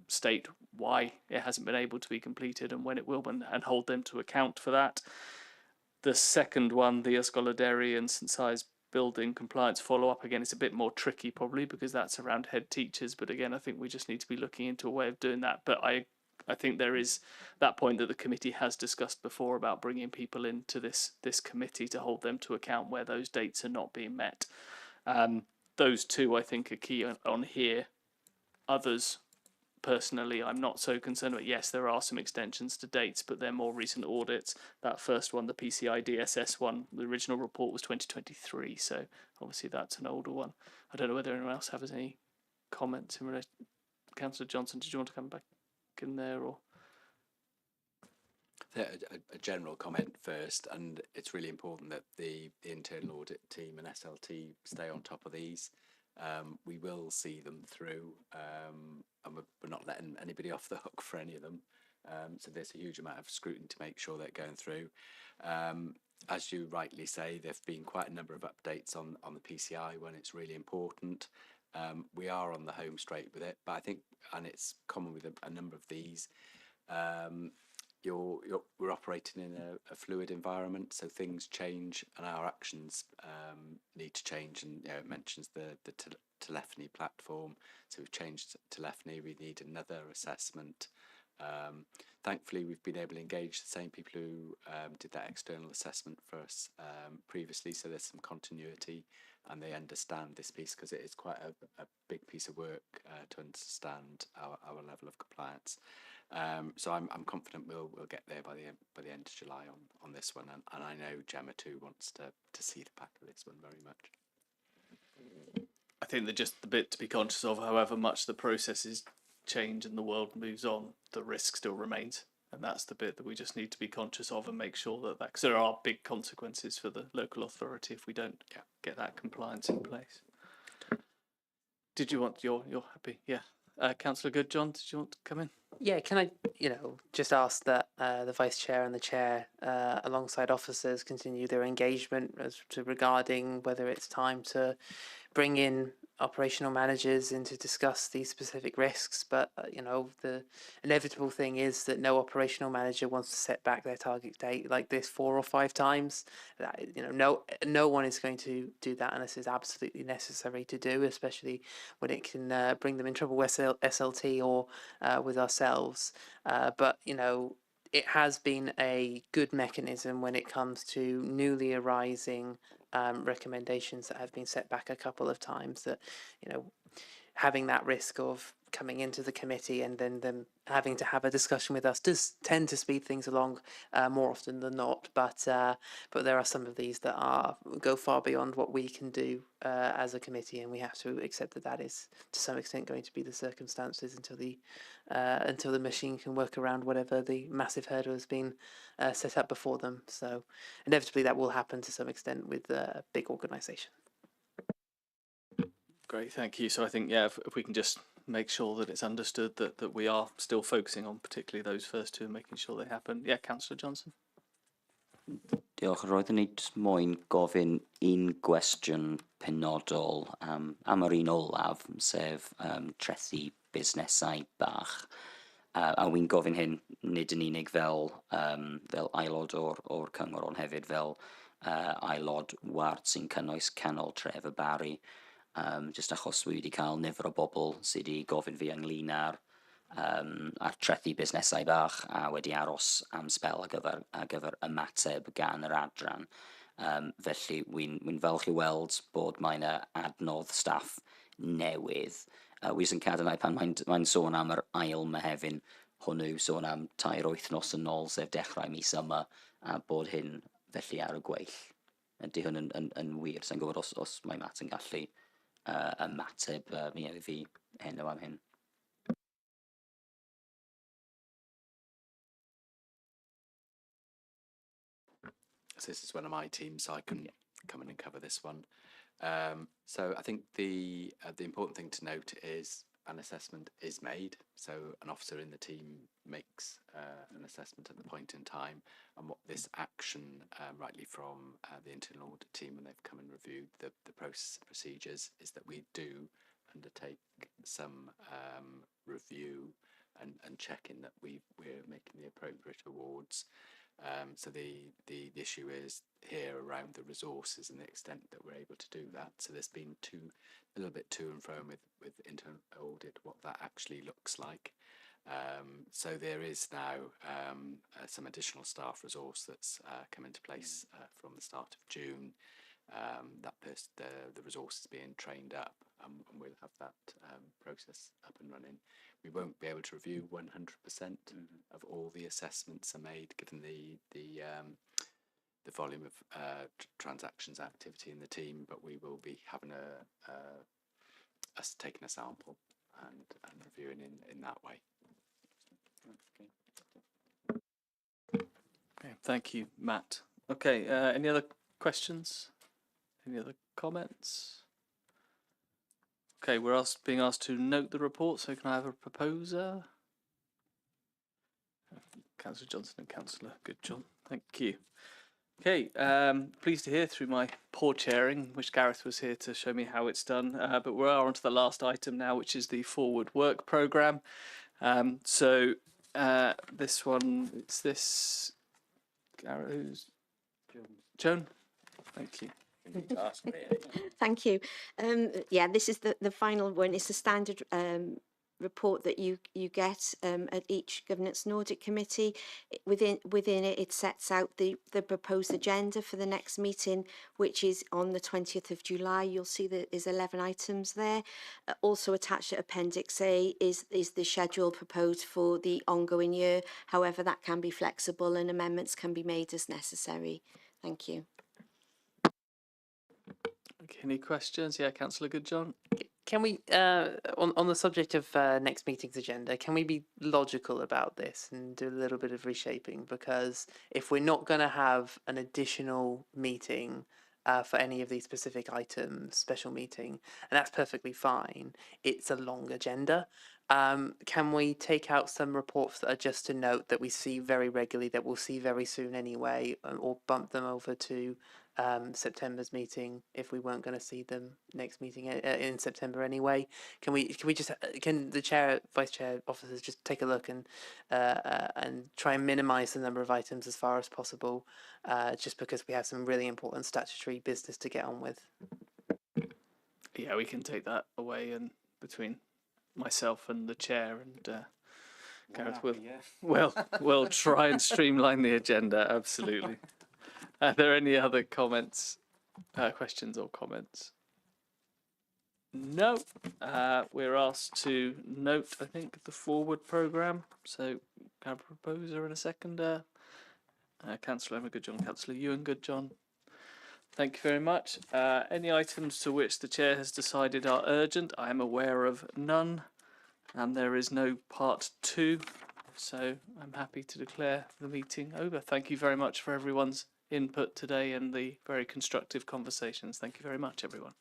state why it hasn't been able to be completed and when it will, and hold them to account for that. The second one, the Ysgoloderi and St Si's building compliance follow-up, again, it's a bit more tricky probably because that's around head teachers, but again, I think we just need to be looking into a way of doing that. But I think there is that point that the committee has discussed before about bringing people into this committee to hold them to account where those dates are not being met. Those 2, I think, are key on here. Others, personally, I'm not so concerned about. Yes, there are some extensions to dates, but they're more recent audits. That first one, the PCI DSS one, the original report was 2023, so obviously that's an older one. I don't know whether anyone else has any comments in relation. Councillor Johnson, did you want to come back in there, or? A general comment first, and it's really important that the internal audit team and SLT stay on top of these. We will see them through, and we're not letting anybody off the hook for any of them. So there's a huge amount of scrutiny to make sure they're going through. As you rightly say, there have been quite a number of updates on the PCI when it's really important. We are on the home straight with it, but I think, and it's common with a number of these, we're operating in a fluid environment, so things change and our actions need to change. And it mentions the telephony platform, so we've changed telephony. We need another assessment. Thankfully, we've been able to engage the same people who did that external assessment for us previously, so there's some continuity and they understand this piece, because it is quite a big piece of work to understand our level of compliance. So I'm confident we'll get there by the end of July on this one, and I know Gemma too wants to see the back of this one very much. I think that just the bit to be conscious of, however much the processes change and the world moves on, the risk still remains, and that's the bit that we just need to be conscious of and make sure that because there are big consequences for the local authority if we don't get that compliance in place. Did you want you're happy? Yeah. Councillor Goodjohn, did you want to come in? Yeah, can I, just ask that the Vice Chair and the Chair, alongside officers, continue their engagement as to regarding whether it's time to bring in operational managers in to discuss these specific risks. But, the inevitable thing is that no operational manager wants to set back their target date like this 4 or 5 times. No one is going to do that unless it's absolutely necessary to do, especially when it can bring them in trouble with SLT or with ourselves. But it has been a good mechanism when it comes to newly arising recommendations that have been set back a couple of times, that having that risk of coming into the committee and then them having to have a discussion with us does tend to speed things along more often than not. But there are some of these that go far beyond what we can do as a committee, and we have to accept that is to some extent going to be the circumstances until the machine can work around whatever the massive hurdle has been set up before them. So inevitably that will happen to some extent with a big organisation. Great, thank you. So I think, if we can just make sure that it's understood that we are still focusing on particularly those first two and making sure they happen. Yeah, Councillor Johnson. Diolch. Roeddwn ni jyst moyn gofyn un gwestiwn penodol am yr un olaf, sef trethu busnesau bach. A wy'n gofyn hyn nid yn unig fel aelod o'r cyngor, ond hefyd fel aelod ward sy'n cynnwys canol tref y Bari. Just achos dwi wedi cael nifer o bobl sydd wedi gofyn fi ynglyn â'r trethu busnesau bach a wedi aros am spel ar gyfer ymateb gan yr adran. Felly wy'n falch i weld bod mae'n adnodd staff newydd. Wi jyst yn cadarnhau pan mae'n sôn am yr ail Mehefin hwnnw, sôn am 2 wythnos yn ôl, sef dechrau mis yma, a bod hyn felly ar y gweill. Ydy hwn yn wir. Sa'n gwybod os mae Matt yn gallu ymateb i fi heno am hyn. So this is one of my teams, so I can come in and cover this one. So I think the important thing to note is an assessment is made. So an officer in the team makes an assessment at the point in time, and what this action, rightly from the internal audit team when they've come and reviewed the process and procedures, is that we do undertake some review and checking that we're making the appropriate awards. So the issue is here around the resources and the extent that we're able to do that. So there's been a little bit to and fro with internal audit, what that actually looks like. So there is now some additional staff resource that's come into place from the start of June. The resource is being trained up, and we'll have that process up and running. We won't be able to review 100% of all the assessments are made, given the volume of transactions activity in the team, but we will be having us taking a sample and reviewing in that way. Okay, thank you, Matt. Okay, any other questions? Any other comments? Okay, we're being asked to note the report, so can I have a proposer? Councillor Johnson and Councillor Goodjohn. Thank you. Okay, pleased to hear through my poor chairing, which Gareth was here to show me how it's done, but we are on to the last item now, which is the forward work programme. This one, it's this, Gareth, who's Joan? Thank you. Thank you. Yeah, this is the final one. It's the standard report that you get at each governance and audit committee. Within it, it sets out the proposed agenda for the next meeting, which is on the 20th of July. You'll see that there's 11 items there. Also attached to Appendix A is the schedule proposed for the ongoing year. However, that can be flexible and amendments can be made as necessary. Thank you. Okay, any questions? Yeah, Councillor Goodjohn. Can we, on the subject of next meeting's agenda, can we be logical about this and do a little bit of reshaping? Because if we're not going to have an additional meeting for any of these specific items, special meeting, and that's perfectly fine, it's a long agenda. Can we take out some reports that are just to note that we see very regularly, that we'll see very soon anyway, or bump them over to September's meeting if we weren't going to see them next meeting in September anyway? Can we just, can the chair, vice chair, officers just take a look and try and minimise the number of items as far as possible, just because we have some really important statutory business to get on with? Yeah, we can take that away, and between myself and the chair and Gareth we'll try and streamline the agenda. Absolutely. Are there any other comments, questions or comments? No. We're asked to note, I think, the forward programme. So can I have a proposer and a seconder? Councillor Emma Goodjohn, Councillor Ewan Goodjohn. Thank you very much. Any items to which the chair has decided are urgent? I am aware of none, and there is no part 2. So I'm happy to declare the meeting over. Thank you very much for everyone's input today and the very constructive conversations. Thank you very much, everyone.